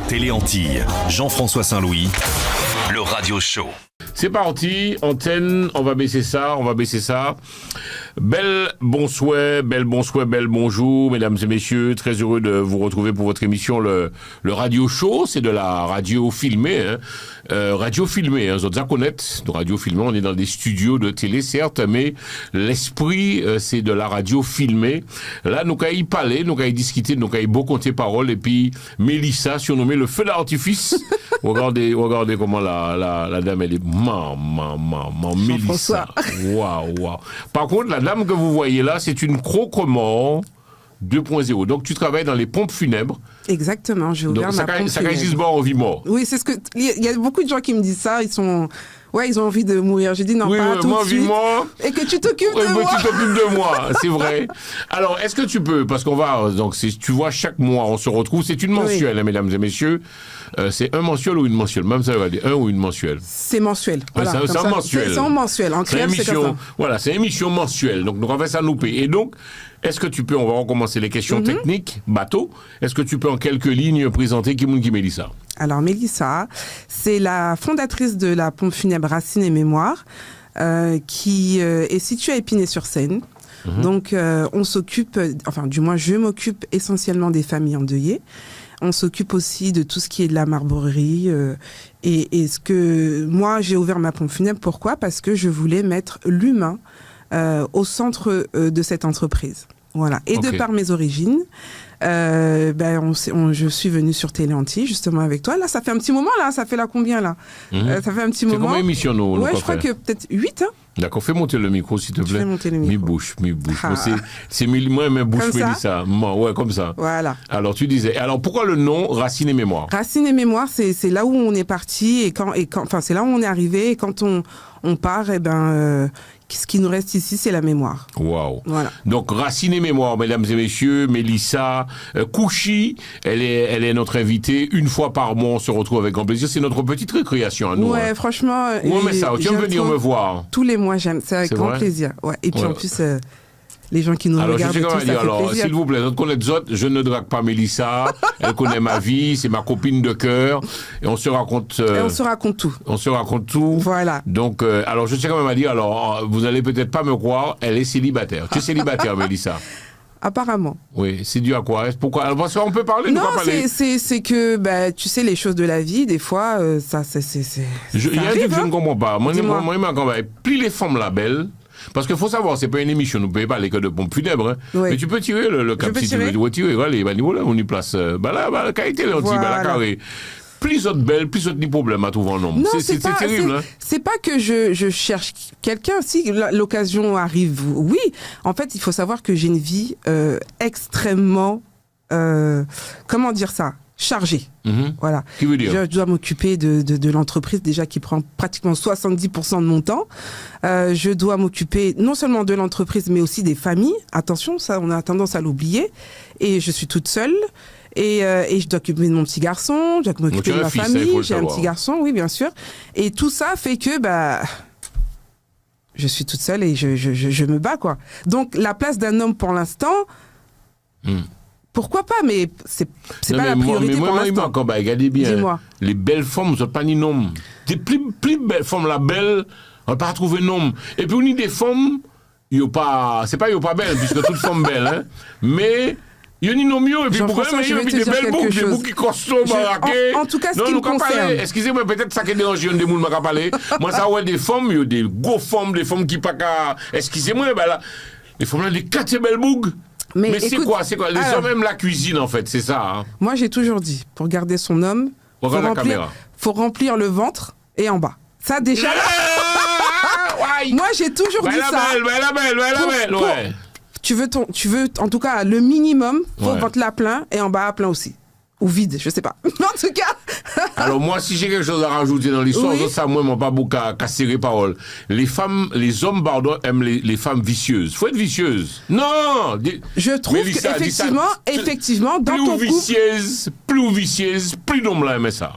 Télé Antilles, Jean-François Saint-Louis, le radio show. C'est parti, antenne, on va baisser ça. Bel bonjour, mesdames et messieurs. Très heureux de vous retrouver pour votre émission, le radio show. C'est de la radio filmée, vous êtes à connaître, de radio filmée. On est dans des studios de télé, certes, mais l'esprit, c'est de la radio filmée. Là, nous allons y parler, nous allons y discuter, nous allons beaucoup compter paroles. Et puis, Mélissa, surnommée le feu d'artifice. regardez comment la dame, elle est Mélissa. Waouh. Par contre, la dame que vous voyez là, c'est une croque-mort 2.0. Donc, tu travailles dans les pompes funèbres. Exactement, j'ai ouvert ma pompe ça existe mort en vie mort. Oui, c'est ce que... Il y a beaucoup de gens qui me disent ça, ils ont envie de mourir. J'ai dit non, pas tout de suite. Mort. Et que tu t'occupes de moi. Tu t'occupes de moi, c'est vrai. Alors, est-ce que tu peux, parce qu'on va, donc, tu vois, chaque mois, on se retrouve, c'est une mensuelle, hein, mesdames et messieurs. C'est un mensuel ou une mensuelle? Même ça veut dire un ou une mensuelle? C'est mensuel. Voilà, c'est un mensuel. C'est un mensuel. En créole, c'est comme ça. Voilà, c'est une émission mensuelle. Donc, on va ça nous payer. Et donc, est-ce que tu peux, on va recommencer les questions techniques, bateau. Est-ce que tu peux en quelques lignes présenter qui Mélissa? Alors, Mélissa, c'est la fondatrice de la pompe funèbre Racines et Mémoire, qui est située à Épinay-sur-Seine. Donc, on s'occupe, enfin, du moins, je m'occupe essentiellement des familles endeuillées. On s'occupe aussi de tout ce qui est de la marbrerie. Et ce que moi, j'ai ouvert ma pompe funèbre. Pourquoi? Parce que je voulais mettre l'humain au centre de cette entreprise. Voilà. Et de par mes origines, je suis venue sur Télé Antilles, justement avec toi. Là, ça fait un petit moment, là. Ça fait là combien, là? Ça fait un petit moment. C'est combien d'émissions, nous? Ouais, je crois que peut-être 8, hein. D'accord, fais monter le micro, s'il te plaît. Fais monter le micro. Mi-bouche. Ah. C'est moi, mais bouche, Mélissa. Ouais, comme ça. Voilà. Alors, tu disais. Alors, pourquoi le nom Racines et Mémoire? Racines et Mémoire, c'est là où on est parti c'est là où on est arrivé. Et quand on part, ce qui nous reste ici, c'est la mémoire. Waouh. Voilà. Donc, Racines et Mémoire, mesdames et messieurs, Mélissa Kouchi, elle est notre invitée. Une fois par mois, on se retrouve avec grand plaisir. C'est notre petite récréation à nous. Ouais, franchement. Ouais, mais ça, tu veux venir me voir? Tous les mois, j'aime. C'est avec grand plaisir. Ouais. Et puis en plus, les gens qui nous regardent, ça fait plaisir. S'il vous plaît, je ne drague pas Mélissa. Elle connaît ma vie, c'est ma copine de cœur. Et on se raconte... on se raconte tout. On se raconte tout. Voilà. Donc, alors, je sais quand même à dire, vous allez peut-être pas me croire, elle est célibataire. Tu es célibataire, Mélissa? Apparemment. Oui, c'est dû à quoi? Pourquoi? Parce qu'on peut parler, non, c'est que, tu sais, les choses de la vie, des fois, ça, c'est... Il y a un truc que je ne comprends pas. Moi, plus les femmes la belle... Parce qu'il faut savoir, c'est pas une émission, nous ne pouvons pas parler que de pompes funèbres, hein. Oui. Mais tu peux tirer le cap si tu veux retirer. Voilà, là, on y place, la qualité, la carré. Plus autre belle, plus autre ni problème à trouver en homme. C'est terrible, hein. C'est pas que je cherche quelqu'un, si l'occasion arrive, oui. En fait, il faut savoir que j'ai une vie extrêmement, comment dire ça? Chargée. Voilà. Qui veut dire? Je dois m'occuper de l'entreprise déjà qui prend pratiquement 70% de mon temps. Je dois m'occuper non seulement de l'entreprise mais aussi des familles. Attention, ça on a tendance à l'oublier. Et je suis toute seule. Et je dois m'occuper de mon petit garçon, je dois m'occuper de ma famille. J'ai un petit garçon, oui bien sûr. Et tout ça fait que je suis toute seule et je me bats quoi. Donc la place d'un homme pour l'instant. Pourquoi pas, mais c'est pas la priorité pour l'instant. Regardez bien. Dis-moi. Les belles femmes ne sont pas ni noms. Des plus belles femmes, la belle, on ne va pas trouver nom. Et puis on dit des femmes, c'est pas pas belles, puisque toutes femmes belles, hein. Mais il y a ni nom mieux, et puis pourquoi il y a des belles boucles, des boucles qui costauds, baraquées. En tout cas, ce qui me concerne. Excusez-moi, peut-être ça qui dérange des moules m'a parlé. Moi, ça ouais des femmes, il y a des gros femmes, des femmes qui pas qu'à. Excusez-moi, là, les femmes là, des quatre belles boucles. Mais c'est quoi? Les hommes aiment la cuisine, en fait, c'est ça. Hein. Moi, j'ai toujours dit, pour garder son homme, faut remplir le ventre et en bas. Ça, déjà là... Moi, j'ai toujours dit ça. Ouais. Tu veux, en tout cas, le minimum, faut ventre là plein et en bas à plein aussi. Ou vide, je sais pas. En tout cas. Alors moi, si j'ai quelque chose à rajouter dans l'histoire, ça, moi, m'en pas beaucoup à casser les paroles. Les hommes, pardon, aiment les femmes vicieuses. Faut être vicieuse. Non! Je trouve qu'effectivement, dans ton couple... Plus vicieuse, plus d'hommes là aimaient ça.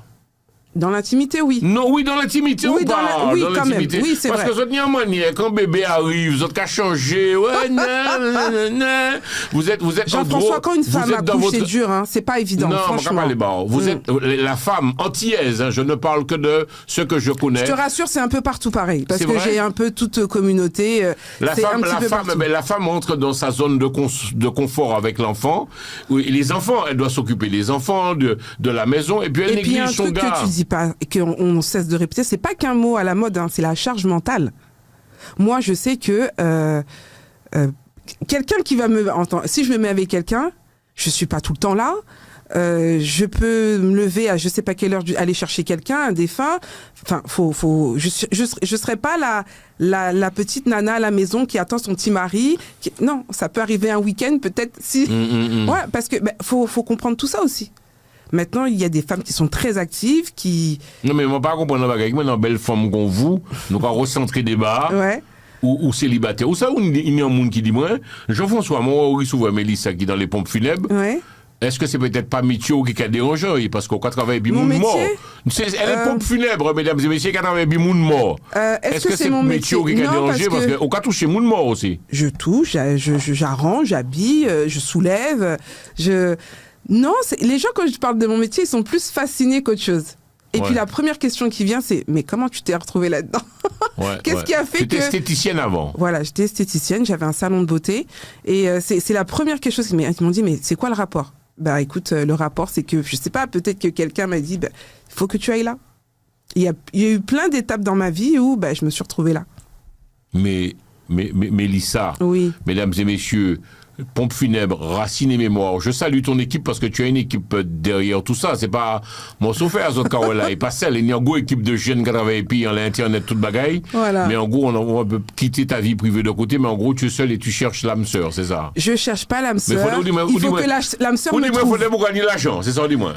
Dans l'intimité, oui. Non, oui, dans l'intimité, Oui, ou pas oui, dans quand même. l'intimité. Oui, c'est Parce vrai. que vous êtes en manière, quand bébé arrive, vous êtes qu'à changer, ouais, vous êtes en Jean-François, gros, quand une vous femme êtes dans accouche, votre- c'est dur, hein. C'est pas évident, Non, franchement. pas les barres. Vous êtes la femme antillaise, hein, je ne parle que de ce que je connais. Je te rassure, c'est un peu partout pareil. Parce C'est que vrai j'ai un peu toute communauté. La c'est un femme, petit peu partout. la femme entre dans sa zone de confort avec l'enfant. Oui, les enfants, elle doit s'occuper des enfants, de la maison, et puis elle Et puis, il y a un néglige son truc gars. que tu dis pas, et qu'on cesse de répéter, c'est pas qu'un mot à la mode, hein, c'est la charge mentale. Moi, je sais que quelqu'un qui va si je me mets avec quelqu'un, je suis pas tout le temps là. Je peux me lever à je sais pas quelle heure aller chercher quelqu'un, un défunt. Enfin, je serai pas la petite nana à la maison qui attend son petit mari. Non, ça peut arriver un week-end peut-être si. Ouais, parce que faut comprendre tout ça aussi. Maintenant, il y a des femmes qui sont très actives, qui... Non, mais on va pas comprendre la bagaille. Maintenant, belle femme qu'on vous, donc on recentrer débat. Ouais. Ou célibataire. Ou ça, il y a un monde qui dit, moi, Jean-François, moi, on souvent Mélissa qui est dans les pompes funèbres. Ouais. Est-ce que c'est peut-être pas Mitio qui a dérangé? Parce qu'on travaille avec Mon moun mort. métier Elle est pompe funèbre, mesdames et messieurs, qui a travaillé avec moun mort. Est-ce que c'est mon Mitio métier? qui a Non, dérangé? Parce qu'on a touché moun mort aussi. Je touche, j'arrange, j'habille, je soulève, Non, les gens, quand je parle de mon métier, ils sont plus fascinés qu'autre chose. Et puis la première question qui vient, c'est mais comment tu t'es retrouvée là-dedans? Qu'est-ce qui a fait que... J'étais esthéticienne avant. Voilà, j'étais esthéticienne, j'avais un salon de beauté. Et c'est la première quelque chose ils m'ont dit, mais c'est quoi le rapport? Bah écoute, le rapport, c'est que, je sais pas, peut-être que quelqu'un m'a dit, il faut que tu ailles là. Il y a eu plein d'étapes dans ma vie où je me suis retrouvée là. Mais Mélissa, oui. Mesdames et messieurs, pompe funèbre, Racine et Mémoire, je salue ton équipe parce que tu as une équipe derrière tout ça. C'est pas mon sophère, là, et pas celle. Il y a une équipe de jeunes qui travaillent puis en l'internet, toute bagaille. Voilà. Mais en gros, on peut quitter ta vie privée de côté, mais en gros, tu es seul et tu cherches l'âme sœur, c'est ça? Je cherche pas l'âme sœur. Il faut que l'âme sœur me trouve. Il faudrait pour gagner l'argent, c'est ça, dis-moi.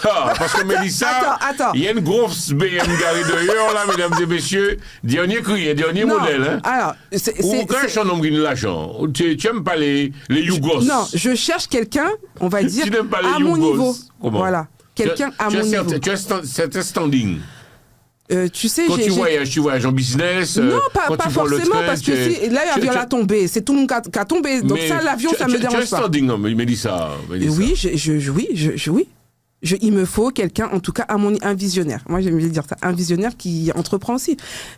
Parce que Mélissa, attends. il y a une grosse BM garée dehors, là, mesdames et messieurs. Dernier cri, dernier modèle. Hein. Alors, ou quand un homme qui gagne l'argent, tu n'aimes pas les Yougos. Non, je cherche quelqu'un, on va dire, tu n'aimes pas les à mon niveau. Comment? Voilà, quelqu'un à mon niveau. Tu as certain standing. Tu sais, quand tu voyages en business. Non, pas tu forcément, parce que là, l'avion a tombé. C'est tout le monde qui a tombé. Donc ça, l'avion, ça me dérange pas. Tu as standing, non, Mélissa. Oui, oui. Il me faut quelqu'un, en tout cas, un visionnaire. Moi, j'aime bien dire ça, un visionnaire qui entreprend aussi.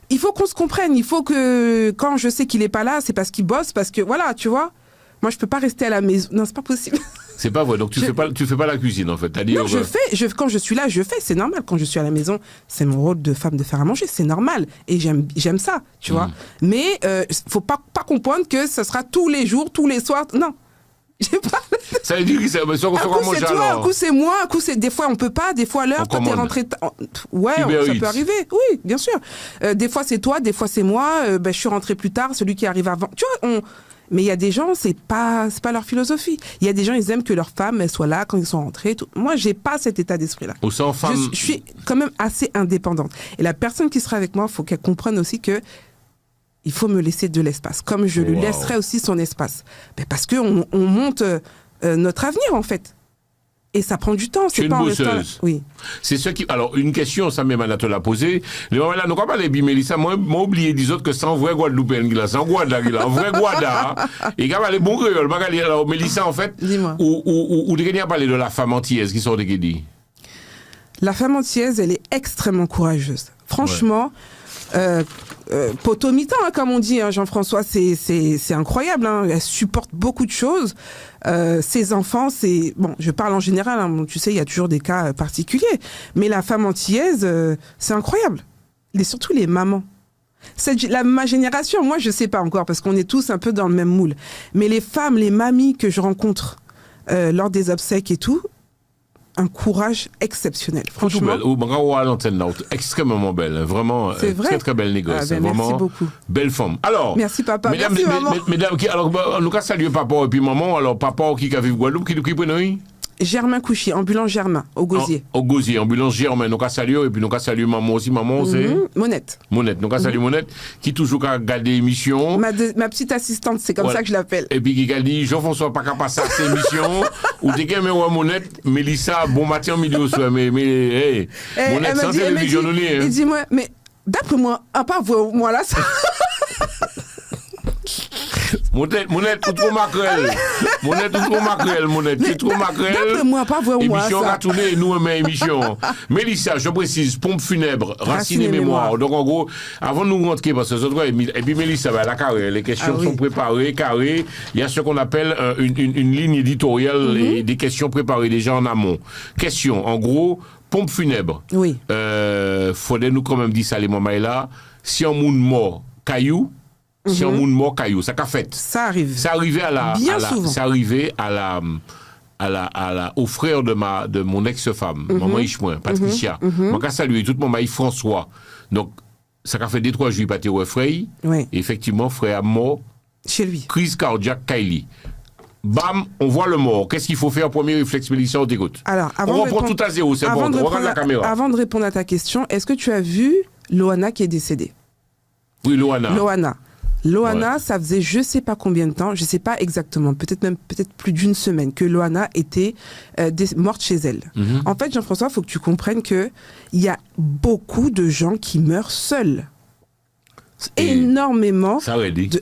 Il faut qu'on se comprenne. Il faut que, quand je sais qu'il est pas là, c'est parce qu'il bosse, parce que, voilà, tu vois. Moi, je peux pas rester à la maison. Non, c'est pas possible. C'est pas vrai. Donc, tu fais pas la cuisine, en fait. Non, quand je suis là, je fais. C'est normal. Quand je suis à la maison, c'est mon rôle de femme de faire à manger. C'est normal. Et j'aime ça, tu vois. Mais, faut pas comprendre que ce sera tous les jours, tous les soirs. Non. Ça veut dire que c'est un coup c'est toi, un coup c'est moi, un coup c'est des fois on peut pas, des fois à l'heure, toi t'es rentré, ouais, ça peut arriver, oui, bien sûr. Des fois c'est toi, des fois c'est moi, je suis rentré plus tard, celui qui arrive avant, tu vois. Mais il y a des gens, c'est pas leur philosophie. Il y a des gens, ils aiment que leur femme elle soit là quand ils sont rentrés. Tout. Moi, j'ai pas cet état d'esprit-là. Je suis quand même assez indépendante. Et la personne qui sera avec moi, faut qu'elle comprenne aussi que il faut me laisser de l'espace, comme je lui laisserai aussi son espace. Parce qu'on monte notre avenir, en fait. Et ça prend du temps. C'est pas une bosseuse. Oui. C'est ce qui... Alors, une question, ça même à te la poser. Les moments là, nous pas parler de Mélissa, moi oublié des autres que c'est un vrai Guadeloupéen, c'est un Guada, un vrai Guada. Et quand même, les bons créoles, alors Mélissa, en fait, ou de gagner à parler de la femme antillaise qui sort de Guédi. La femme antillaise, elle est extrêmement courageuse. Franchement... potomitan, comme on dit, hein, Jean-François, c'est incroyable. Hein, elle supporte beaucoup de choses. Ses enfants, je parle en général. Hein, tu sais, il y a toujours des cas particuliers. Mais la femme antillaise, c'est incroyable. Et surtout les mamans. Ma génération, moi, je sais pas encore parce qu'on est tous un peu dans le même moule. Mais les femmes, les mamies que je rencontre lors des obsèques et tout. Un courage exceptionnel, franchement. Extrêmement belle, vraiment très très belle négoce. Vraiment, merci beaucoup. Belle femme. Alors, merci papa, mesdames, merci maman. Mesdames, alors nous saluons papa et puis maman. Alors papa qui a vécu Guadeloupe, qui prend. Germain Couchy, ambulance Germain, au Gosier. Au Gosier, ambulance Germain. Donc, à saluer, et puis, donc, à saluer maman aussi. Maman, c'est Monette. Monette. Donc, à saluer Monette, qui toujours a regardé l'émission. Ma petite assistante, c'est comme ça que je l'appelle. Et puis, qui a dit, Jean-François, pas qu'à passer à cette émission. Ou t'es qu'à me Monette, Mélissa, bon matin, midi au soir. Mais, hey, Monette, sans télévision, il dit, moi, mais, d'après moi, à part moi là, ça. Monette, tout trop maquerelle. Monette, tout trop maquerelle, Monette. Tu trop maquerelle. D'après moi, pas voir moi. Émission ça. à tourner, nous, mais émission. Mélissa, je précise, pompe funèbre, racine et mémoire. Donc, en gros, avant de nous rentrer, parce que ce droit, et puis Mélissa, la carré, les questions sont préparées, carrées. Il y a ce qu'on appelle une ligne éditoriale et des questions préparées déjà en amont. Question, en gros, pompe funèbre. Oui. Faudrait nous quand même dire ça, les mamans là. Si on moun mort, caillou. Si on moun mort caillou, ça qu'a fait. Ça arrive. Ça arrivait souvent. Ça arrivait au frère de mon ex-femme, maman Ishmoin, Patricia. Moi, qu'a salué toute maman François. Donc, ça qu'a fait 2-3 jours, pas au frère. Oui. Et effectivement, frère a mort. Chez lui. Crise cardiaque, Kylie. Bam, on voit le mort. Qu'est-ce qu'il faut faire? Premier réflexe, Mélissa, on t'écoute. Alors, on reprend tout à zéro, c'est bon. On regarde la caméra. Avant de répondre à ta question, est-ce que tu as vu Loana qui est décédée? Oui, Loana. Loana, ça faisait je sais pas combien de temps, je sais pas exactement, peut-être plus d'une semaine que Loana était morte chez elle. En fait, Jean-François, il faut que tu comprennes que il y a beaucoup de gens qui meurent seuls. Énormément. Ça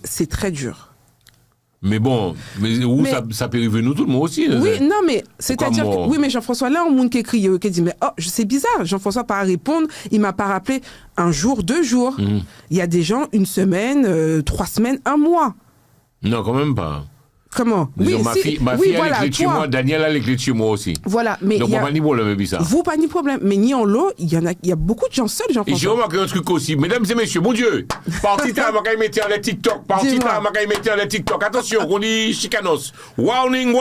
c'est très dur. Mais bon, ça peut arriver nous tout le monde aussi. Oui, non, mais c'est-à-dire que, oui, mais Jean-François, là, on monde qui écrit, qui dit, mais oh, c'est bizarre, Jean-François pas à répondre, il m'a pas rappelé un jour, 2 jours. Il y a des gens, 1 semaine, 3 semaines, 1 mois. Non, quand même pas. Comment? Disons, ma fille a les clés de chez moi, Daniel a les clés de chez moi aussi. Voilà, mais donc, pas ni problème, mais ça. Vous, pas ni problème. Mais ni en l'eau, il y a beaucoup de gens seuls, Jean-François. Et j'ai remarqué un truc aussi. Mesdames et messieurs, mon Dieu, parti là, ma mettre les TikTok. Parti là, ma mettre les TikTok. Attention, on dit chicanos. Warning.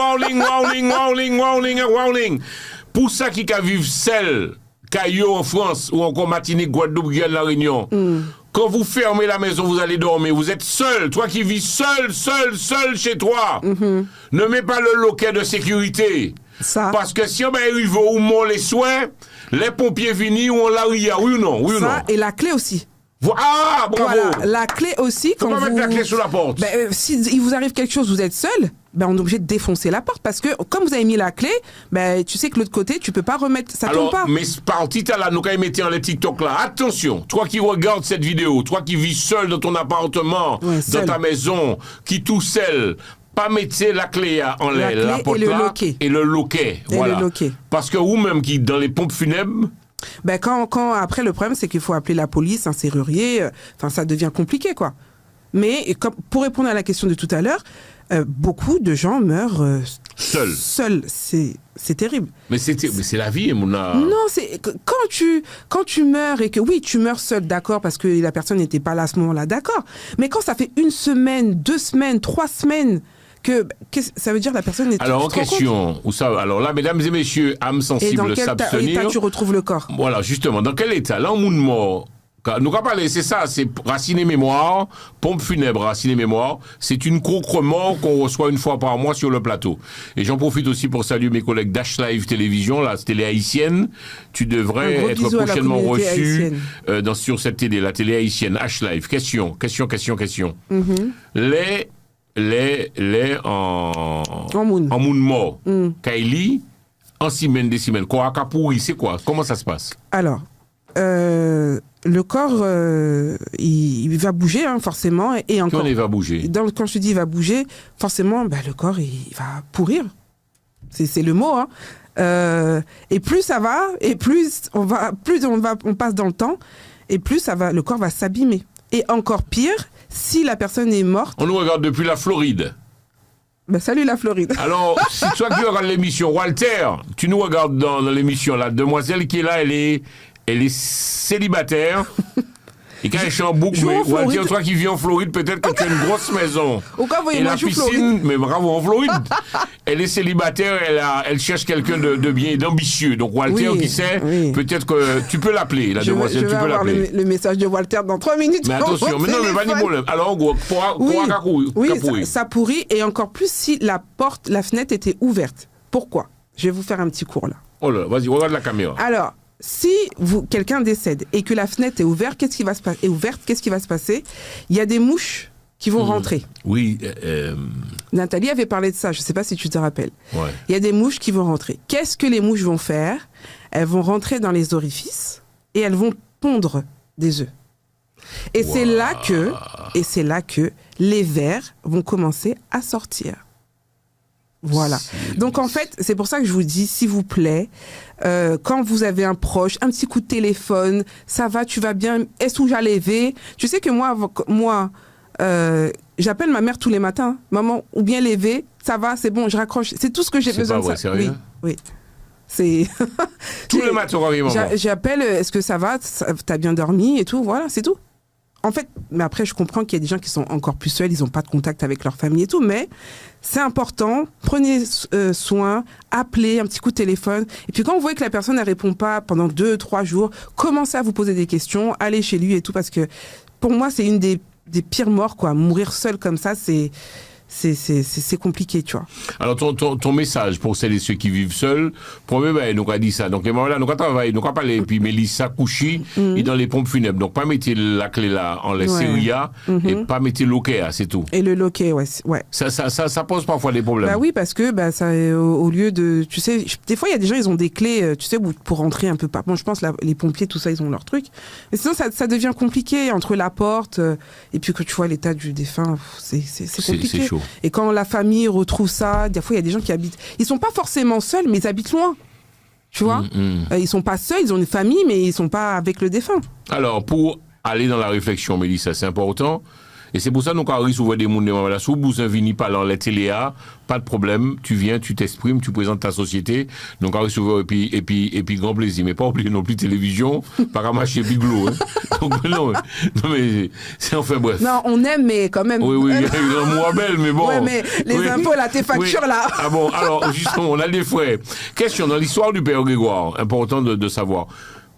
Pour ça qui vivent seul, Caillou en France, ou encore Martinique, Guadeloupe, Guyane, La Réunion. Quand vous fermez la maison, vous allez dormir. Vous êtes seul. Toi qui vis seul chez toi. Ne mets pas le loquet de sécurité. Ça. Parce que si on arrive où on les soins, les pompiers viennent ou on la ria. Oui ou non? Oui ou non? Et la clé aussi. Ah, bravo! Voilà, la clé aussi. Faut pas mettre la clé sous la porte. Si il vous arrive quelque chose, vous êtes seul, on est obligé de défoncer la porte parce que comme vous avez mis la clé, tu sais que l'autre côté, tu peux pas remettre, ça tombe pas. Mais parti là, nous quand même mettez les TikTok là. Attention, toi qui regardes cette vidéo, toi qui vis seul dans ton appartement, dans ta maison, qui tout seul, pas mettre la clé en l'air, la porte là, et le loquet. Voilà. Le loquet. Parce que vous même qui dans les pompes funèbres. Quand après le problème c'est qu'il faut appeler la police, un serrurier, ça devient compliqué quoi. Mais pour répondre à la question de tout à l'heure, beaucoup de gens meurent seuls. C'est terrible. Mais c'est la vie, mon a... Non, c'est quand tu meurs et que oui, tu meurs seul, d'accord, parce que la personne n'était pas là à ce moment-là, d'accord. Mais quand ça fait 1 semaine, 2 semaines, 3 semaines ça veut dire la personne est... Alors, en question, alors là, mesdames et messieurs, âmes sensibles s'abstenir. Et dans quel état tu retrouves le corps? Voilà, justement, dans quel état? Là, on moun mort. Nous avons parlé, c'est ça, c'est racine et mémoire, pompe funèbre, racine et mémoire. C'est une concrement qu'on reçoit 1 fois par mois sur le plateau. Et j'en profite aussi pour saluer mes collègues d'H-Live Télévision, la télé haïtienne. Tu devrais être prochainement reçu sur cette télé, la télé haïtienne, H-Live. Question. Les en moun mort. Kylie, en semaine, des semaines. Quoi, pourri, c'est quoi? Comment ça se passe? Alors, le corps, il va bouger, forcément. Et encore. Quand il va bouger? Quand je dis il va bouger, forcément, le corps, il va pourrir. C'est le mot, et plus ça va, et plus on passe dans le temps, et plus le corps va s'abîmer. Et encore pire, si la personne est morte... On nous regarde depuis la Floride. Salut la Floride. Alors, si toi qui regardes l'émission, Walter, tu nous regardes dans l'émission, la demoiselle qui est là, elle est célibataire. Et quand elle est en boucle, Walter, toi qui vis en Floride, peut-être que tu as une grosse maison. Et la piscine, mais bravo, en Floride. Elle est célibataire, elle cherche quelqu'un de bien et d'ambitieux. Donc Walter, qui sait, peut-être que tu peux l'appeler, la demoiselle, tu peux l'appeler. Je vais avoir le message de Walter dans 3 minutes. Mais attention, mais non, mais pas de problème. Alors en gros, ça pourrit, et encore plus si la fenêtre était ouverte. Pourquoi? Je vais vous faire un petit cours là. Oh là, vas-y, regarde la caméra. Alors, si quelqu'un décède et que la fenêtre est ouverte, qu'est-ce qui va se passer? Il y a des mouches qui vont rentrer. Oui. Nathalie avait parlé de ça, je ne sais pas si tu te rappelles. Ouais. Il y a des mouches qui vont rentrer. Qu'est-ce que les mouches vont faire? Elles vont rentrer dans les orifices et elles vont pondre des œufs. Et c'est là que les vers vont commencer à sortir. Voilà. Donc en fait, c'est pour ça que je vous dis, s'il vous plaît, quand vous avez un proche, un petit coup de téléphone, ça va, tu vas bien, est-ce que j'ai levé? Tu sais que moi, j'appelle ma mère tous les matins, maman, ou bien lever, ça va, c'est bon, je raccroche. C'est tout ce que j'ai besoin de ça. C'est pas vrai, sérieux? Oui. C'est tous les matins, j'appelle, est-ce que ça va, t'as bien dormi et tout, voilà, c'est tout. En fait, mais après, je comprends qu'il y a des gens qui sont encore plus seuls, ils n'ont pas de contact avec leur famille et tout, mais c'est important. Prenez soin, appelez, un petit coup de téléphone. Et puis quand vous voyez que la personne ne répond pas pendant 2-3 jours, commencez à vous poser des questions, allez chez lui et tout, parce que pour moi, c'est une des pires morts, quoi. Mourir seul comme ça, c'est compliqué, tu vois. Alors, ton message pour celles et ceux qui vivent seuls, premier, ben, nous a dit ça. Donc, là, nous a travaillé, nous a parlé, et puis Mélissa Kouchi, et dans les pompes funèbres. Donc, pas mettre la clé là, en laisser Ria, et pas mettre le loquet, c'est tout. Et le loquet, ouais. Ça pose parfois des problèmes. Bah oui, parce que, ça, au lieu de, tu sais, des fois, il y a des gens, ils ont des clés, tu sais, pour rentrer un peu par, bon, je pense, les pompiers, tout ça, ils ont leur truc. Mais sinon, ça devient compliqué entre la porte, et puis que tu vois l'état du défunt, c'est compliqué. C'est chaud. Et quand la famille retrouve ça, des fois, il y a des gens qui habitent... Ils sont pas forcément seuls, mais ils habitent loin. Tu vois ils sont pas seuls, ils ont une famille, mais ils sont pas avec le défunt. Alors, pour aller dans la réflexion, Mélissa, c'est important. Et c'est pour ça que nous, quand on souvent des gens, la sous-bouse vini pas dans les téléas, pas de problème, tu viens, tu t'exprimes, tu présentes ta société. Donc, on souvent, et puis, grand plaisir. Mais pas oublier non plus télévision, pas ramasser biglo, hein. Donc, non, mais, c'est enfin bref. Non, on aime, mais quand même. Oui, il y a un mot belle, mais bon. Ouais, mais les impôts, là, tes factures, là. Ah bon, alors, justement, on a des frais. Question, dans l'histoire du Père Grégoire, important de savoir.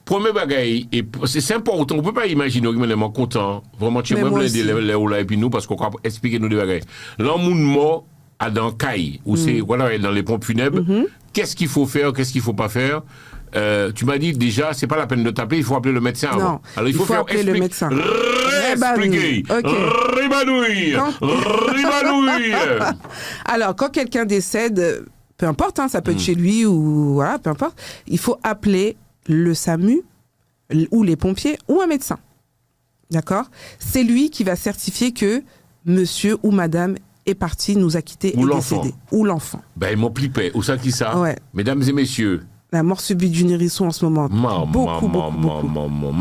Premier bagaille, et c'est important, on peut pas imaginer qu'on est content, vraiment, tu es même là, et puis nous, parce qu'on va expliquer nous des bagailles. L'homme mort à dans Caille, où c'est, voilà, dans les pompes funèbres, qu'est-ce qu'il faut faire, qu'est-ce qu'il faut pas faire? Tu m'as dit déjà, c'est pas la peine de t'appeler, il faut appeler le médecin avant. Non, alors il faut appeler le médecin. Expliquer. Ribanouille. Alors, quand quelqu'un décède, peu importe, hein, ça peut être chez lui ou voilà, peu importe, il faut appeler le SAMU ou les pompiers ou un médecin. D'accord? C'est lui qui va certifier que monsieur ou madame est parti, nous a quittés et décédé. Ou l'enfant. Ben, mon plipé, où ça qui ça? Ouais. Mesdames et messieurs. La mort subite du hérisson en ce moment. Beaucoup.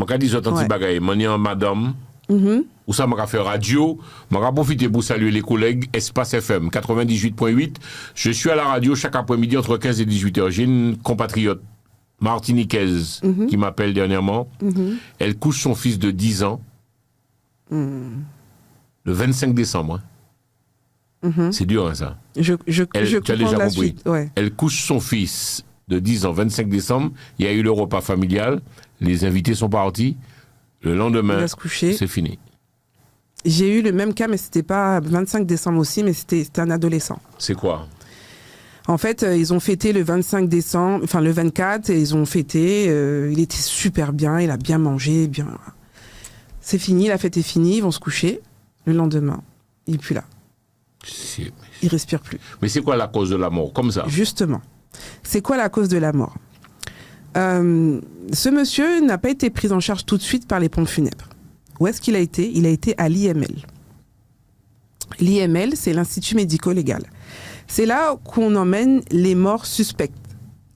Je dis autant de bagaille. Madame. Ou ça m'a fait radio, m'a profité pour saluer les collègues Espace FM 98.8. Je suis à la radio chaque après-midi entre 15 et 18h. J'ai une compatriote martiniquaise qui m'appelle dernièrement. Elle couche son fils de 10 ans le 25 décembre. C'est dur, hein, ça. Je tu as déjà compris. Suite, ouais. Elle couche son fils de 10 ans, 25 décembre. Il y a eu le repas familial. Les invités sont partis. Le lendemain, c'est fini. J'ai eu le même cas, mais c'était pas 25 décembre aussi, mais c'était un adolescent. C'est quoi? En fait, ils ont fêté le 25 décembre, enfin le 24, et ils ont fêté. Il était super bien, il a bien mangé, bien. C'est fini, la fête est finie, ils vont se coucher. Le lendemain, il n'est plus là. Il respire plus. Mais c'est quoi la cause de la mort, comme ça? Justement. C'est quoi la cause de la mort? Ce monsieur n'a pas été pris en charge tout de suite par les pompes funèbres. Où est-ce qu'il a été? Il a été à l'IML. L'IML, c'est l'Institut médico-légal. C'est là qu'on emmène les morts suspectes.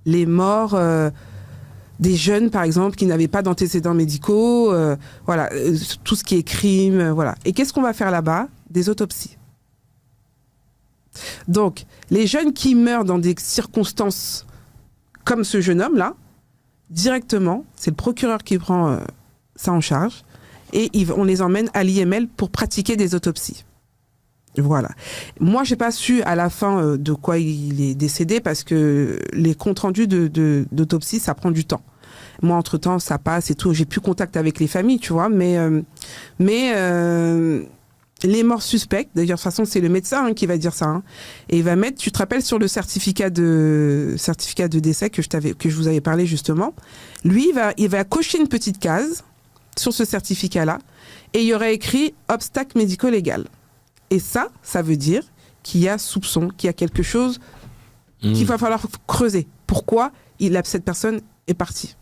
Les morts des jeunes, par exemple, qui n'avaient pas d'antécédents médicaux. Voilà, tout ce qui est crime. Voilà. Et qu'est-ce qu'on va faire là-bas? Des autopsies. Donc, les jeunes qui meurent dans des circonstances comme ce jeune homme-là, directement, c'est le procureur qui prend ça en charge et on les emmène à l'IML pour pratiquer des autopsies. Voilà. Moi, j'ai pas su à la fin de quoi il est décédé parce que les comptes rendus d'autopsie, ça prend du temps. Moi, entre-temps, ça passe et tout. J'ai plus contact avec les familles, tu vois, mais les morts suspectes. D'ailleurs, de toute façon, c'est le médecin qui va dire ça. Hein. Et il va mettre, tu te rappelles sur le certificat de décès que je vous avais parlé justement. Lui, il va cocher une petite case sur ce certificat-là et il y aurait écrit obstacle médico-légal. Et ça veut dire qu'il y a soupçon, qu'il y a quelque chose qu'il va falloir creuser. Pourquoi cette personne est partie?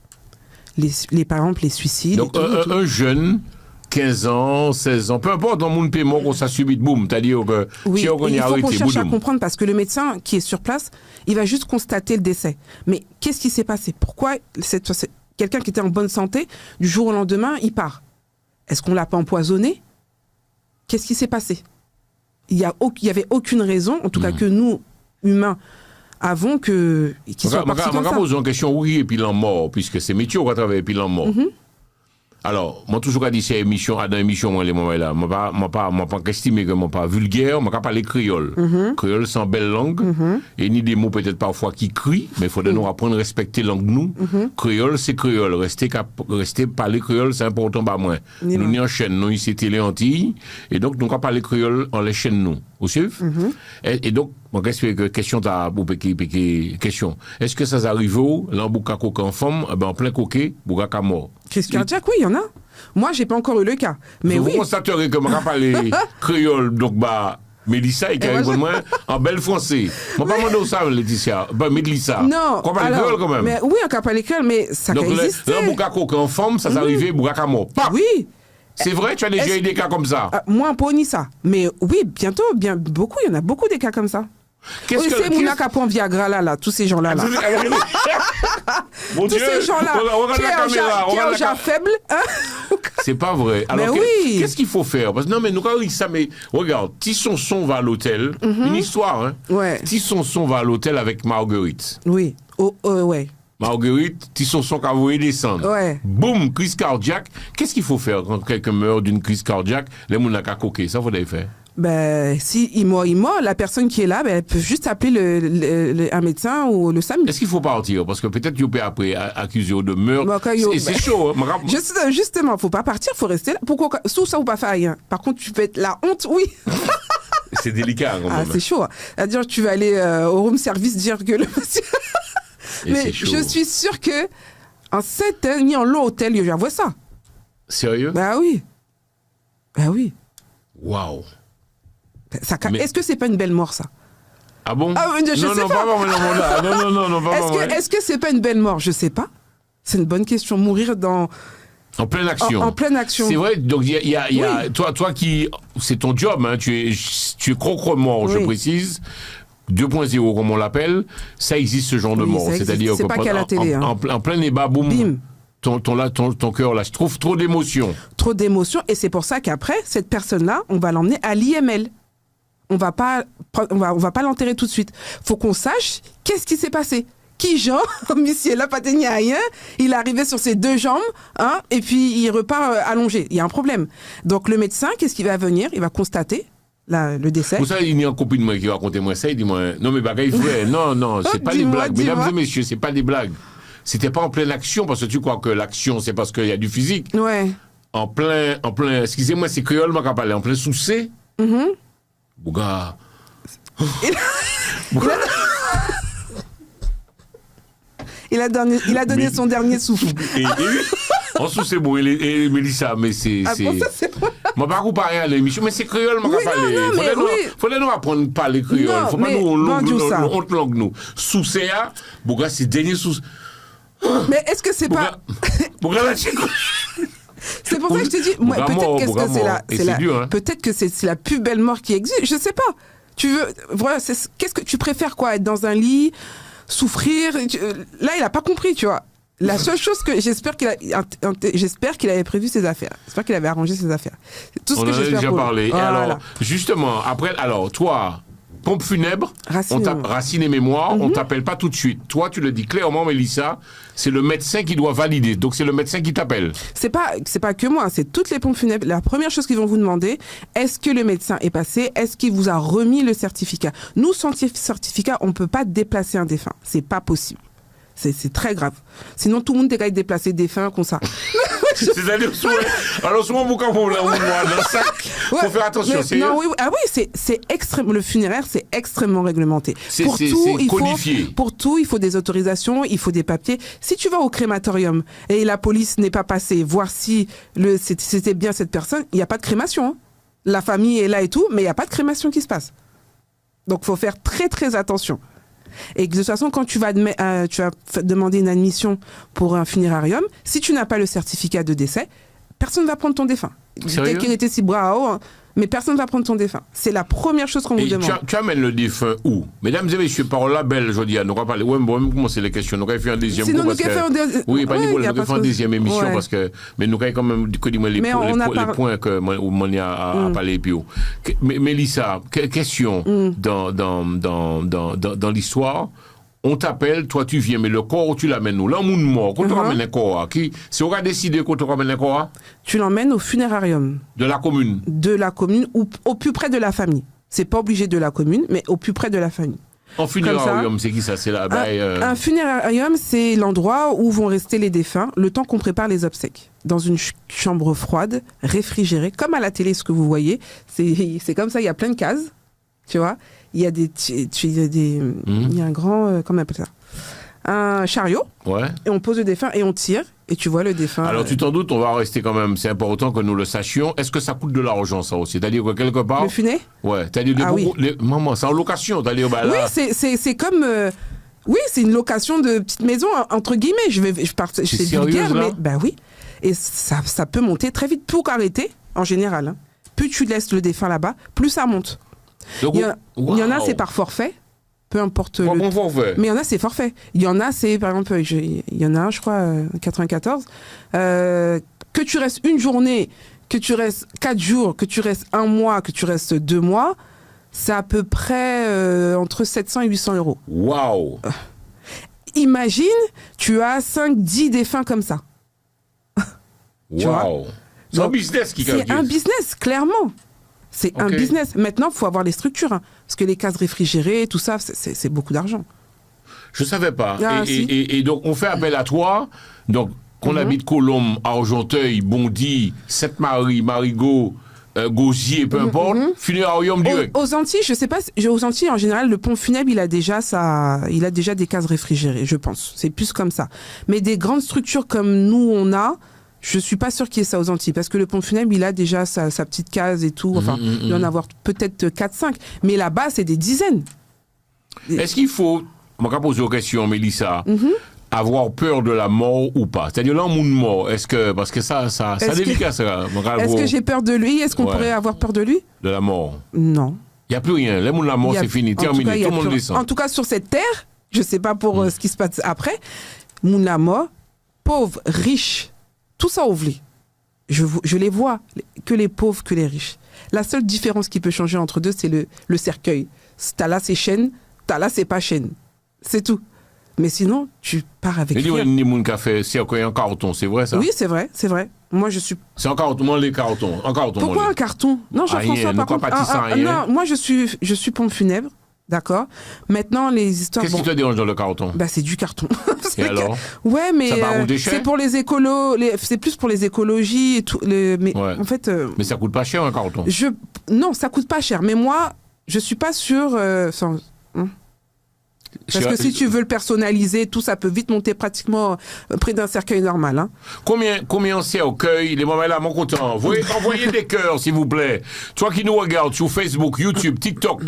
Par exemple, les suicides. Donc, un jeune, 15 ans, 16 ans, peu importe, dans mon pays mort, ça subit, boum, c'est-à-dire que oui, si on il faut qu'on cherche à boum. comprendre parce que le médecin qui est sur place, il va juste constater le décès. Mais qu'est-ce qui s'est passé? Pourquoi quelqu'un qui était en bonne santé, du jour au lendemain, il part? Est-ce qu'on l'a pas empoisonné? Qu'est-ce qui s'est passé? Il y avait aucune raison, en tout cas que nous, humains, avons qu'il soit parti comme ça. Je pose une question, oui, et puis l'en mort, puisque c'est métier qui travaille et puis l'en mort. Alors, moi, toujours dit, c'est dans l'émission, moi, les moments là, moi, pas estimer que moi, pas vulgaire, moi, pas parler créole. Créole, c'est une belle langue, et ni des mots peut-être parfois qui crient, mais il faudrait nous apprendre à respecter langue nous. Créole, c'est créole. Rester parler créole, c'est important, pas moins. Nous, ni en chaîne, nous, ici, télé Antilles, et donc, nous, on parler créole en les chaînes, nous. Vous suivez? Et donc, mon question question. Est-ce que ça arrive où, l'embouka coquet en forme, en plein coquet, bouka mort? Crise cardiaque, oui, il y en a. Moi, j'ai pas encore eu le cas. Mais vous oui. constaterez que je parle créole, donc, Mélissa, et en bel français. Moi, pas demandé ça, Laetitia. Mélissa. Non. On parle créole quand même. Mais oui, on parle créole, mais ça donc, existe. L'embouka coquet en forme, ça s'arrivait, bouka mort. Oui. C'est vrai, tu as déjà eu des cas comme ça? Moi, un peu ni ça. Mais oui, bientôt, beaucoup, il y en a beaucoup des cas comme ça. Qu'est-ce que c'est Mouna Capon Viagra là, tous ces gens-là. Tous ces gens-là qui est un genre faible. C'est pas vrai. Alors, mais oui. Qu'est-ce qu'il faut faire? Parce que non, mais nous, quand ça, mais regarde, Tissonson va à l'hôtel, une histoire, hein? Ouais. Tissonson va à l'hôtel avec Marguerite. Oui, ouais. Marguerite, Tissonson qui a voulu descendre. Ouais. Boum, crise cardiaque. Qu'est-ce qu'il faut faire quand quelqu'un meurt d'une crise cardiaque? Les mounas à coquer, ça, faudrait faire. Ben, si il mord, la personne qui est là, elle peut juste appeler un médecin ou le SAMU. Est-ce qu'il faut partir? Parce que peut-être tu peux après accuser de meurtre. C'est chaud. Hein? Justement, faut pas partir, faut rester là. Pourquoi? Sous ça ou pas faire rien. Par contre, tu fais la honte, oui. C'est délicat. Quand même. C'est chaud. C'est-à-dire, tu vas aller au room service dire que le monsieur... Mais je suis sûre que en 7 ans, ni en l'hôtel, il y a ça. Sérieux? Bah oui. Waouh. Est-ce que c'est pas une belle mort, ça? Ah bon? Je sais pas. Non. Est-ce que c'est pas une belle mort? Je sais pas. C'est une bonne question. Mourir en pleine action. En pleine action. C'est vrai. Donc il y a toi qui c'est ton job. Hein, tu es croque-mort, je précise. 2.0 comme on l'appelle. Ça existe ce genre de mort. C'est-à-dire c'est pas qu'à la télé. En plein débat, boum. Bim. Ton cœur là, je trouve trop d'émotions. Trop d'émotions, et c'est pour ça qu'après cette personne-là, on va l'emmener à l'IML. On va pas l'enterrer tout de suite. Faut qu'on sache qu'est-ce qui s'est passé. Qui Jean, monsieur là, pas tenu à rien, il est arrivé sur ses 2 jambes, hein, et puis il repart allongé. Il y a un problème. Donc le médecin, qu'est-ce qu'il va venir? Il va constater le décès. Pour ça, il y a un copine de moi qui racontait moi ça. Il dit moi, non mais bagaille frère, non, c'est pas des blagues, mesdames et messieurs, c'est pas des blagues. C'était pas en pleine action, parce que tu crois que l'action, c'est parce qu'il y a du physique. Ouais. En plein, excusez-moi, c'est créole, m'a qu'à parler, en plein souci. Bouga. Il a donné son dernier souffle. Et en souci, bon, et Mélissa, mais c'est. Moi, pas comparer à l'émission, mais c'est créole, m'a qu'à parler. Faudrait nous apprendre à parler créole. Faut pas nous honte langue, nous. Souci, Bouga, c'est dernier souci. Mais est-ce que c'est pas... C'est pour ça que je te dis, moi, peut-être que c'est la plus belle mort qui existe. Je sais pas. Qu'est-ce que tu préfères, quoi? Être dans un lit, souffrir? Là, il a pas compris, tu vois. La seule chose que j'espère qu'il avait prévu ses affaires. J'espère qu'il avait arrangé ses affaires. C'est tout ce que j'espère. On en a déjà parlé. Voilà. Et alors, justement, après, toi, pompe funèbre, Racine et mémoire, on t'appelle pas tout de suite. Toi, tu le dis clairement, Mélissa, c'est le médecin qui doit valider. Donc, c'est le médecin qui t'appelle. C'est pas que moi, c'est toutes les pompes funèbres. La première chose qu'ils vont vous demander, est-ce que le médecin est passé? Est-ce qu'il vous a remis le certificat? Nous, sans certificat, on peut pas déplacer un défunt. C'est pas possible. C'est très grave. Sinon, tout le monde est déplacer des défunts comme ça. C'est-à-dire, souvent, beaucoup on dans le sac, faut faire attention. Non, oui, c'est extrêmement, le funéraire, c'est extrêmement réglementé. C'est codifié. Pour tout, il faut des autorisations, il faut des papiers. Si tu vas au crématorium et la police n'est pas passée, voir si c'était bien cette personne, il n'y a pas de crémation. Hein. La famille est là et tout, mais il n'y a pas de crémation qui se passe. Donc, il faut faire très, très attention. Et de toute façon, quand tu vas demander une admission pour un funérarium, si tu n'as pas le certificat de décès, personne ne va prendre ton défunt. Peut-être qu'il était si bravo, hein, mais personne ne va prendre ton défunt. C'est la première chose qu'on vous demande. Tu amènes le défunt où? Mesdames et messieurs, par là, belle, je dis, nous allons parler. Ouais, bon, comment c'est les questions? Nous allons faire un deuxième. Sinon, nous allons faire oui, pas nous allons faire une deuxième émission parce que, mais nous allons quand même dire les points que on y a parlé puis. Mélissa, question dans l'histoire. On t'appelle, toi tu viens, mais le corps, tu l'amènes où? L'homme mort, quand tu ramènes un corps, c'est on va décider quand tu ramènes un corps? Tu l'emmènes au funérarium. De la commune? De la commune ou au plus près de la famille. C'est pas obligé de la commune, mais au plus près de la famille. Un funérarium, c'est qui ça? C'est là Un funérarium, c'est l'endroit où vont rester les défunts le temps qu'on prépare les obsèques. Dans une chambre froide, réfrigérée, comme à la télé, ce que vous voyez. C'est comme ça, il y a plein de cases, tu vois. Il y a il y a un grand, comment on appelle ça? Un chariot. Ouais. Et on pose le défunt et on tire et tu vois le défunt. Alors tu t'en doutes, on va rester quand même, c'est important que nous le sachions. Est-ce que ça coûte de l'argent ça aussi? C'est-à-dire que quelque part. Le funé? Ouais. C'est-à-dire maman, c'est en location. C'est-à-dire oui, c'est comme. Oui, c'est une location de petite maison entre guillemets. C'est vulgaire, mais bah oui. Et ça peut monter très vite pour arrêter en général. Hein. Plus tu laisses le défunt là-bas, plus ça monte. Donc, il y en a, c'est par forfait, peu importe forfait. Mais il y en a, c'est forfait. Il y en a, c'est, par exemple, il y en a un, je crois, 94, que tu restes une journée, que tu restes 4 jours, que tu restes 1 mois, que tu restes 2 mois, c'est à peu près entre 700 et 800 euros. Waouh! Imagine, tu as 5-10 défunts comme ça. Waouh! C'est un business qui calcule. C'est un business, clairement. C'est un business. Maintenant, il faut avoir les structures. Hein, parce que les cases réfrigérées, tout ça, c'est beaucoup d'argent. Je ne savais pas. Et donc, on fait appel à toi. Donc, qu'on habite Colombe, Argenteuil, Bondy, Sainte-Marie, Marigot, Gosier, peu importe, funérarium direct. Aux Antilles, je ne sais pas. Aux Antilles, en général, le pont funèbre, il a déjà des cases réfrigérées, je pense. C'est plus comme ça. Mais des grandes structures comme nous, on a... Je suis pas sûr qu'il y ait ça aux Antilles, parce que le pont funèbre, il a déjà sa petite case et tout. Enfin, il va en avoir peut-être 4-5. Mais là-bas, c'est des dizaines. Est-ce qu'il faut, on va poser une question, Mélissa, avoir peur de la mort ou pas? C'est-à-dire, là, on mort, parce que ça délicat, ça. Est-ce que j'ai peur de lui? Est-ce qu'on pourrait avoir peur de lui? De la mort? Non. Il n'y a plus rien. La mort, c'est fini, terminé. Tout le monde descend. En tout cas, sur cette terre, je sais pas pour ce qui se passe après, la mort, pauvre, riche, tout ça ouvlé. Je les vois, que les pauvres, que les riches. La seule différence qui peut changer entre deux, c'est le cercueil. T'as là, c'est chêne, t'as là, c'est pas chêne. C'est tout. Mais sinon, tu pars avec rien. Il y a un café, cercueil en carton, c'est vrai ça? Oui, c'est vrai, c'est vrai. Moi, je suis... C'est en carton, moi, les cartons. En carton. Pourquoi un carton? Non, Jean-François, par contre... Non, moi, je suis pompe funèbre. D'accord. Maintenant, les histoires... Qu'est-ce qui te dérange dans le carton? Bah, c'est du carton. Et alors? Ouais, mais c'est pour les écolos. C'est plus pour les écologies et tout. Mais en fait. Mais ça coûte pas cher un carton. Non, ça coûte pas cher. Mais moi, je suis pas sûre. Parce que si tu veux le personnaliser, tout ça peut vite monter pratiquement près d'un cercueil normal. Hein. Combien on cercueil? Les moments là, mon content. Envoyez des cœurs, s'il vous plaît. Toi qui nous regardes sur Facebook, YouTube, TikTok,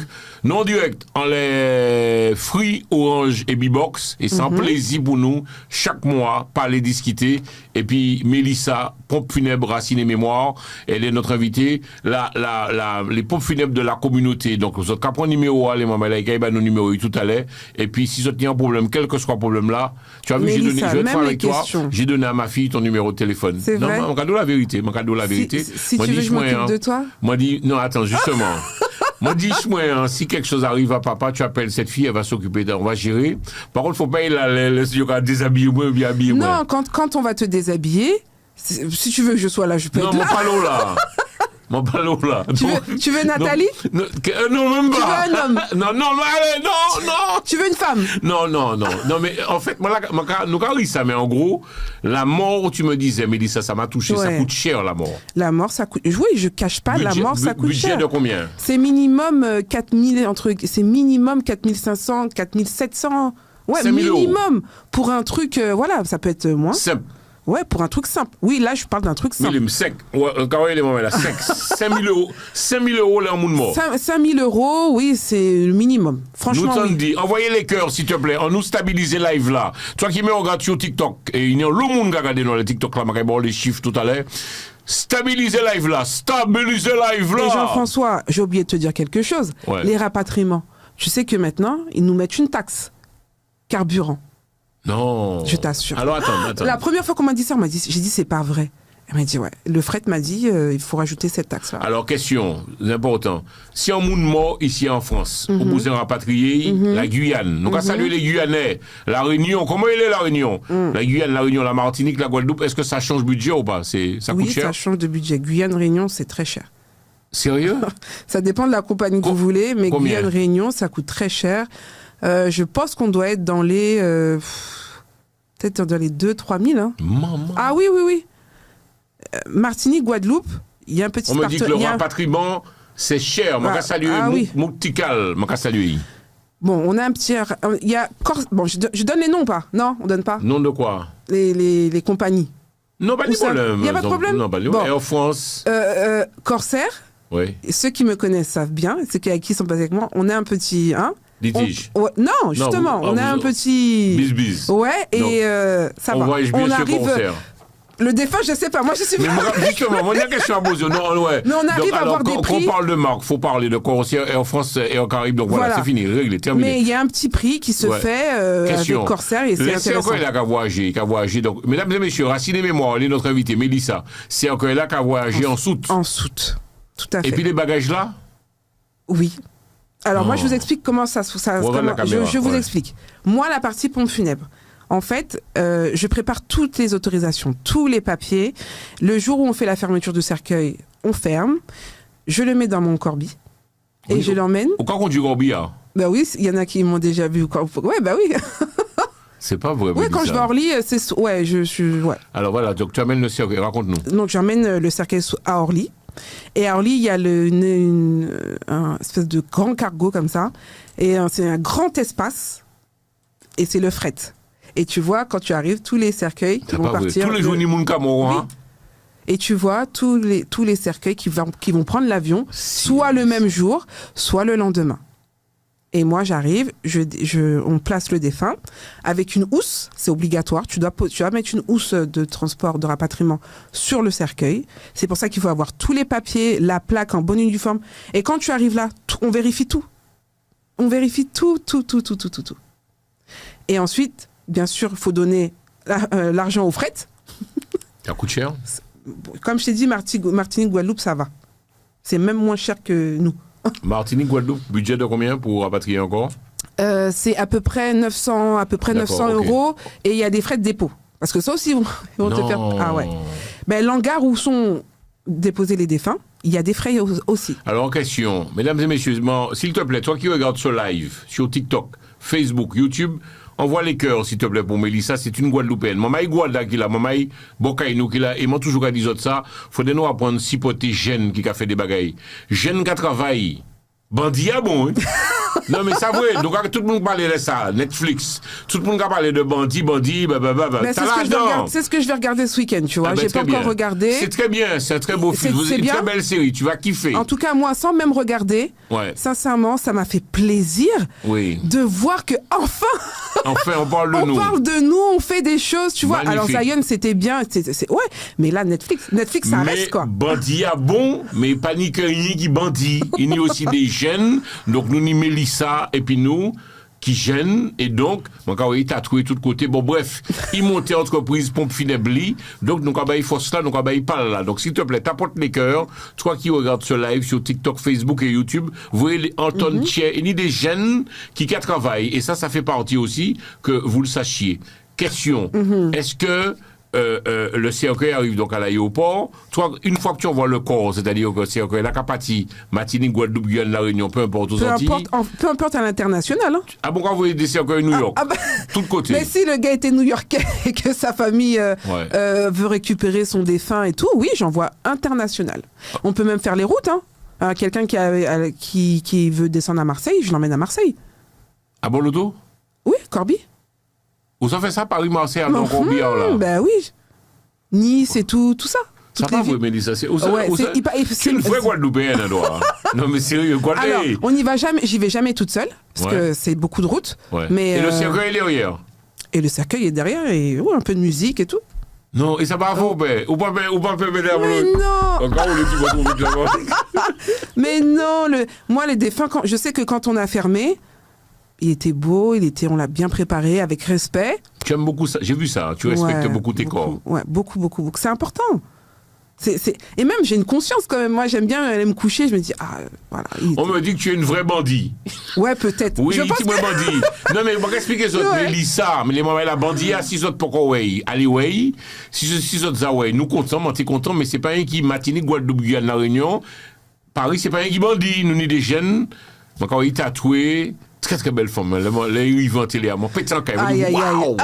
non direct, en les fruits, orange et B-Box. Et sans plaisir pour nous, chaque mois, parler, discuter. Et puis, Mélissa, pompe funèbre, racine et mémoire, elle est notre invitée. Les pompes funèbres de la communauté. Donc, vous avez un numéro, les moments là, il y a nos numéros tout à l'heure. Et puis, si vous avez un problème, quel que soit le problème là, tu as vu, je vais être franc avec toi, j'ai donné à ma fille ton numéro de téléphone. C'est vrai? Non, mon cadeau la vérité. Si tu veux que je m'occupe de toi? Moi, dis, non, attends, justement. Moi, dis-moi, si quelque chose arrive à papa, tu appelles cette fille, elle va s'occuper on va gérer. Par contre, faut pas la déshabiller moi ou bien habiller moi. Non, quand on va te déshabiller, si tu veux que je sois là, je peux être là. Non, mon palo là. Mon ballon là. Tu veux Nathalie? Non, même pas. Tu veux un homme? Non, allez, non. Tu veux une femme? Non. Non, mais en fait, moi, nous avons ça, mais en gros, la mort, tu me disais, Mélissa, ça m'a touché, ça coûte cher, la mort. La mort, ça coûte. Oui, je cache pas, la mort, ça coûte cher. Budget de combien? C'est minimum 4000, c'est minimum 4500, 4700. Ouais, 5 000 minimum. Pour un truc, voilà, ça peut être moins. Simple. Ouais, pour un truc simple. Oui, là, je parle d'un truc simple. Minimum, sec. Ouais, quand il est moment là, sec. 5 000 euros. 5 000 euros, là, en monde mort. 5 000 euros, oui, c'est le minimum. Franchement. Nous t'en oui. dit, envoyez les cœurs, s'il te plaît. On nous stabilise live là. Toi qui me regardes sur TikTok, et il y a le monde qui a regardé dans le TikTok là, je vais les chiffres tout à l'heure. Stabilisez live là. Stabilisez live là. Et Jean-François, j'ai oublié de te dire quelque chose. Ouais. Les rapatriements. Tu sais que maintenant, ils nous mettent une taxe. Carburant. Non. Je t'assure. Alors attends. La première fois qu'on m'a dit ça, j'ai dit c'est pas vrai. Elle m'a dit ouais. Le fret m'a dit il faut rajouter cette taxe-là. Alors question, important. Si on monde mort ici en France, on vous a rapatrié la Guyane. Donc à saluer les Guyanais, la Réunion. Comment il est la Réunion? La Guyane, la Réunion, la Martinique, la Guadeloupe. Est-ce que ça change budget ou pas? Ça coûte oui, cher. Ça change de budget. Guyane, Réunion, c'est très cher. Sérieux? Ça dépend de la compagnie que vous voulez, mais combien? Guyane, Réunion, ça coûte très cher. Je pense qu'on doit être dans les peut-être dans les 2-3 000. Hein. Maman. Ah oui. Martinique, Guadeloupe, il y a un petit On me dit que le partenariat. rapatriement, c'est cher. Moi, saluer Moutical. Moi, saluer. Bon, on a un petit... Il y a... Bon, je donne les noms ou pas? Non, on donne pas. Nom de quoi? Les compagnies. Non, pas de problème. Il n'y a pas de problème? Non, pas de problème. Air France. Corsair, Oui. ceux qui me connaissent savent bien, ceux qui sont passés avec moi, on a un petit... Litige. Non, justement, on a un petit... Bis. Ouais, et ça va. On arrive... Le défunt, je sais pas. Moi, je suis. Mais justement, moi, il y a une question à poser. Non, ouais. Mais on arrive à avoir des prix. Quand on parle de marque, il faut parler de Corsair, Air France et Air Caraïbes. Donc voilà, c'est fini, réglé, terminé. Mais il y a un petit prix qui se fait avec Corsair et c'est intéressant. C'est encore là qu'a voyagé. Donc, mesdames et messieurs, Racine et Mémoire, elle est notre invitée, Mélissa. C'est encore là qu'a voyagé en soute. En soute, tout à fait. Et puis les bagages là? Oui. Alors moi, je vous explique comment ça je vous explique. Moi, la partie pompe funèbre. En fait, je prépare toutes les autorisations, tous les papiers. Le jour où on fait la fermeture du cercueil, on ferme. Je le mets dans mon corbi et je l'emmène. Au cas qu'on dit corbi, hein? Ben oui, il y en a qui m'ont déjà vu. Ouais, bah oui. C'est pas vrai. Oui, quand je vais à Orly, c'est... Ouais, je suis... Ouais. Alors voilà, donc tu amènes le cercueil, raconte-nous. Donc j'emmène le cercueil à Orly. Et à Orly, il y a une espèce de grand cargo comme ça. Et c'est un grand espace. Et c'est le fret. Et tu vois, quand tu arrives, tous les cercueils qui vont partir... Tous les jours, ni moun Camoro, hein? Et tu vois tous les cercueils qui vont prendre l'avion, soit le même jour, soit le lendemain. Et moi, j'arrive, on place le défunt avec une housse, c'est obligatoire. Tu dois mettre une housse de transport, de rapatriement sur le cercueil. C'est pour ça qu'il faut avoir tous les papiers, la plaque en bonne uniforme. Et quand tu arrives là, on vérifie tout. On vérifie tout. Et ensuite, bien sûr, il faut donner l'argent aux fret. Ça coûte cher? Comme je t'ai dit, Martinique, Guadeloupe, ça va. C'est même moins cher que nous. Martinique, Guadeloupe, budget de combien pour rapatrier encore? C'est à peu près 900 euros et il y a des frais de dépôt. Parce que ça aussi, ils vont te faire... Ah ouais. Ben, l'hangar où sont déposés les défunts, il y a des frais aussi. Alors, en question, mesdames et messieurs, s'il te plaît, toi qui regardes ce live sur TikTok, Facebook, YouTube, envoie les cœurs, s'il te plaît, pour Mélissa, c'est une Guadeloupéenne. Maman Guada qui l'a, maman Bokainou qui l'a, et moi toujours à dire ça, faudrait nous apprendre si poter jeune qui a fait des bagailles. Jeune qui a travaillé. Bandit à bon, hein? Non, mais ça vrai. Donc, tout le monde parlait de ça. Netflix. Tout le monde a parlé de bandit. C'est ce que je vais regarder ce week-end, tu vois. J'ai pas encore regardé. C'est très bien. C'est un très beau film. C'est une très belle série. Tu vas kiffer. En tout cas, moi, sans même regarder, sincèrement, ça m'a fait plaisir de voir que enfin, on parle de nous. On parle de nous, on fait des choses, tu vois. Magnifique. Alors, Zion, c'était bien. Ouais. Mais là, Netflix, ça reste, quoi. Bandit à bon, mais panique, il y a bandit. Il y a aussi des jeunes. Donc, nous, ni Mélissa, et puis nous, qui gênent, et donc, mon gars, il t'a trouvé tout de côté. Bon, bref, il montait entreprise pompe funèbre, donc, nous, il force là, nous, il parle là. Donc, s'il te plaît, t'apportes les cœurs, toi qui regardes ce live sur TikTok, Facebook et YouTube, vous voyez Anton Thier, il y a des jeunes qui travaillent, et ça fait partie aussi que vous le sachiez. Question, est-ce que le cercueil arrive donc à l'aéroport. Toi, une fois que tu envoies le corps, c'est-à-dire que le cercueil, la Capati, Martinique, Guadeloupe, Guyane, La Réunion, peu importe où sorti. Peu importe à l'international. Hein. Ah bon, quand vous voyez des cercueils à New York, tout le côté. Mais si le gars était new-yorkais et que sa famille veut récupérer son défunt et tout, oui, j'envoie international. On peut même faire les routes. Hein. Quelqu'un qui veut descendre à Marseille, je l'emmène à Marseille. À Bolodo? Oui, Corby. Vous en faites ça, Paris-Marseille, à Corby, là? Ben oui. Nice et tout ça. Ça va, vous, Mélissa? C'est une vraie Guadeloupéenne, elle doit. Non, mais sérieux, Guadeloupe. Alors, j'y vais jamais toute seule, parce que c'est beaucoup de route. Ouais. Mais, et le cercueil est derrière? Et le cercueil est derrière, et un peu de musique et tout. Non, et ça va vous, ou pas m'aider à mais non. Encore, mais non, moi, les défunts, je sais que quand on a fermé, il était beau, on l'a bien préparé, avec respect. Tu aimes beaucoup ça, j'ai vu ça, tu respectes beaucoup tes corps. Ouais, beaucoup. C'est important. Et même, j'ai une conscience quand même. Moi, j'aime bien aller me coucher, je me dis, voilà. On me dit que tu es une vraie bandit. Ouais, peut-être. Oui, tu es une bandit. Non, mais on va expliquer ça. Ouais. Mélissa, mais les moments la bandit, si autres pourquoi ouais, allez ouais, si autres ça ouais, nous comptons, t'es content, mais c'est pas un qui Martinique, Guadeloupe, Guyane, La Réunion. Paris, c'est pas un qui bandit. Nous ni des jeunes. Donc quand il tatoué, très belle femme. Les Yvan Télé à mon pétant quand même. Waouh.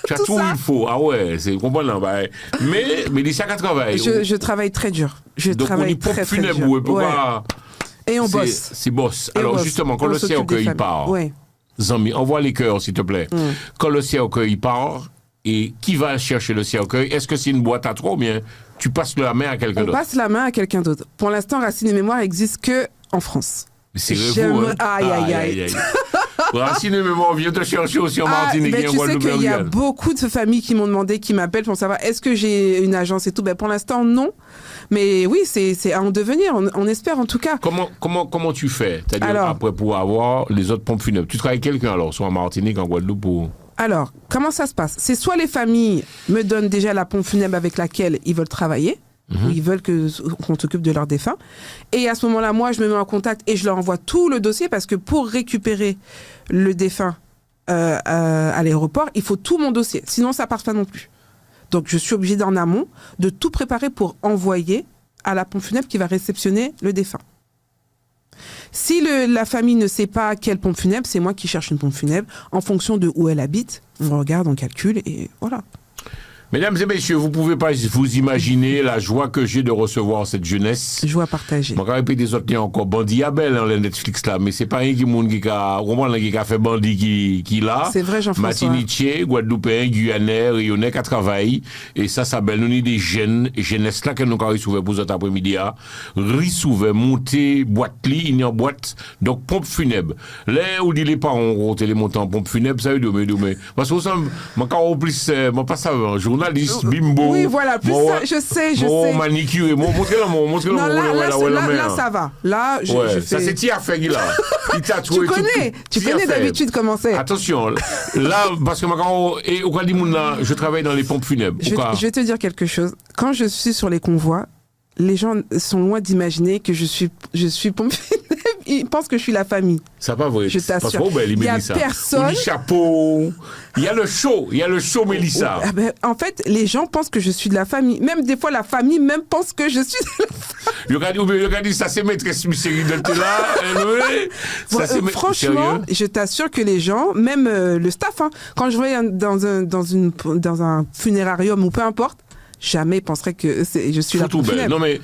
Tu as tout il faut. Ah ouais, c'est comprenant. Mais Mélissa a travaillé. Je travaille très dur. Donc travaille on très dur. Ouais. Et on bosse. C'est boss. Alors justement, quand le cercueil part, Zami, envoie les cœurs s'il te plaît. Quand le cercueil part, et qui va chercher le cercueil? Est-ce que c'est une boîte à trois ou bien tu passes la main à quelqu'un d'autre? On passe la main à quelqu'un d'autre. Pour l'instant, Racine et Mémoire n'existe que en France. Mais c'est vous, hein? Aïe. Racine et Mémoire vient te chercher aussi en Martinique et en Guadeloupe. Tu sais qu'il y a beaucoup de familles qui m'ont demandé, qui m'appellent pour savoir est-ce que j'ai une agence et tout. Pour l'instant, non. Mais oui, c'est à en devenir. On espère en tout cas. Comment tu fais? C'est-à-dire après pour avoir les autres pompes funèbres. Tu travailles avec quelqu'un alors, soit en Martinique, en Guadeloupe ou... Alors, comment ça se passe? C'est soit les familles me donnent déjà la pompe funèbre avec laquelle ils veulent travailler. Où ils veulent qu'on s'occupe de leurs défunts. Et à ce moment-là, moi, je me mets en contact et je leur envoie tout le dossier parce que pour récupérer le défunt à l'aéroport, il faut tout mon dossier. Sinon, ça ne passe pas non plus. Donc, je suis obligée d'en amont de tout préparer pour envoyer à la pompe funèbre qui va réceptionner le défunt. Si la famille ne sait pas quelle pompe funèbre, c'est moi qui cherche une pompe funèbre en fonction de où elle habite. On regarde, on calcule et voilà. Mesdames et messieurs, vous pouvez pas vous imaginer la joie que j'ai de recevoir cette jeunesse. Joie partagée. Je vais répéter des autres encore. Bandit à belle, le Netflix là, mais c'est pas un qui a fait bandit qui là. C'est vrai, Jean-François. Martinique, Guadeloupéen, Guyanais, Rayonnais, qui travaillent. Et ça belle. Nous, des jeunes, jeunesse là, que nous avons souvent pour cet après-midi, souvent, monter, boîte lit, il y a en boîte. Donc, pompe funèbre. Là où dit les parents ont les montants en pompe funèbre, ça veut dire, parce que ça, moi, plus, moi, pas ça, journaliste, bimbo. Oui, voilà, plus ça, je sais. Manicure, montrez-le-moi. Là, ça va. Là, je fais... Ça, c'est Tia Fegui, là. Tu connais d'habitude comment c'est. Attention, là, parce que je travaille dans les pompes funèbres. Je vais te dire quelque chose. Quand je suis sur les convois, les gens sont loin d'imaginer que je suis pompe funèbre. Ils pensent que je suis la famille. Ça va vrai. Je t'assure. Il y a personne. Le chapeau. Il y a le show, Mélissa. En fait, les gens pensent que je suis de la famille. Même des fois, la famille même pense que je suis de la famille. Regardez, ça c'est maîtresse Mystery de là. Franchement, je t'assure que les gens, même le staff, quand je vais dans un funérarium ou peu importe, jamais penserait que je suis la funèbre. Non mais,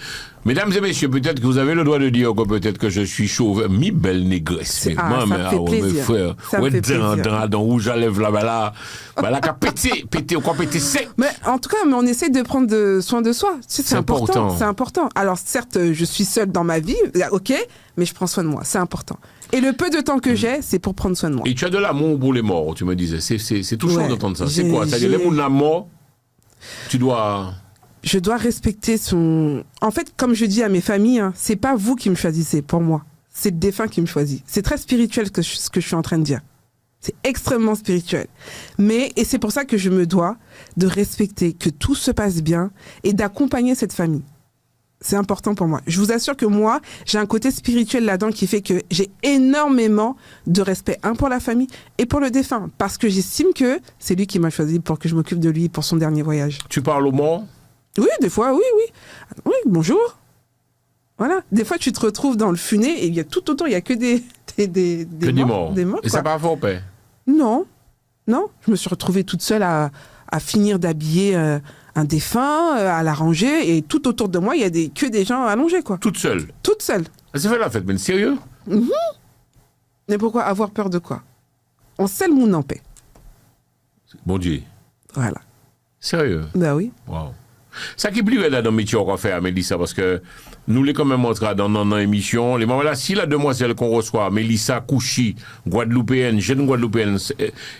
mesdames et messieurs, peut-être que vous avez le droit de dire que peut-être que je suis chauve, mi belle négresse. Ça me fait plaisir. Ça me fait plaisir. Dans rouge à lèvres là, qu'a pété sec. Mais en tout cas, on essaie de prendre soin de soi. C'est important. C'est important. Alors certes, je suis seule dans ma vie, ok, mais je prends soin de moi. C'est important. Et le peu de temps que j'ai, c'est pour prendre soin de moi. Et tu as de l'amour pour les morts, tu me disais. C'est touchant d'entendre ça. C'est quoi? C'est-à-dire les gens de la mort. Je dois respecter son... En fait, comme je dis à mes familles, c'est pas vous qui me choisissez pour moi. C'est le défunt qui me choisit. C'est très spirituel ce que je suis en train de dire. C'est extrêmement spirituel. Et c'est pour ça que je me dois de respecter que tout se passe bien et d'accompagner cette famille. C'est important pour moi. Je vous assure que moi, j'ai un côté spirituel là-dedans qui fait que j'ai énormément de respect, pour la famille et pour le défunt, parce que j'estime que c'est lui qui m'a choisi pour que je m'occupe de lui pour son dernier voyage. Tu parles au mort? Oui, des fois, oui. Oui, bonjour. Voilà. Des fois, tu te retrouves dans le funé et il y a tout autour, il y a que des morts. Des morts, et quoi. ça part fort, père? Non. Je me suis retrouvée toute seule à finir d'habiller un défunt, à l'arranger, et tout autour de moi, il y a que des gens allongés, quoi. Toute seule? Toute seule. C'est fait la fête, mais sérieux? Mais pourquoi avoir peur de quoi? On sait le monde en paix. Bon Dieu. Voilà. Sérieux? Ben oui. Wow. Ça qui plaît là dans le métier qu'on fait à Mélissa, parce que nous les quand même montré dans l'émission, les moments là, si la demoiselle qu'on reçoit, Mélissa Kouchi, Guadeloupéenne, jeune Guadeloupéenne,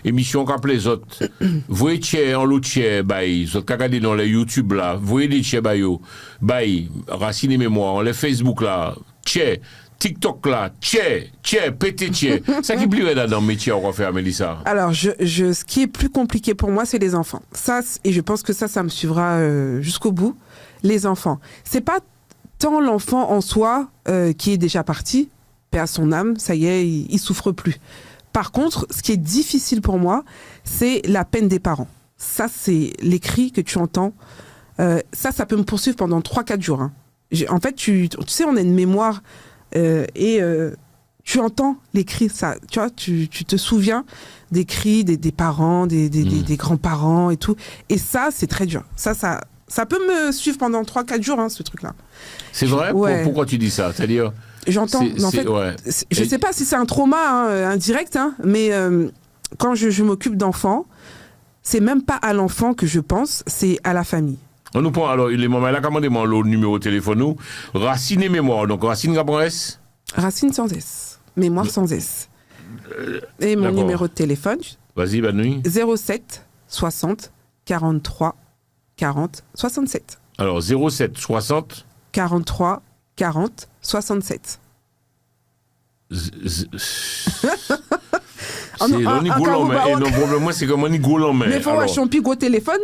émission qu'on appelle les autres, vous voyez en l'autre tiers, bail, vous regardez dans les YouTube là, vous voyez des tiers bail, Racine et Mémoire, les Facebook là, tiers, TikTok là, tiers, pété tiers. Ça qui plaît là dans le métier qu'on fait à Mélissa. Alors, ce qui est plus compliqué pour moi, c'est les enfants. Ça, et je pense que ça me suivra jusqu'au bout. Les enfants. C'est pas tant l'enfant en soi qui est déjà parti, paix à son âme, ça y est, il souffre plus. Par contre, ce qui est difficile pour moi, c'est la peine des parents. Ça, c'est les cris que tu entends. Ça peut me poursuivre pendant 3-4 jours. Hein. En fait, tu sais, on a une mémoire tu entends les cris, ça, tu vois, tu te souviens des cris des parents, des grands-parents et tout. Et ça, c'est très dur. Ça peut me suivre pendant 3-4 jours, hein, ce truc-là. C'est vrai? Ouais. Pourquoi tu dis ça? C'est-à-dire... J'entends. En fait, ouais. Je sais pas si c'est un trauma indirect, hein, mais quand je m'occupe d'enfants, c'est même pas à l'enfant que je pense, c'est à la famille. On nous prend alors les moments là, commandez-moi le numéro de téléphone nous. Racine et Mémoire. Donc Racine Gabon S. Racine sans S. Mémoire sans S. Et mon numéro de téléphone. Vas-y, bonne nuit. 07 60 43 40 67. Alors 07 60 43 40 67. C'est probablement c'est comme un igolo en main. Mais faut avoir un gros téléphone.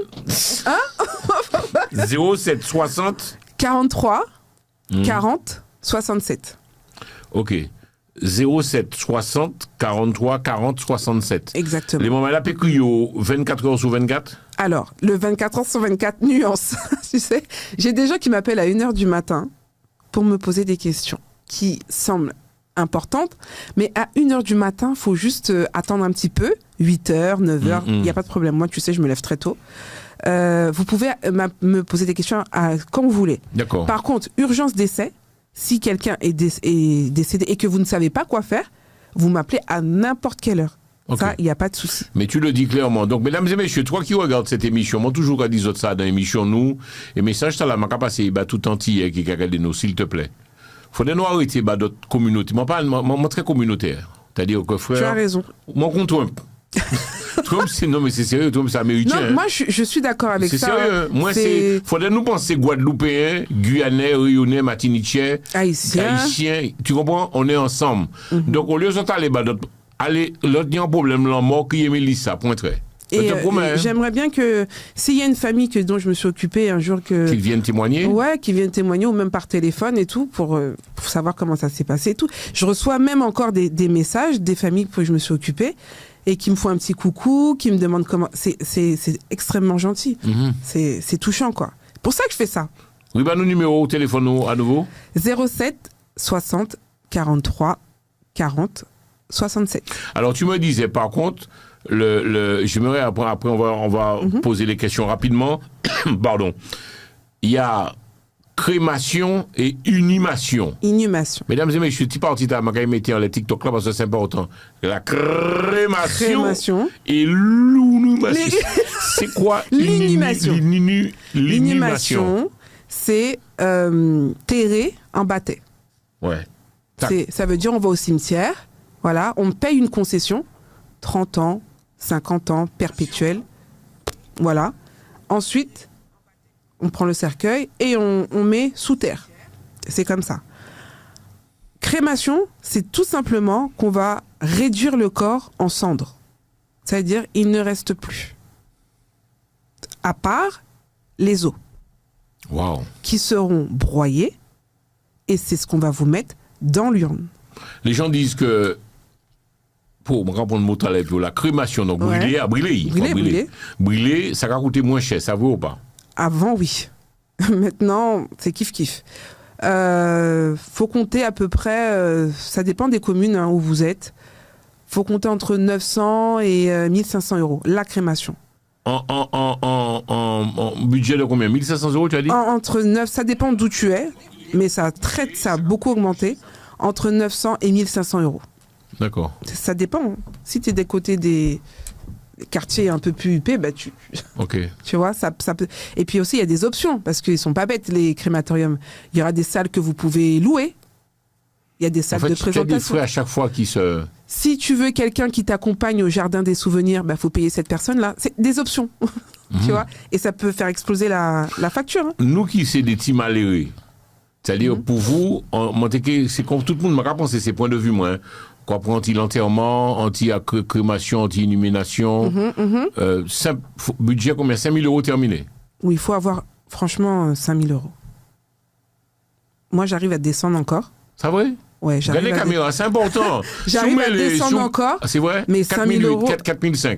Hein? 07 60 43 40 67. OK. 07 60 43 40 67. Exactement. Les moments là, pécuyo 24 heures sur 24? Alors, le 24 heures sur 24, nuance. Tu sais, j'ai des gens qui m'appellent à 1h du matin pour me poser des questions qui semblent importantes, mais à 1h du matin, il faut juste attendre un petit peu, 8h, 9h, il n'y a pas de problème. Moi, tu sais, je me lève très tôt. Vous pouvez me poser des questions quand vous voulez. D'accord. Par contre, urgence décès, si quelqu'un est décédé et que vous ne savez pas quoi faire, vous m'appelez à n'importe quelle heure. Okay. Ça, il n'y a pas de souci. Mais tu le dis clairement. Donc, mesdames et messieurs, toi qui regardes cette émission, moi toujours dit ça dans l'émission, nous, et message, ça là, ma capacité, tout entier qui regarde nous, s'il te plaît. Faudrait nous arrêter, d'autres communautés. Moi, très communautaire. C'est-à-dire que, frère. Tu as raison. Moi, contre Trump. Trump, non, mais c'est sérieux, Trump, c'est américain. Non, moi, je suis d'accord avec ça. C'est sérieux. Moi, faudrait nous penser Guadeloupéens, Guyanais, Réunionnais, Martiniquais, Haïtiens. Tu comprends? On est ensemble. Donc, au lieu de allez, l'autre, il y a un problème, là, mort, qui est Mélissa, point très. Et j'aimerais bien que, s'il y a une famille dont je me suis occupée un jour qu'ils viennent témoigner? Ouais, qu'ils viennent témoigner, ou même par téléphone et tout, pour savoir comment ça s'est passé et tout. Je reçois même encore des messages des familles que je me suis occupée et qui me font un petit coucou, qui me demandent comment. C'est extrêmement gentil. C'est touchant, quoi. C'est pour ça que je fais ça. Oui, nos numéros au téléphone à nouveau. 07 60 43 40 67. Alors, tu me disais, par contre, j'aimerais, après on va poser les questions rapidement. Pardon. Il y a crémation et inhumation. Inhumation. Mesdames et messieurs, tu parles à ma mettre les TikTok là parce que c'est important. La crémation et l'inhumation. C'est quoi l'inhumation? L'inhumation, c'est terrer en bâtet. Ouais. Ça veut dire on va au cimetière, voilà, on paye une concession, 30 ans, 50 ans, perpétuelle, voilà. Ensuite, on prend le cercueil et on met sous terre. C'est comme ça. Crémation, c'est tout simplement qu'on va réduire le corps en cendres. C'est-à-dire, il ne reste plus. À part les os. Wow. qui seront broyés et c'est ce qu'on va vous mettre dans l'urne. Les gens disent que pour me répondre mot à pour la crémation, donc Ouais. brûler, ça va coûter moins cher, ça vaut ou pas? Avant, oui. Maintenant, c'est kiff-kiff. Faut compter à peu près, ça dépend des communes hein, où vous êtes, faut compter entre 900 et 1500 euros, la crémation. En budget de combien? 1500 euros, tu as dit? Entre 9, ça dépend d'où tu es, mais ça a beaucoup augmenté, entre 900 et 1500 euros. D'accord. Ça dépend. Hein. Si tu es des côtés des quartiers un peu plus huppés, bah Ok. tu vois, ça peut... Et puis aussi, il y a des options, parce qu'ils sont pas bêtes, les crématoriums. Il y aura des salles que vous pouvez louer. Il y a des salles En fait, de tu as des présentation. frais à chaque fois qui se... Si tu veux quelqu'un qui t'accompagne au jardin des souvenirs, bah faut payer cette personne-là. C'est des options, tu vois. Et ça peut faire exploser la facture. Hein. Nous qui c'est des petits malheureux, c'est-à-dire pour vous, c'est comme tout le monde m'a pensé, c'est point de vue moi. Hein. Quoi pour anti-l'enterrement, anti-crémation, anti-illumination. Budget combien? 5 000 euros terminé. Oui, il faut avoir franchement 5 000 euros. Moi, j'arrive à descendre encore. C'est vrai? Ouais, Regardez les caméras, c'est important. J'arrive à descendre encore. Ah, c'est vrai? Mais 5 000 euros. 4 500.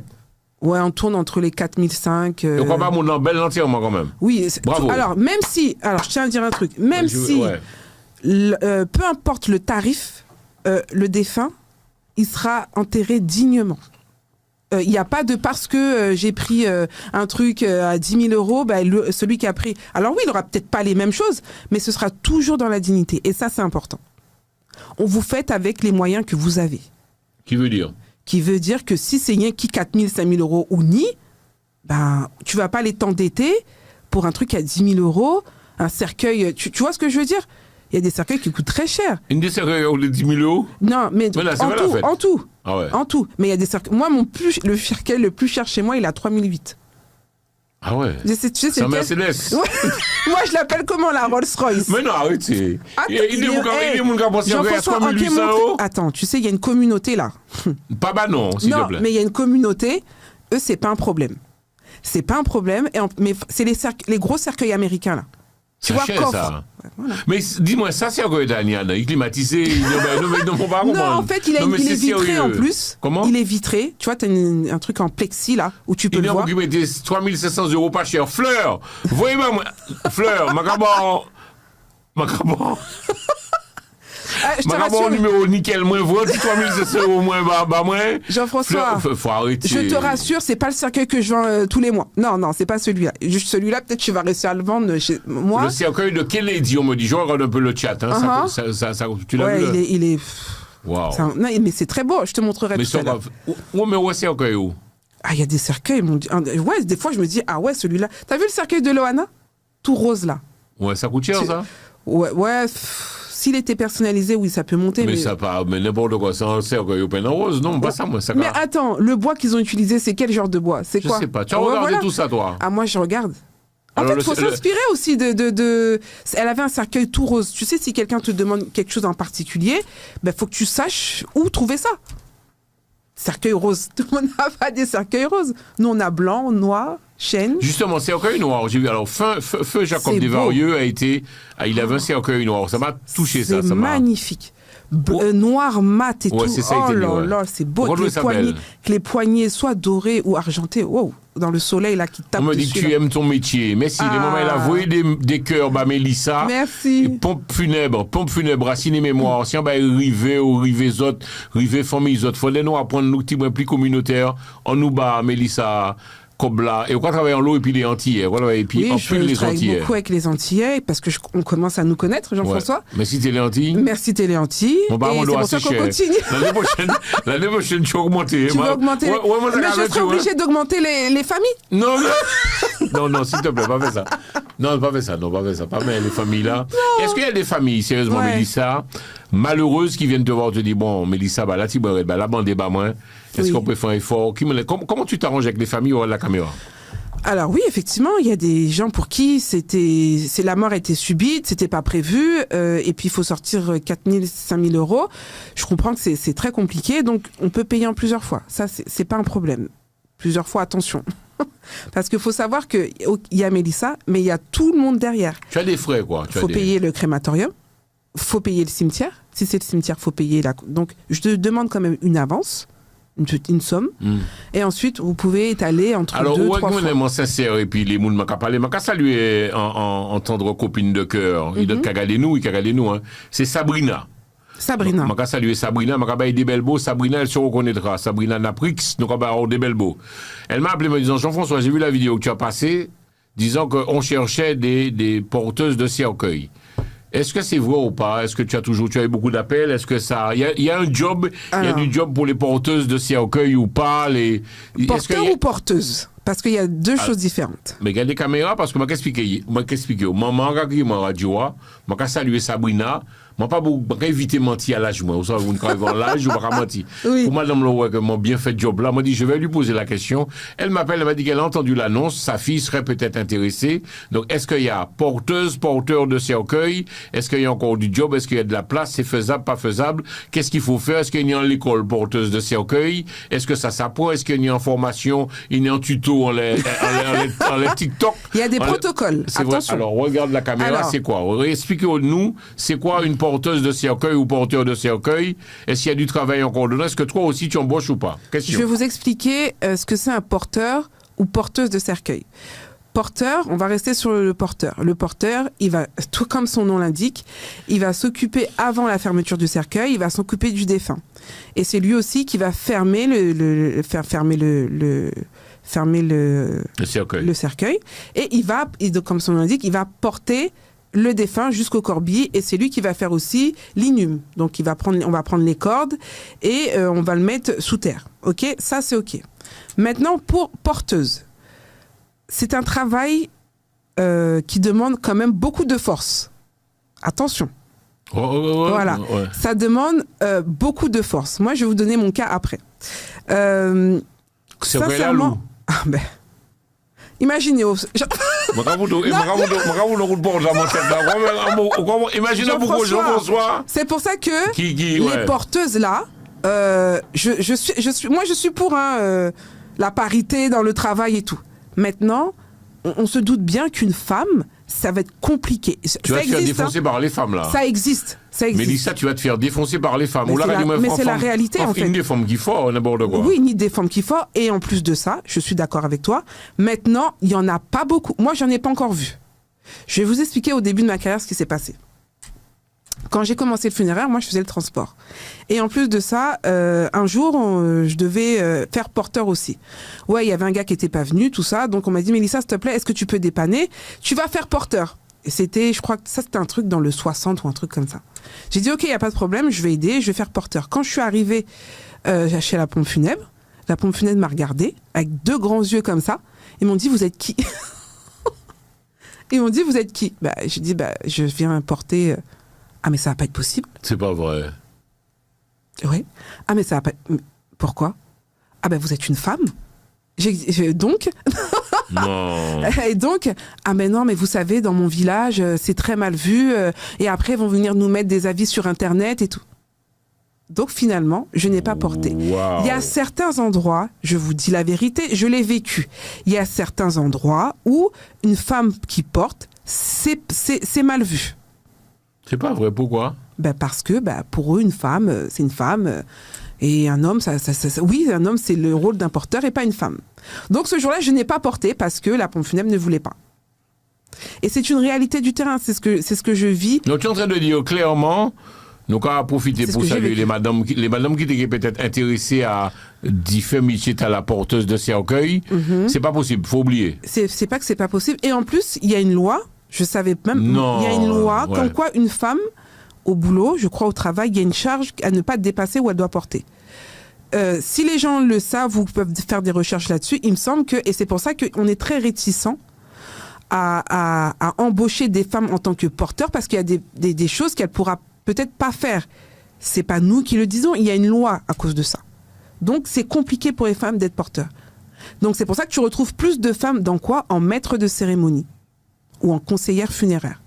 Ouais, on tourne entre les 4 500. Donc on va mon bel entièrement quand même. Oui. Bravo. Alors, même si... Alors, je tiens à dire un truc. Même si... Ouais. Peu importe le tarif, le défunt, il sera enterré dignement. Il n'y a pas de parce que j'ai pris un truc à 10 000 euros, bah, celui qui a pris... Alors oui, il n'aura peut-être pas les mêmes choses, mais ce sera toujours dans la dignité. Et ça, c'est important. On vous fait avec les moyens que vous avez. Qui veut dire? Qui veut dire que si c'est rien qui 4 000, 5 000 euros ou ni, ben, tu vas pas aller t'endetter pour un truc à 10 000 euros, un cercueil... Tu vois ce que je veux dire? Il y a des cercueils qui coûtent très cher. Une des cercueils de 10 000 euros? Non, mais Voilà, c'est en, vrai, tout, la fête. en tout. Ah ouais. En tout. Mais il y a des cercueils. Moi, le cercueil le plus cher chez moi, il a 3 008. Ah ouais. Tu sais, C'est un Mercedes. Ouais. Moi, je l'appelle comment, la Rolls-Royce? Mais non, arrêtez. Attends, Il est mon gars pensé à 3 800 euros. Attends, tu sais, il y a une communauté là. Pas bah non, s'il te Non, plaît. mais il y a une communauté, eux, c'est pas un problème. C'est pas un problème, mais c'est les gros cercueils américains là. Tu C'est vois, cher, coffre. ça. Ouais, voilà. Mais dis-moi, ça c'est encore italien, il est climatisé, non, faut pas Non, comprendre. en fait, il Non, mais est c'est vitré sérieux. en plus. Comment? Il est vitré. Tu vois, t'as un truc en plexi là, où tu peux Il le est voir. occupé des 3 700 euros pas cher. Fleur, voyez-moi, Fleur, Macaban. Je te Macaban rassure, numéro nickel, moins vote, 3 700 euros moins, bah moins. Jean-François, Fleur, faut arrêter. je te rassure, c'est pas le cercueil que je vends tous les mois. Non, c'est pas celui-là. Juste celui-là, peut-être tu vas réussir à le vendre chez moi. Le cercueil de Kennedy, on me dit, je regarde un peu le chat, hein, tu l'as vu? Ouais, il est. Wow. Non, mais c'est très beau. Je te montrerai Mais tout à l'heure. mais où est cercueil où? Ah, il y a des cercueils. Ouais, des fois, je me dis, ah ouais, celui-là. T'as vu le cercueil de Loana? Tout rose là. Ouais, ça coûte cher, ça? Ouais. S'il était personnalisé, oui, ça peut monter. Mais ça pas, mais n'importe quoi, c'est un cercueil au peine en rose, non, pas ça, moi, ça. Mais attends, le bois qu'ils ont utilisé, c'est quel genre de bois? C'est Je quoi? sais pas. Tu as Ouais, regardé voilà. tout ça, toi? Ah, moi, je regarde. En Alors, fait, il faut s'inspirer aussi de... Elle avait un cercueil tout rose. Tu sais, si quelqu'un te demande quelque chose en particulier, ben, faut que tu saches où trouver ça. Cercueil rose. Tout le monde n'a pas des cercueils roses. Nous, on a blanc, noir, chêne. Justement, cercueil noir. J'ai vu, alors, Feu Jacob C'est Desvarieux il avait un cercueil noir. Ça m'a touché, ça. C'est magnifique. Noir mat et Ouais, tout. c'est ça, il était Oh dit, là ouais. là, c'est beau. Pourquoi Que les poignées soient dorées ou argentées. Wow, dans le soleil là qui tape On me dit que dessus. tu là. aimes ton métier. Merci. Les moments, elle a voué des cœurs, bah, Mélissa. Merci. Et pompe funèbre, racine et mémoire. Si on va arriver au rivet autres, rivet famille autres, faut nous apprendre nous petit plus communautaire. On nous bat, Mélissa. Cobla, et on va travailler en l'eau et puis les Antillais, voilà, et puis Oui, en je plus les travaille Antillais. beaucoup avec les Antillais parce que on commence à nous connaître, Jean-François. Ouais. Merci Télé Antilles. Merci Télé Antilles. Bon, bah, Et on c'est doit pour ça assez qu'on cher. continue. L'année prochaine, tu vas augmenter. Tu vas augmenter. Ouais, moi, ça Mais je garde, serai tu vois. obligée d'augmenter les familles. Non, s'il te plaît, pas faire ça. Non, pas faire ça. Pas mal, les familles là. Est-ce qu'il y a des familles, sérieusement, Ouais. Mélissa, malheureuses qui viennent te voir, te dire, bon, Mélissa, bah, là, tu vas, bah, la bande est bas moins. Est-ce Oui. qu'on peut faire un effort? Comment tu t'arranges avec les familles ou à la caméra? Alors oui, effectivement, il y a des gens pour qui la mort était subite, c'était pas prévu, et puis il faut sortir 4 000, 5 000 euros. Je comprends que c'est très compliqué, donc on peut payer en plusieurs fois. Ça, c'est pas un problème. Plusieurs fois, attention. Parce qu'il faut savoir qu'il y a Mélissa, mais il y a tout le monde derrière. Tu as des frais, quoi. Il faut payer le crématorium, il faut payer le cimetière. Si c'est le cimetière, il faut payer la... Donc, je te demande quand même une avance, une somme. Et ensuite, vous pouvez étaler entre alors, 2-3 fois. Alors, où est sincère, et puis les gens m'ont parlé, m'a salué en tendre copine de cœur. Il doit regarder nous, hein. C'est Sabrina. Sabrina. Je salue Sabrina, je vais des belles beaux. Sabrina, elle se reconnaîtra. Sabrina Naprix, nous avons des belles beaux. Elle m'a appelé me disant, Jean-François, j'ai vu la vidéo que tu as passée, disant qu'on cherchait des porteuses de cercueil. Est-ce que c'est vrai ou pas? Est-ce que tu as eu beaucoup d'appels? Est-ce que ça, il y a un job, il y a du job pour les porteuses de cercueil ou pas? Porteur ou porteuse? Parce qu'il y a deux choses différentes. Mais il y a des caméras parce que je vais expliquer. Maman, qui m'a radio, je vais saluer Sabrina. Je ne vais pas éviter de mentir à l'âge. Vous savez, vous ne travaillez pas l'âge, je ne vais pas mentir. Oui. Pour madame Leroy, qui m'a bien fait le job là, m'a dit, je vais lui poser la question. Elle m'appelle, elle m'a dit qu'elle a entendu l'annonce, sa fille serait peut-être intéressée. Donc, est-ce qu'il y a porteur de cercueil? Est-ce qu'il y a encore du job? Est-ce qu'il y a de la place? C'est faisable, pas faisable? Qu'est-ce qu'il faut faire? Est-ce qu'il y a en l'école porteuse de cercueil? Est-ce que ça s'apprend? Est-ce qu'il y a en formation? Il y a en tuto, en les TikTok? Il y a des protocoles. C'est vrai. Alors, regarde la caméra, c'est quoi? Expliquez-nous, c'est quoi une porteuse de cercueil ou porteur de cercueil? Est-ce qu'il y a du travail encore dedans? Est-ce que toi aussi tu embauches ou pas? Question. Je vais vous expliquer ce que c'est un porteur ou porteuse de cercueil. Porteur, on va rester sur le porteur. Le porteur, il va, tout comme son nom l'indique, il va s'occuper avant la fermeture du cercueil, il va s'occuper du défunt. Et c'est lui aussi qui va fermer le cercueil. Et il va, comme son nom l'indique, il va porter le défunt jusqu'au corbillard, et c'est lui qui va faire aussi l'inhume. Donc on va prendre les cordes et on va le mettre sous terre. Ok, ça c'est ok. Maintenant pour porteuse, c'est un travail qui demande quand même beaucoup de force. Attention. Voilà, ça demande beaucoup de force. Moi, je vais vous donner mon cas après. C'est vrai là, Lou. Imaginez. Imaginez pourquoi Jean-François. C'est pour ça que les porteuses là, je suis pour la parité dans le travail et tout. Maintenant, on se doute bien qu'une femme, ça va être compliqué. Tu vas te faire défoncer par les femmes là. Ça existe. Mélissa, tu vas te faire défoncer par les femmes. Mais c'est la réalité en fait. Ni des femmes qui font, n'importe quoi. Oui, ni des femmes qui font. Et en plus de ça, je suis d'accord avec toi. Maintenant, il y en a pas beaucoup. Moi, j'en ai pas encore vu. Je vais vous expliquer au début de ma carrière ce qui s'est passé. Quand j'ai commencé le funéraire, moi, je faisais le transport. Et en plus de ça, un jour, je devais faire porteur aussi. Ouais, il y avait un gars qui était pas venu, tout ça. Donc, on m'a dit, Mélissa, s'il te plaît, est-ce que tu peux dépanner? Tu vas faire porteur. Et c'était, je crois que ça, c'était un truc dans le 60 ou un truc comme ça. J'ai dit, OK, il n'y a pas de problème, je vais aider, je vais faire porteur. Quand je suis arrivée chez la pompe funèbre m'a regardée avec deux grands yeux comme ça. Ils m'ont dit, vous êtes qui? Ils m'ont dit, vous êtes qui? J'ai dit, je viens porter... Ah, mais ça va pas être possible. C'est pas vrai. Oui. Ah, mais ça va pas... Pourquoi? Ah, vous êtes une femme? Donc... Non. Et donc, ah mais non, mais vous savez, dans mon village, c'est très mal vu. Et après, ils vont venir nous mettre des avis sur Internet et tout. Donc finalement, je n'ai pas porté. Wow. Il y a certains endroits, je vous dis la vérité, je l'ai vécu. Il y a certains endroits où une femme qui porte, c'est mal vu. C'est pas vrai, pourquoi? Parce que pour eux, une femme, c'est une femme. Et un homme, oui, un homme, c'est le rôle d'un porteur et pas une femme. Donc ce jour-là, je n'ai pas porté parce que la pompe funèbre ne voulait pas. Et c'est une réalité du terrain, c'est ce que je vis. Donc tu es en train de dire clairement, nous avons profité pour saluer les madames qui étaient peut-être intéressées à faire métier à la porteuse de cercueil. C'est pas possible, faut oublier. C'est pas que c'est pas possible. Et en plus, il y a une loi, je savais même, il y a une loi comme quoi une femme, au boulot, je crois au travail, il y a une charge à ne pas dépasser où elle doit porter. Si les gens le savent ou peuvent faire des recherches là-dessus, il me semble que, et c'est pour ça qu'on est très réticent à embaucher des femmes en tant que porteurs, parce qu'il y a des choses qu'elle pourra peut-être pas faire. C'est pas nous qui le disons, il y a une loi à cause de ça. Donc c'est compliqué pour les femmes d'être porteurs. Donc c'est pour ça que tu retrouves plus de femmes dans quoi? En maître de cérémonie ou en conseillère funéraire.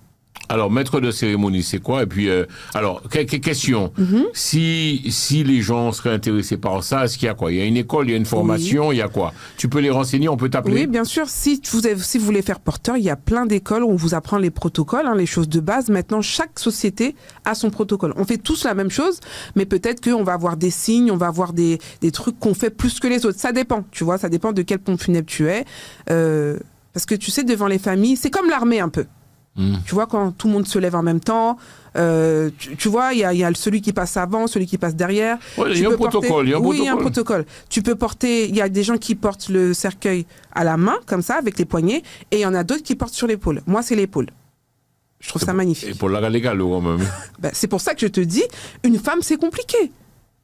Alors, maître de cérémonie, c'est quoi? Et puis, alors, question. Si les gens seraient intéressés par ça, est-ce qu'il y a quoi? Il y a une école, il y a une formation, il y a quoi? Tu peux les renseigner, on peut t'appeler? Oui, bien sûr. Si vous voulez faire porteur, il y a plein d'écoles où on vous apprend les protocoles, les choses de base. Maintenant, chaque société a son protocole. On fait tous la même chose, mais peut-être qu'on va avoir des signes, on va avoir des trucs qu'on fait plus que les autres. Ça dépend, tu vois, ça dépend de quelle pompe funèbre tu es. Parce que tu sais, devant les familles, c'est comme l'armée un peu. Tu vois, quand tout le monde se lève en même temps, tu vois, il y a celui qui passe avant, celui qui passe derrière. Ouais, il y a un protocole. Oui, il y a un protocole. Tu peux porter, il y a des gens qui portent le cercueil à la main, comme ça, avec les poignets, et il y en a d'autres qui portent sur l'épaule. Moi, c'est l'épaule. Je trouve ça magnifique. Et pour la légale, quand même. Ben, c'est pour ça que je te dis, une femme, c'est compliqué.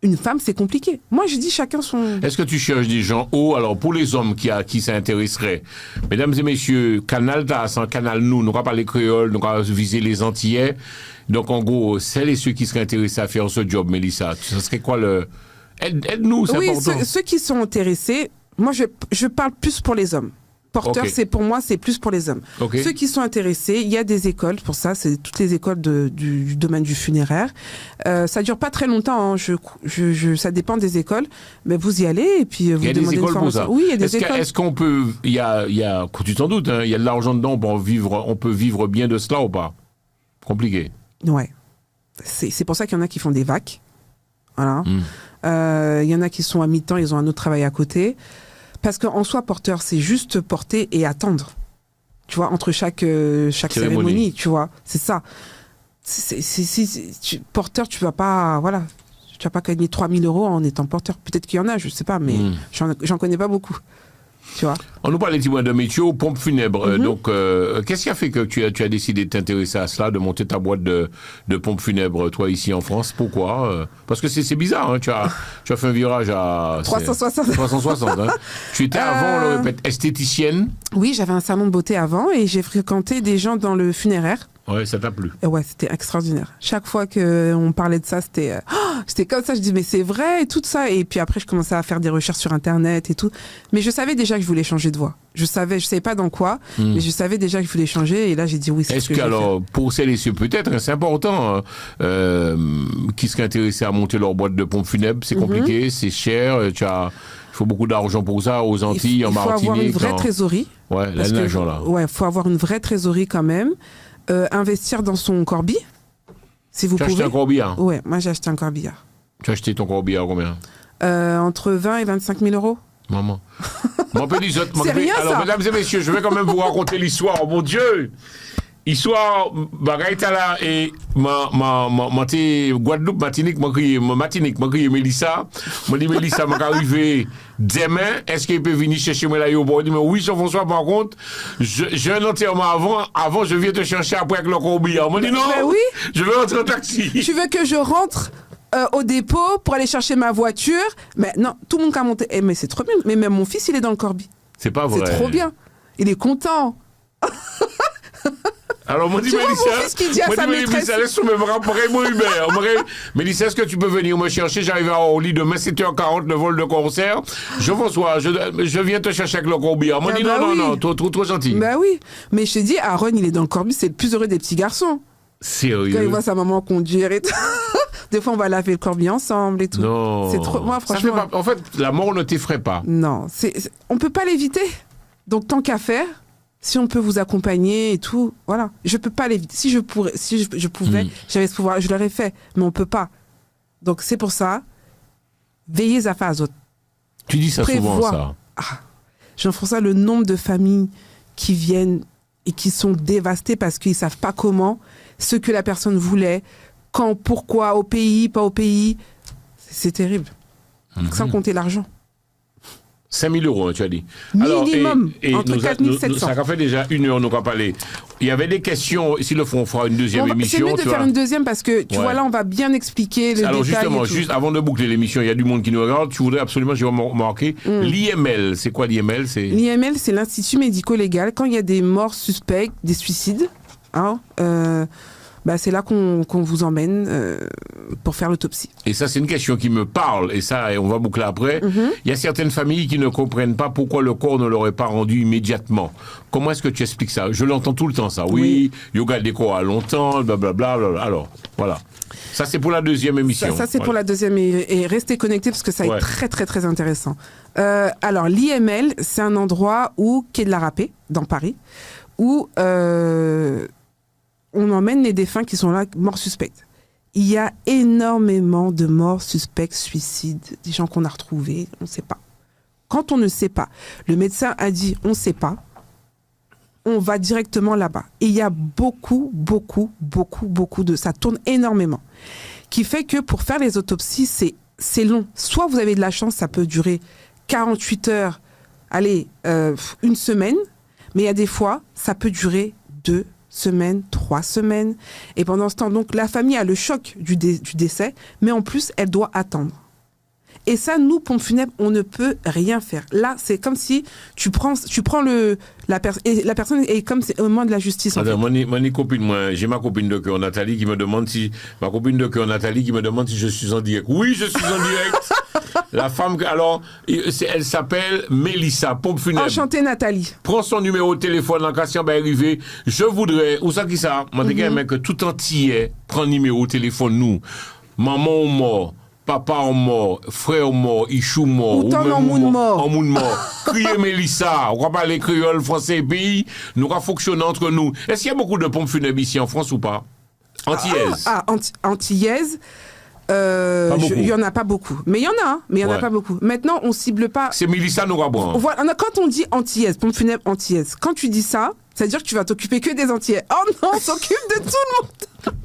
Une femme, c'est compliqué. Moi, je dis chacun son... Est-ce que tu cherches des gens hauts? Alors, pour les hommes qui s'intéresseraient, mesdames et messieurs, Canal TAS, Canal Nous, nous va parler créole, nous va viser les Antillais. Donc, en gros, celles et ceux qui seraient intéressés à faire ce job, Mélissa, ça serait quoi le... Aide-nous, c'est important. Oui, ceux qui sont intéressés, moi, je parle plus pour les hommes. Porteur, Okay. pour moi, c'est plus pour les hommes. Okay. Ceux qui sont intéressés, il y a des écoles pour ça, c'est toutes les écoles du domaine du funéraire. Ça dure pas très longtemps, ça dépend des écoles, mais vous y allez et puis vous demandez une formation. Oui, il y a des écoles. Est-ce qu'on peut, il y a, tu t'en doutes, il y a de l'argent dedans, on peut vivre bien de cela ou pas? Compliqué. Ouais. C'est pour ça qu'il y en a qui font des vacs. Voilà. Il y en a qui sont à mi-temps, ils ont un autre travail à côté. Parce qu'en soi, porteur, c'est juste porter et attendre. Tu vois, entre chaque cérémonie, tu vois. C'est ça. Porteur, tu vas pas, voilà. Tu vas pas gagner 3 000 € en étant porteur. Peut-être qu'il y en a, je sais pas, mais j'en connais pas beaucoup. Tu vois. On nous parle de métier, pompe funèbre. Donc, qu'est-ce qui a fait que tu as décidé de t'intéresser à cela, de monter ta boîte de pompe funèbre, toi, ici en France? Pourquoi? Parce que c'est bizarre, hein, tu as fait un virage à... 360. 360, hein. Tu étais avant, on le répète, esthéticienne? Oui, j'avais un salon de beauté avant et j'ai fréquenté des gens dans le funéraire. Ouais, ça t'a plu? Et ouais, c'était extraordinaire. Chaque fois qu'on parlait de ça, c'était comme ça. Je dis mais c'est vrai et tout ça. Et puis après, je commençais à faire des recherches sur Internet et tout. Mais je savais déjà que je voulais changer de voie. Je savais pas dans quoi, mais je savais déjà que je voulais changer. Et là, j'ai dit oui. Est-ce que alors, pour celles et ceux peut-être, c'est important, qui seraient intéressés à monter leur boîte de pompe funèbre, c'est compliqué, c'est cher, il faut beaucoup d'argent pour ça, aux Antilles, en Martinique. Il faut avoir une vraie trésorerie. Ouais, là. Ouais, faut avoir une vraie trésorerie quand même. Investir dans son corbillard, si vous pouvez. Tu as acheté un corbillard? Ouais, moi j'ai acheté un corbillard. Tu as acheté ton corbillard combien? Entre 20 et 25 000 €. Maman. Mon petit zot, c'est rien, alors, ça. mesdames et messieurs, je vais quand même vous raconter l'histoire. Oh mon Dieu! Histoire, bagaïta là, et ma Guadeloupe, Martinique, m'a crié Mélissa. M'a dit Mélissa, m'a arrivé demain. Est-ce qu'il peut venir chercher moi l'aéroport? Il dit, mais oui, Jean-François, par contre, j'ai un enterrement avant, je viens te chercher après avec le corbillard. M'a dit non, oui. je veux rentrer en taxi. Tu veux que je rentre au dépôt pour aller chercher ma voiture? Mais non, tout le monde a monté. Mais c'est trop bien. Mais même mon fils, il est dans le corbi. C'est pas vrai. C'est trop bien. Il est content. Alors, on m'a dit, Mélissa, laisse-moi me rappeler mon Hubert. Mélissa, est-ce que tu peux venir me chercher? J'arrive au lit demain, 7h40, le vol de concert. Jean-François, je viens te chercher avec le corbillard. On m'a dit, non, trop gentil. Bah oui. Mais je te dis, Aaron, il est dans le corbi, c'est le plus heureux des petits garçons. Sérieux? Quand il voit sa maman conduire et tout. Des fois, on va laver le corbillard ensemble et tout. Non. C'est trop. Moi, franchement. Ça fait pas... En fait, la mort ne t'effraie pas. Non. On peut pas l'éviter. Donc, tant qu'à faire. Si on peut vous accompagner et tout, voilà. Je peux pas l'éviter. Si je pouvais, j'avais ce pouvoir, je l'aurais fait, mais on peut pas. Donc c'est pour ça, veillez à faire aux autres. Tu dis ça souvent, ça. Jean-François, le nombre de familles qui viennent et qui sont dévastées parce qu'ils savent pas comment, ce que la personne voulait, quand, pourquoi, au pays, pas au pays, c'est terrible. Sans compter l'argent. 5 000 €, tu as dit. Minimum, entre 4 700. Ça a fait déjà 1 heure, nous avons parlé. Il y avait des questions, s'il le faut, on fera une deuxième émission. C'est mieux de faire une deuxième parce que, tu vois, là, on va bien expliquer le détail. Alors justement, juste avant de boucler l'émission, il y a du monde qui nous regarde. Tu voudrais absolument, je vais marquer, l'IML. C'est quoi l'IML? L'IML, c'est l'Institut médico-légal. Quand il y a des morts suspectes, des suicides, c'est là qu'on vous emmène pour faire l'autopsie. Et ça, c'est une question qui me parle, et ça, on va boucler après. Il y a certaines familles qui ne comprennent pas pourquoi le corps ne leur est pas rendu immédiatement. Comment est-ce que tu expliques ça? Je l'entends tout le temps, ça. Oui, il y a des corps à longtemps, blablabla. Alors, voilà. Ça, c'est pour la deuxième émission. Ça c'est pour la deuxième. Et restez connectés parce que ça est très, très, très intéressant. Alors, l'IML, c'est un endroit quai de la Râpée, dans Paris, où on emmène les défunts qui sont là, morts suspects. Il y a énormément de morts suspects, suicides, des gens qu'on a retrouvés, on ne sait pas. Quand on ne sait pas, le médecin a dit on ne sait pas, on va directement là-bas. Et il y a beaucoup de... Ça tourne énormément. Qui fait que pour faire les autopsies, c'est long. Soit vous avez de la chance, ça peut durer 48 heures, une semaine, mais il y a des fois, ça peut durer 2 semaines, 3 semaines. Et pendant ce temps, donc, la famille a le choc du décès, mais en plus, elle doit attendre. Et ça, nous, pompe funèbre, on ne peut rien faire. Là, c'est comme si tu prends la personne est comme c'est au moment de la justice. En fait. J'ai ma copine de cœur, Nathalie, qui me demande si je suis en direct. Oui, je suis en direct. La femme, alors, elle s'appelle Mélissa, pompe funèbre. Enchantée, Nathalie. Prends son numéro de téléphone, en cas si on va arriver. Je voudrais, où ça qui ça? Moi, que tout entier prend numéro de téléphone, nous. Maman ou mort. Papa en mort, frère mort, Ichou mort, ou en moun mort. Criez Mélissa, on va parler créole, français et pays, nous va fonctionner entre nous. Est-ce qu'il y a beaucoup de pompes funèbres ici en France ou pas? Antillaise. Antillaise. Il y en a pas beaucoup, mais il y en a, pas beaucoup. Maintenant, on cible pas. C'est Mélissa Nourabois. Voilà, quand on dit antillaise, pompe funèbre antillaise, quand tu dis ça, ça veut dire que tu vas t'occuper que des Antillais. Oh non, on s'occupe de tout le monde.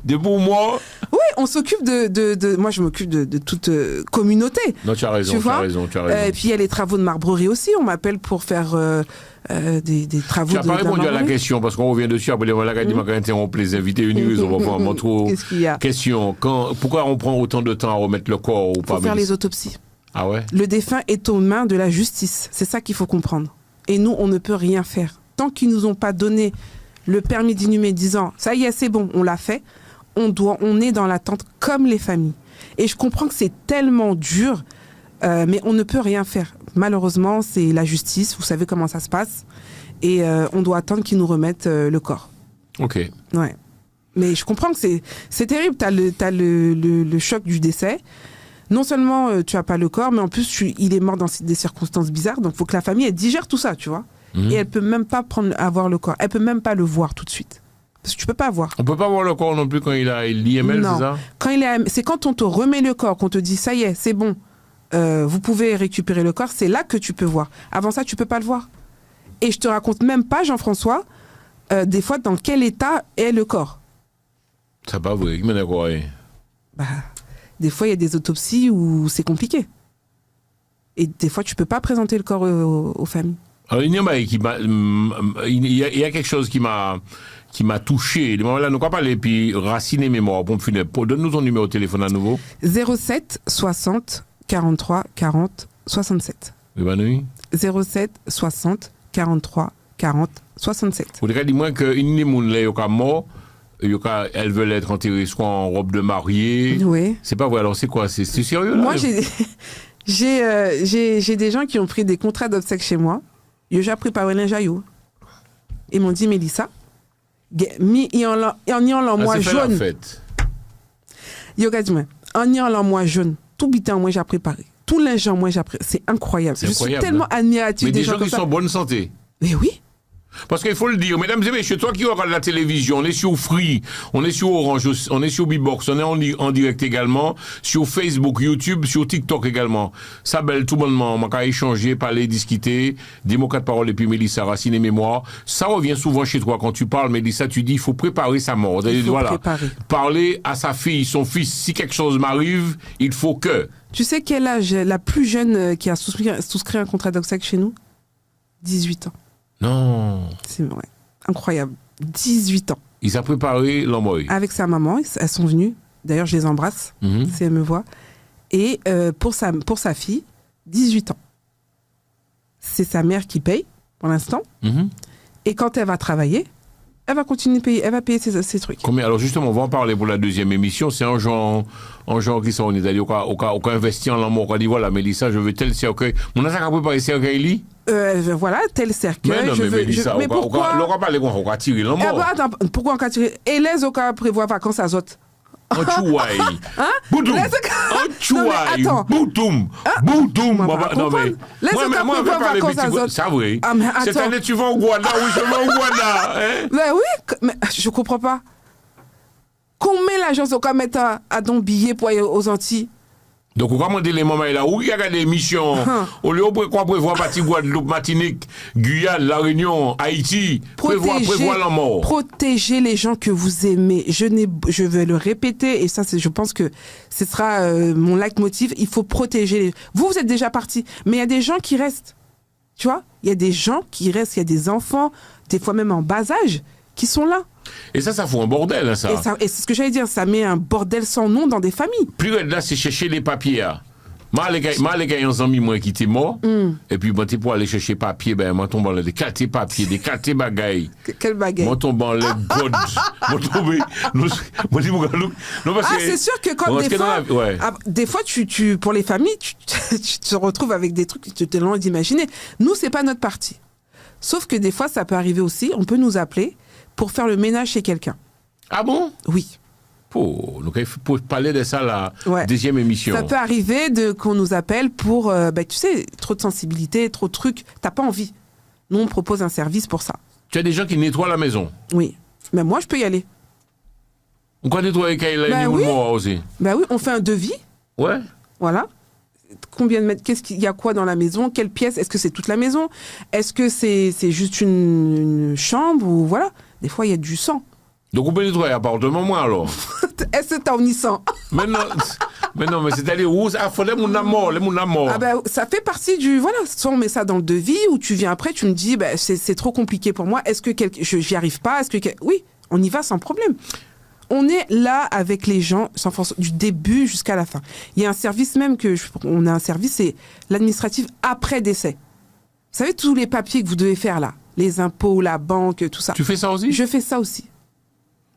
De pour moi. Oui, on s'occupe de moi je m'occupe de toute communauté. Non, tu as raison. Et puis il y a les travaux de marbrerie aussi, on m'appelle pour faire des travaux de. Tu n'as pas répondu à la question parce qu'on revient dessus après on va interrompre les invités uniques, on va voir mon trop. Qu'est-ce qu'il y a? Question, pourquoi on prend autant de temps à remettre le corps ou pas? Pour faire les autopsies. Ah ouais? Le défunt est aux mains de la justice, c'est ça qu'il faut comprendre. Et nous, on ne peut rien faire. Tant qu'ils nous ont pas donné le permis d'inhumer disant ça y est, c'est bon, on l'a fait, on est dans l'attente comme les familles. Et je comprends que c'est tellement dur, mais on ne peut rien faire. Malheureusement, c'est la justice, vous savez comment ça se passe, et on doit attendre qu'ils nous remettent le corps. Ok. Ouais. Mais je comprends que c'est terrible, t'as le choc du décès. Non seulement tu as pas le corps, mais en plus il est mort dans des circonstances bizarres, donc il faut que la famille elle digère tout ça, tu vois. Et elle peut même pas avoir le corps, elle peut même pas le voir tout de suite. Parce que tu peux pas voir. On peut pas voir le corps non plus quand il a l'IML, c'est ça? C'est quand on te remet le corps, qu'on te dit ça y est, c'est bon, vous pouvez récupérer le corps, c'est là que tu peux voir. Avant ça, tu peux pas le voir. Et je te raconte même pas, Jean-François, des fois dans quel état est le corps. C'est pas vrai, il m'a quoi? Des fois, il y a des autopsies où c'est compliqué. Et des fois, tu peux pas présenter le corps aux familles. Alors, il y a quelque chose qui m'a touché. Là, nous pas parler, puis Racine et Mémoire, pompe funèbre. Donne-nous ton numéro de téléphone à nouveau. 07 60 43 40 67. Oui, 07 60 43 40 67. Vous direz, dis-moi qu'une moun là, yoka mort, elles veulent être enterrées soit en robe de mariée. Oui. C'est pas vrai, alors c'est quoi? C'est sérieux là? Moi, j'ai des gens qui ont pris des contrats d'obsèques chez moi. J'ai préparé un jaillot. Ils m'ont dit, Mélissa, en y en moi jaune. En y en moi jaune. Tout bitin, moi, j'ai préparé. Tout linge, moi, j'ai préparé. C'est incroyable. Je suis tellement admirative des gens qui sont en bonne santé. Mais oui. Parce qu'il faut le dire, mesdames et messieurs, toi qui regardes la télévision, on est sur Free, on est sur Orange, on est sur Bbox, on est en direct également, sur Facebook, YouTube, sur TikTok également. Ça belle, tout le monde m'a qu'à échanger, parler, discuter, des mots, 4 paroles, et puis Mélissa, Racine et Mémoire. Ça revient souvent chez toi quand tu parles, Mélissa, tu dis, il faut préparer sa mort. Préparer. Parler à sa fille, son fils, si quelque chose m'arrive, il faut que... Tu sais quel âge la plus jeune qui a souscrit un contrat d'obsèques chez nous? 18 ans. Non. C'est vrai. Incroyable. 18 ans. Il a préparé l'embrouille. Avec sa maman, elles sont venues. D'ailleurs, je les embrasse, si elles me voient. Et pour sa fille, 18 ans. C'est sa mère qui paye, pour l'instant. Et quand elle va travailler, elle va continuer de payer, elle va payer ses trucs. Combien? Alors justement, on va en parler pour la deuxième émission. C'est un genre qui sont en Italie, au cas investi en l'amour, on dit voilà, Mélissa, je veux tel cercueil. Mon a ça préparé cercueil Voilà, tel cercueil. Mais non, Mélissa, mais pourquoi? On va on va tirer l'amour. Attends, pourquoi on va tirer? Et les au cas prévoit vacances à Zot. En chouaï. Hein? Boudoum. En chouaï. Boudoum. Boudoum. Non, mais. Moi, je vais parler vite. C'est vrai. Cette année, tu vas au Guana. Oui, je vais au Guana. Ben oui, mais je comprends pas. Combien l'agence au cas mettre à ton billet pour aller aux Antilles? Donc, on va demander les moments là où il y a des missions. Au lieu de prévoir partie Guadeloupe, Martinique, Guyane, La Réunion, Haïti, prévoir la mort. Protégez les gens que vous aimez. Je vais le répéter et ça, je pense que ce sera mon leitmotiv. Il faut protéger. Vous êtes déjà partis, mais il y a des gens qui restent. Tu vois, il y a des gens qui restent. Il y a des enfants, des fois même en bas âge, qui sont là. Et ça fout un bordel, hein, ça. Et c'est ce que j'allais dire, ça met un bordel sans nom dans des familles. Plus là, c'est chercher les papiers. Moi, les gars, un ami, moi, qui était mort. Et puis, moi, pour aller chercher papiers, ben, moi, tombe des quartiers papiers, des quartiers bagailles. Quel bagaille? Moi, tombe les gods. Moi, tombe. Moi, dis, non, parce que. C'est sûr que quand des fois, pour les familles, tu te retrouves avec des trucs que tu te loin d'imaginer. Nous, c'est pas notre partie. Sauf que des fois, ça peut arriver aussi, on peut nous appeler pour faire le ménage chez quelqu'un. Ah bon? Oui. Donc, il faut parler de ça la deuxième émission. Ça peut arriver qu'on nous appelle pour, tu sais, trop de sensibilité, trop de trucs. T'as pas envie. Nous, on propose un service pour ça. Tu as des gens qui nettoient la maison? Oui. Mais moi, je peux y aller. On peut nettoyer quand il y a mort aussi? Ben oui, on fait un devis. Ouais. Voilà. Combien de mètres, qu'est-ce qu'il y a quoi dans la maison? Quelle pièce? Est-ce que c'est toute la maison? Est-ce que c'est juste une chambre ou voilà? Des fois, il y a du sang. Donc, on peut nettoyer l'appartement, moi, alors? Est-ce que t'as sang? Mais non, mais c'est-à-dire, faut les mouns mort. Ah ben, ça fait partie du, voilà, soit on met ça dans le devis, ou tu viens après, tu me dis, c'est trop compliqué pour moi, est-ce que j'y arrive pas? Oui, on y va sans problème. On est là avec les gens, du début jusqu'à la fin. Il y a un service même on a un service, c'est l'administratif après décès. Vous savez, tous les papiers que vous devez faire là, les impôts, la banque, tout ça. Tu fais ça aussi? Je fais ça aussi.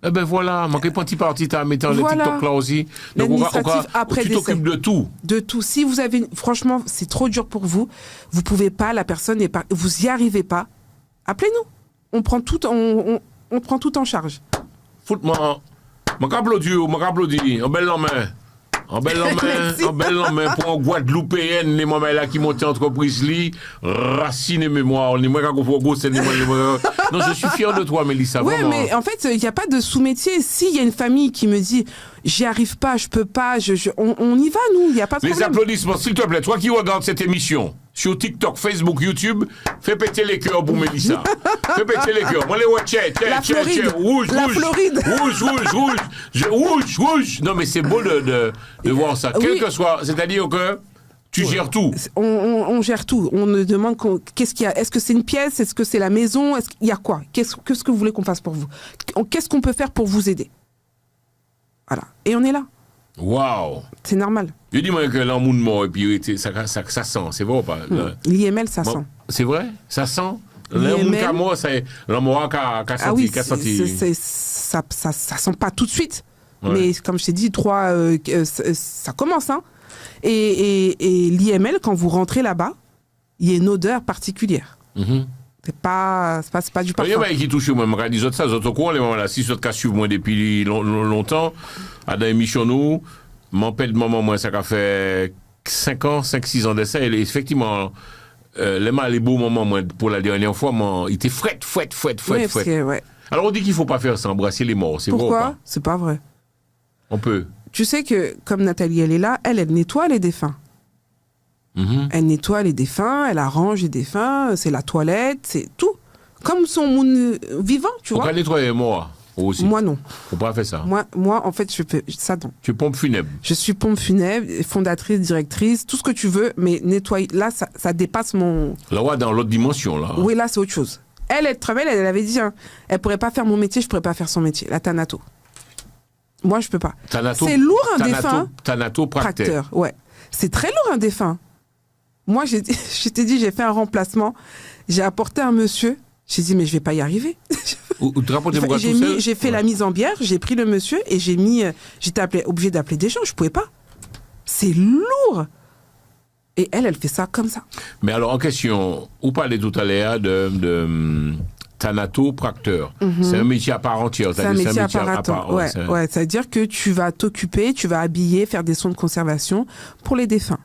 Eh ben voilà, manquez pas un petit parti, t'as mettant les TikTok là aussi. Donc après tu t'occupes de tout. De tout. Si vous avez, franchement, c'est trop dur pour vous, vous pouvez pas, la personne n'est pas, vous y arrivez pas, appelez-nous. On prend tout en charge. Foute-moi. Mon applaudit, en belle main. En belle main pour un Guadeloupéenne, les moments là qui montent entreprise li, racine et mémoire, les moyens qu'on peut gosser, non, je suis fier de toi, Mélissa. Oui, mais en fait, il n'y a pas de sous-métier. S'il y a une famille qui me dit, j'y arrive pas, je peux pas, on y va, nous, il n'y a pas de problème. Les applaudissements, s'il te plaît, toi qui regardes cette émission, sur TikTok, Facebook, YouTube, fais péter les cœurs pour Mélissa. Fais péter les cœurs. Moi, les rouge. Non, mais c'est beau de voir ça. Quel que soit, c'est-à-dire que tu gères tout. On gère tout. On ne demande qu'est-ce qu'il y a. Est-ce que c'est une pièce? Est-ce que c'est la maison? Il y a quoi? Qu'est-ce que vous voulez qu'on fasse pour vous? Qu'est-ce qu'on peut faire pour vous aider? Voilà. Et on est là. Waouh! C'est normal. Je dis moi que l'amour de mort et puis ça sent, c'est vrai ou pas? L'IML, ça sent. C'est vrai? Ça sent? L'amour de mort, c'est l'amour qu'a senti. Ah oui, ça sent pas tout de suite. Ouais. Mais comme je t'ai dit, ça commence. Hein. Et l'IML, quand vous rentrez là-bas, il y a une odeur particulière. C'est pas du parfum. Il y a qui touche moi, je dis ça, autres courants, les moments là, si vous suivez moi depuis longtemps, à dans l'émission nous, m'empêche de moment moi ça a fait 5-6 ans d'essai et effectivement les beaux moments moi pour la dernière fois, il était fouette. Ouais. Alors on dit qu'il faut pas faire ça, embrasser les morts, c'est vrai ou pas? C'est pas vrai. On peut. Tu sais que comme Nathalie elle est là, elle nettoie les défunts. Elle nettoie les défunts, elle arrange les défunts, c'est la toilette, c'est tout. Comme son monde vivant, tu vois. On peut nettoyer moi aussi. Moi non. Faut pas faire ça. Moi en fait, je fais ça non. Tu es pompe funèbre. Je suis pompe funèbre, fondatrice, directrice, tout ce que tu veux, mais nettoyer, là, ça dépasse mon... Là, dans l'autre dimension, là. Oui, là, c'est autre chose. Elle travaille, elle avait dit, hein, elle pourrait pas faire mon métier, je pourrais pas faire son métier, la thanato. Moi, je peux pas. C'est lourd un défunt. Thanatopracteur. Ouais. C'est très lourd un défunt. Moi, je t'ai dit, j'ai fait un remplacement. J'ai apporté un monsieur. J'ai dit, mais je vais pas y arriver. Ou te rapporter pourquoi tout seul? J'ai fait la mise en bière, j'ai pris le monsieur et j'étais obligée d'appeler des gens, je pouvais pas. C'est lourd. Et elle fait ça comme ça. Mais alors, en question, vous parlez tout à l'heure de thanatopracteur. C'est un métier à part entière. C'est un métier à part entière. Ouais, c'est-à-dire que tu vas t'occuper, tu vas habiller, faire des soins de conservation pour les défunts.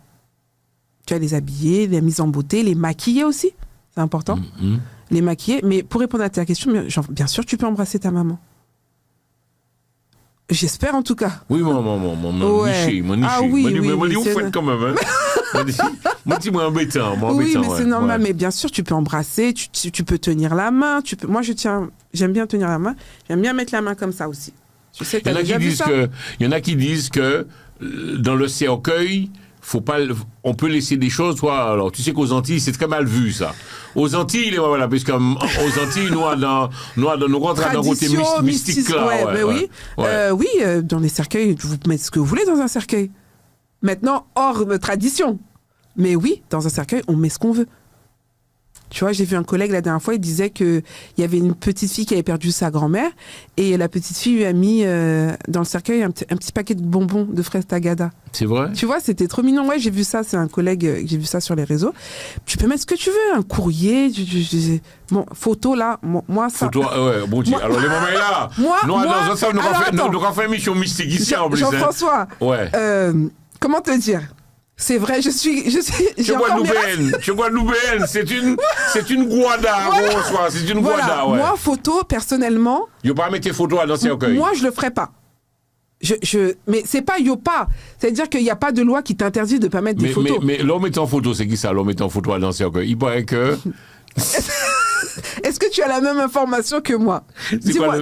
Tu vas les habiller, les mises en beauté, les maquiller aussi. C'est important. Les maquiller. Mais pour répondre à ta question, bien sûr, tu peux embrasser ta maman. J'espère en tout cas. Oui, mon niché. Ah oui, Moi, vous faites quand même. Moi, dis moi embêtant. Oui, mais c'est normal. Mais bien sûr, tu peux embrasser, tu peux tenir la main. Moi, j'aime bien tenir la main. J'aime bien mettre la main comme ça aussi. Je sais, il y en a qui disent que dans le cercueil, on peut laisser des choses, alors tu sais qu'aux Antilles, c'est très mal vu, ça. Aux Antilles, voilà, parce qu'aux Antilles, nous rentrons dans le côté mystique, là. Oui, dans les cercueils, vous mettez ce que vous voulez dans un cercueil. Maintenant, hors tradition. Mais oui, dans un cercueil, on met ce qu'on veut. Tu vois, j'ai vu un collègue la dernière fois, il disait qu'il y avait une petite fille qui avait perdu sa grand-mère et la petite fille lui a mis dans le cercueil un petit paquet de bonbons de fraises Tagada. C'est vrai? Tu vois, c'était trop mignon. Ouais, j'ai vu ça, c'est un collègue, j'ai vu ça sur les réseaux. Tu peux mettre ce que tu veux, un courrier, bon, photo là, moi ça... Photo, ouais, bon Dieu. Alors les moments là, nous avons fait une mission mystique ici en plus. Jean-François, comment te dire? C'est vrai, je suis Guadeloupéenne, c'est une guada, voilà. C'est une guada, ouais. Moi, photo, personnellement... Yo pas mettre tes photos à l'ancien recueil. Moi, je le ferai pas. Mais c'est pas yo pas. C'est-à-dire qu'il n'y a pas de loi qui t'interdit de pas mettre des photos. Mais l'homme est en photo, c'est qui ça, l'homme est en photo à l'ancien recueil? Il paraît que... Est-ce que tu as la même information que moi? Dis-moi.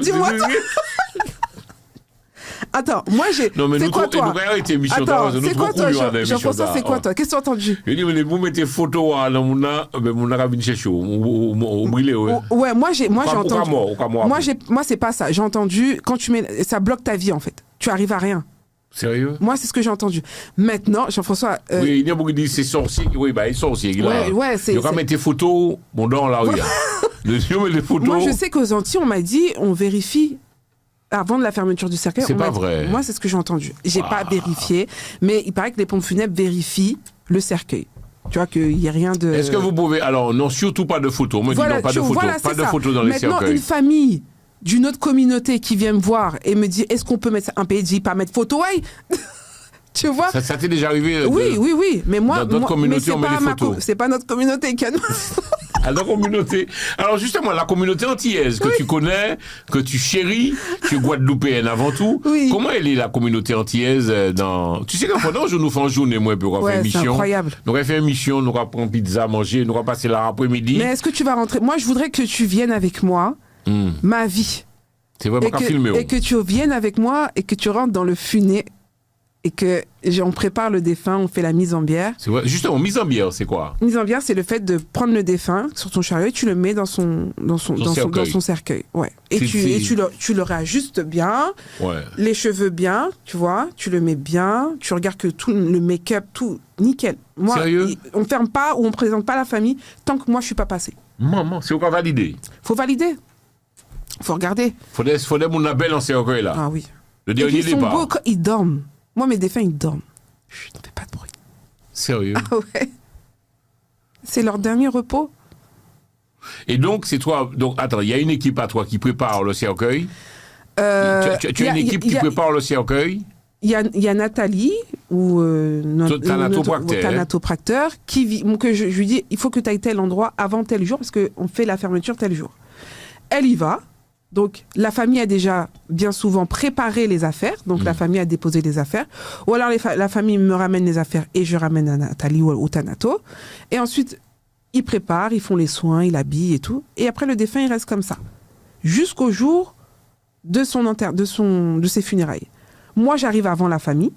Attends, moi j'ai. Non, mais c'est quoi toi? Attends, c'est quoi toi, Jean-François? C'est quoi toi? Qu'est-ce que tu as entendu? Je dis, mais vous mettez photo à mon carabine chez chaud, au brûlé, ouais. Ouais, moi j'ai entendu. Moi c'est pas ça. J'ai entendu quand tu mets, ça bloque ta vie en fait. Tu arrives à rien. Sérieux? Moi, c'est ce que j'ai entendu. Maintenant, Jean-François... Oui, il y a beaucoup qui disent c'est sorcier. Oui, il est sorcier. Ouais, c'est... Il y a mettre tes photos, bon, dans la rue. Les photos... Moi, je sais qu'aux Antilles, on m'a dit, on vérifie avant de la fermeture du cercueil. C'est pas vrai. Moi, c'est ce que j'ai entendu. J'ai pas vérifié, mais il paraît que les pompes funèbres vérifient le cercueil. Tu vois qu'il n'y a rien de... Est-ce que vous pouvez... Alors, non, surtout pas de photos. Moi, voilà, dis non, pas de photos. Voilà, pas de photos dans les cercueils. Maintenant, une famille d'une autre communauté qui vient me voir et me dit, est-ce qu'on peut mettre un PJ, pas mettre photo, ouais. Tu vois? Ça t'est déjà arrivé? Oui. Mais moi, dans notre communauté, on met des photos. C'est pas notre communauté qui a... À la communauté. Alors justement, la communauté antillaise que tu connais, que tu chéris, tu es guadeloupéenne avant tout. Oui. Comment elle est la communauté antillaise dans... Tu sais qu'un pendant je nous fais une journée, moi, pour faire une mission. C'est incroyable. Nous avons fait une mission, nous avons pris pizza, manger, nous avons passé l'après-midi. Mais est-ce que tu vas rentrer? Moi, je voudrais que tu viennes avec moi, ma vie. C'est vraiment qu'à filmer. Et que tu viennes avec moi et que tu rentres dans le funé. Et que on prépare le défunt, on fait la mise en bière. C'est vrai. Justement, mise en bière, c'est quoi? Mise en bière, c'est le fait de prendre le défunt sur ton chariot et tu le mets dans son cercueil. Ouais. Et tu le réajustes bien, les cheveux bien, tu vois, tu le mets bien, tu regardes que tout le make-up, tout nickel. Moi, sérieux? On ferme pas ou on présente pas la famille tant que moi je suis pas passée. Maman, c'est encore validé. Faut valider. Faut regarder. Faudrait mon label en cercueil là. Ah oui. Le dernier départ. Ils sont beaux quand ils dorment. Moi, mes défunts, ils dorment. Chut, ne fais pas de bruit. Sérieux? Ah ouais. C'est leur dernier repos. Et donc, c'est toi... Donc, attends, il y a une équipe à toi qui prépare le cercueil. Tu as une équipe qui prépare le cercueil. Il y a Nathalie, ou notre thanatopracteur, que je lui dis, il faut que tu ailles tel endroit avant tel jour, parce qu'on fait la fermeture tel jour. Elle y va. Donc, la famille a déjà bien souvent préparé les affaires. Donc, la famille a déposé les affaires. Ou alors, la famille me ramène les affaires et je ramène à Nathalie ou au thanato. Et ensuite, ils préparent, ils font les soins, ils l'habillent et tout. Et après, le défunt, il reste comme ça. Jusqu'au jour de ses funérailles. Moi, j'arrive avant la famille,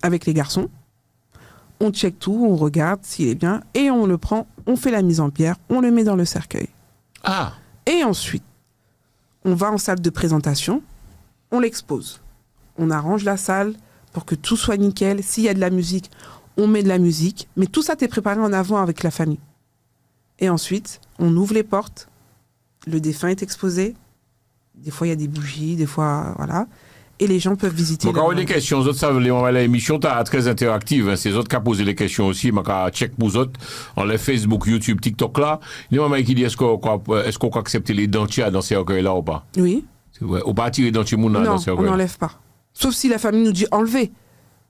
avec les garçons. On check tout, on regarde s'il est bien. Et on le prend, on fait la mise en pierre, on le met dans le cercueil. Ah! Et ensuite, on va en salle de présentation, on l'expose. On arrange la salle pour que tout soit nickel. S'il y a de la musique, on met de la musique. Mais tout ça, t'es préparé en avant avec la famille. Et ensuite, on ouvre les portes. Le défunt est exposé. Des fois, il y a des bougies, des fois, voilà. Et les gens peuvent visiter. Donc, quand on a des questions, autres savent, l'émission est très interactive. Hein, c'est autres qui ont posé les questions aussi. Je check pour autres. On les Facebook, YouTube, TikTok là. Il y a un qui dit est-ce qu'on peut accepter les dentiers dans ces recueils-là ou pas? Oui. Ou pas tirer les dentiers dans ces recueils? Non, on n'enlève pas. Sauf si la famille nous dit enlever.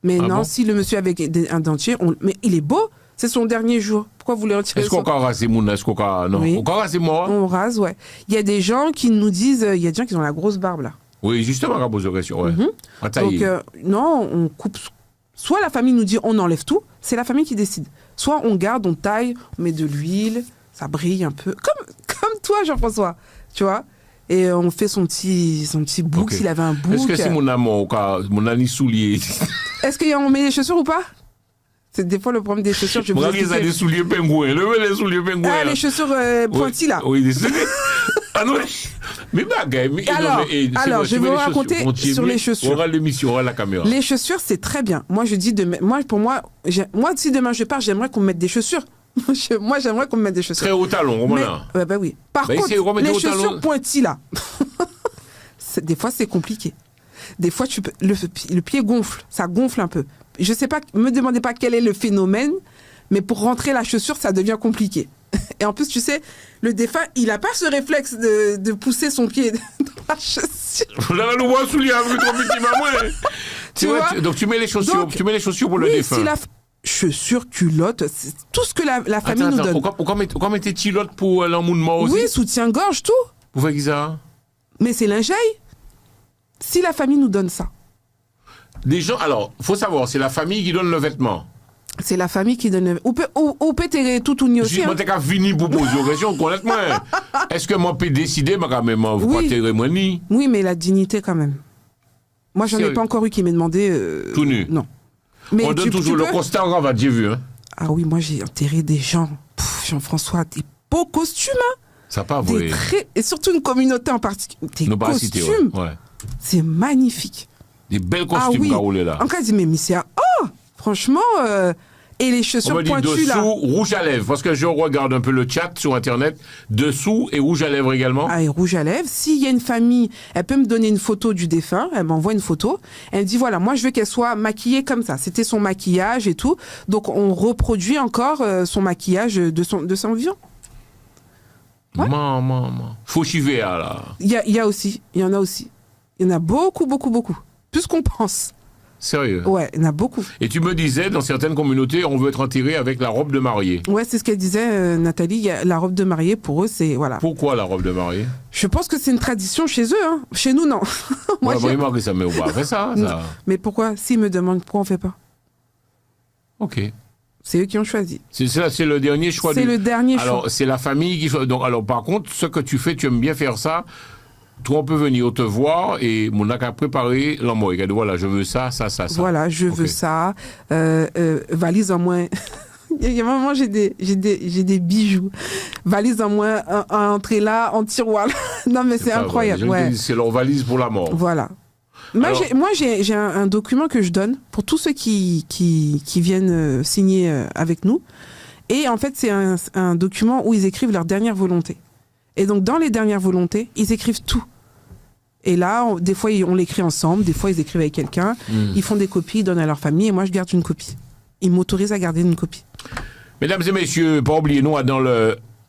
Mais non, bon? si le monsieur avec un dentier, mais il est beau, c'est son dernier jour. Pourquoi vous voulez retirer? Est-ce qu'on peut raser Mouna? Est-ce qu'on peut... Non, oui. on peut raser moi? On rase, ouais. Il y a des gens qui nous disent, il y a des gens qui ont la grosse barbe là. Oui, justement, on pose la question, ouais. Donc, non, on coupe. Soit la famille nous dit on enlève tout, c'est la famille qui décide. Soit on garde, on taille, on met de l'huile, ça brille un peu. Comme toi, Jean-François, tu vois. Et on fait son petit bouc, s'il avait un bouc. Est-ce que c'est mon amour, mon ami soulier? Est-ce qu'on met les chaussures ou pas? C'est des fois le problème des chaussures. Je vous des souliers pingouins. Les souliers pingouins. Ah, les chaussures pointies, là. Oui, des souliers. Ah non, mais alors, je vais vous raconter sur les chaussures. On aura l'émission, on aura la caméra. Les chaussures, c'est très bien. Moi, je dis, pour moi, si demain je pars, j'aimerais qu'on me mette des chaussures. Moi, j'aimerais qu'on me mette des chaussures. Très haut talon, au moins. Bah oui. Par contre, les chaussures pointies, là, des fois, c'est compliqué. Des fois, le pied gonfle, ça gonfle un peu. Je sais pas, me demandez pas quel est le phénomène, mais pour rentrer la chaussure, ça devient compliqué. Et en plus, tu sais, le défunt, il a pas ce réflexe de pousser son pied dans la chaussure. Là, nous voit soulier avec ton petit maman. Tu vois, donc tu mets les chaussures pour le défunt. Si la chaussure, culotte, c'est tout ce que la famille nous donne. Pourquoi mettre des culottes pour l'emmounement aussi? Oui, soutien-gorge, tout. Vous faites ça? Mais c'est lingerie. Si la famille nous donne ça. Des gens, alors, faut savoir, c'est la famille qui donne le vêtement. C'est la famille qui donne. Ou peut t'aider tout ou ni aussi. Je suis fini pour poser une question, honnêtement. Est-ce que moi peux décider, mais quand même, vous oui. pas moi ni? Oui, mais la dignité quand même. Moi, j'en ai pas encore eu qui m'ait demandé. Tout nu. Non. Mais on donne toujours le constat, on va dire vu. Hein. Ah oui, moi j'ai enterré des gens. Jean-François, des beaux costumes. Hein. Ça pas vrai. Et surtout une communauté en particulier. Des costumes. Citer, ouais. C'est magnifique. Des belles costumes qui roulent là. En cas, dit, mais c'est franchement, et les chaussures pointues là. Dessous, rouge à lèvres, parce que je regarde un peu le chat sur Internet, dessous et rouge à lèvres également. Ah, et rouge à lèvres. S'il y a une famille, elle peut me donner une photo du défunt, elle m'envoie une photo, elle me dit voilà, moi je veux qu'elle soit maquillée comme ça. C'était son maquillage et tout. Donc on reproduit encore son maquillage de son vivant. Ouais. Maman. Faut chiver là. Il y en a aussi. Il y en a beaucoup. Plus qu'on pense. Sérieux? Ouais, il y en a beaucoup. Et tu me disais, dans certaines communautés, on veut être enterré avec la robe de mariée. Ouais, c'est ce qu'elle disait, Nathalie. La robe de mariée, pour eux, c'est... Voilà. Pourquoi la robe de mariée? Je pense que c'est une tradition chez eux. Hein. Chez nous, non. Moi, que ça me va faire ça. Mais pourquoi? S'ils me demandent pourquoi on ne fait pas. Ok. C'est eux qui ont choisi. C'est le dernier choix. C'est le dernier choix. Alors, c'est la famille qui choisit. Donc, alors, par contre, ce que tu fais, tu aimes bien faire ça. Toi, on peut venir te voir et mon a préparé l'amour. Voilà, je veux ça. Voilà, je veux ça. Valise en moins. Il y a un moment, j'ai des bijoux. Valise en moins, entrée là, en tiroir là. Non, mais c'est incroyable. Ouais. C'est leur valise pour la mort. Voilà. Moi, j'ai un document que je donne pour tous ceux qui viennent signer avec nous. Et en fait, c'est un document où ils écrivent leur dernière volonté. Et donc, dans les dernières volontés, ils écrivent tout. Et là, des fois, on l'écrit ensemble, des fois, ils écrivent avec quelqu'un, ils font des copies, ils donnent à leur famille, et moi, je garde une copie. Ils m'autorisent à garder une copie. Mesdames et messieurs, pas oublier, nous, dans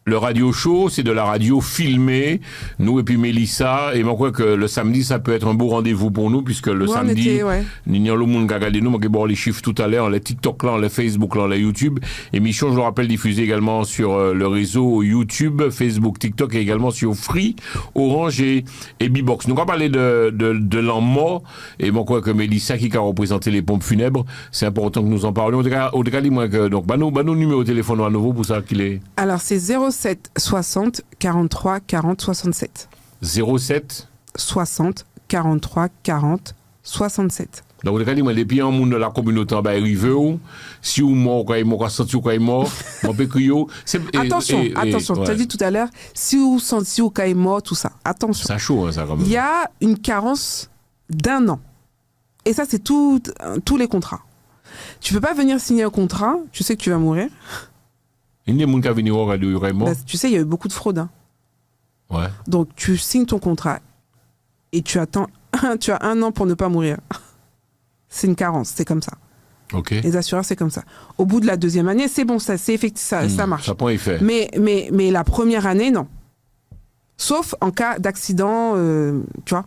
le radio show, c'est de la radio filmée. Nous et puis Mélissa, et moi crois que le samedi, ça peut être un beau rendez-vous pour nous, puisque le samedi, nous avons le monde qui a regardé nous, on va voir les chiffres tout à l'heure, les TikTok là, les Facebook là, les YouTube. Émission, je le rappelle, diffusée également sur le réseau YouTube, Facebook, TikTok et également sur Free, Orange et Bbox. Nous on va parler de l'an mort, et moi crois que Mélissa qui a représenté les pompes funèbres, c'est important que nous en parlions. Au cas dis-moi que, donc, bah nous numéro de téléphone à nouveau pour ça qu'il est. Alors, c'est 07 60 43 40 67. 07 60 43 40 67. Donc, depuis un monde de la communauté va arriver, si vous mort, quand il mort, senti quand il mort, on peut crier. Attention, tu as dit tout à l'heure, si vous senti ou quand il mort, tout ça. Attention. Ça chaud, hein, ça, quand même. Il y a une carence d'1 an. Et ça, c'est tous les contrats. Tu peux pas venir signer un contrat, tu sais que tu vas mourir. Il y a des gens qui viennent au radio, vraiment. Tu sais, il y a eu beaucoup de fraude. Hein. Ouais. Donc, tu signes ton contrat et tu as 1 an pour ne pas mourir. C'est une carence, c'est comme ça. Ok. Les assureurs, c'est comme ça. Au bout de la 2e année, c'est bon, ça marche. Ça prend effet. Mais la première année, non. Sauf en cas d'accident, tu vois.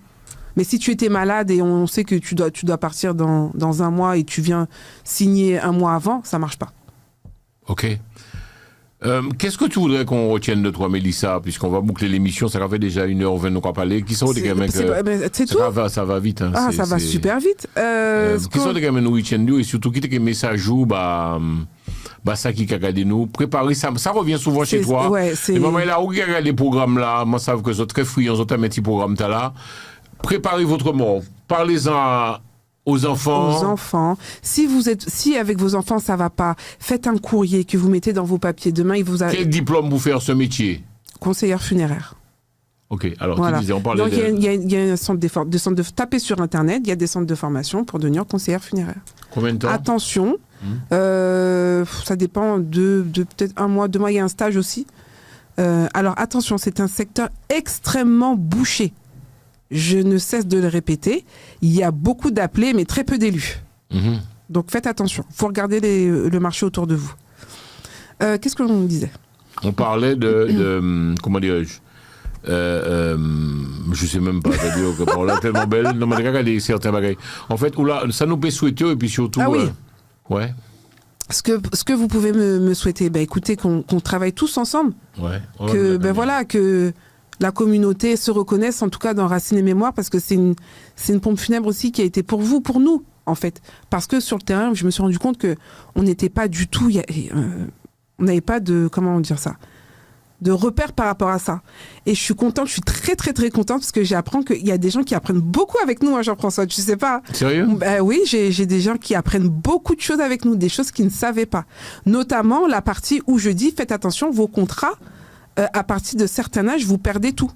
Mais si tu étais malade et on sait que tu dois partir dans 1 mois et tu viens signer 1 mois avant, ça marche pas. Ok. Qu'est-ce que tu voudrais qu'on retienne de toi, Mélissa, puisqu'on va boucler l'émission, ça fait déjà 1h20 nous parler. Qui sont les gamins c'est tout. Ça va vite. Hein. Ça va super vite. Qui sont les gamins nous week-end et surtout qui te message ou ça qui a regardé nous préparer ça revient souvent chez toi. Ouais, et maman là où qui regarde les programmes là, moi savent que sont très friands, ont un petit programme là. Préparez votre mort. Parlez-en aux enfants. Si avec vos enfants ça va pas, faites un courrier que vous mettez dans vos papiers. Demain, Quel diplôme vous faire ce métier? Conseillère funéraire. Ok, alors voilà. Tu disais, on parlait donc il y a un centre de taper sur internet, il y a des centres de formation pour devenir conseillère funéraire. Combien de temps? Attention, ça dépend de peut-être 1 mois, 2 mois, il y a un stage aussi. Alors attention, c'est un secteur extrêmement bouché. Je ne cesse de le répéter. Il y a beaucoup d'appelés, mais très peu d'élus. Donc faites attention. Il faut regarder le marché autour de vous. Qu'est-ce que l'on disait? On parlait de comment dirais-je? Je sais même pas. C'est-à-dire que bon, là, tellement belle. Non, mais regardez certains bagages. En fait, ça nous peut souhaiter et puis surtout. Ah oui. Ouais. Ce que vous pouvez me souhaiter, écoutez, qu'on travaille tous ensemble. Ouais. Que la communauté se reconnaisse, en tout cas dans Racines et Mémoires, parce que c'est une pompe funèbre aussi qui a été pour vous, pour nous, en fait. Parce que sur le terrain, je me suis rendu compte qu'on n'était pas du tout... on n'avait pas de... Comment dire ça, de repères par rapport à ça. Et je suis contente, je suis très, très, très contente, parce que j'apprends qu'il y a des gens qui apprennent beaucoup avec nous, hein, Jean-François, tu sais pas. Sérieux? Oui, j'ai des gens qui apprennent beaucoup de choses avec nous, des choses qu'ils ne savaient pas. Notamment la partie où je dis, faites attention, vos contrats... à partir de certain âge, vous perdez tout.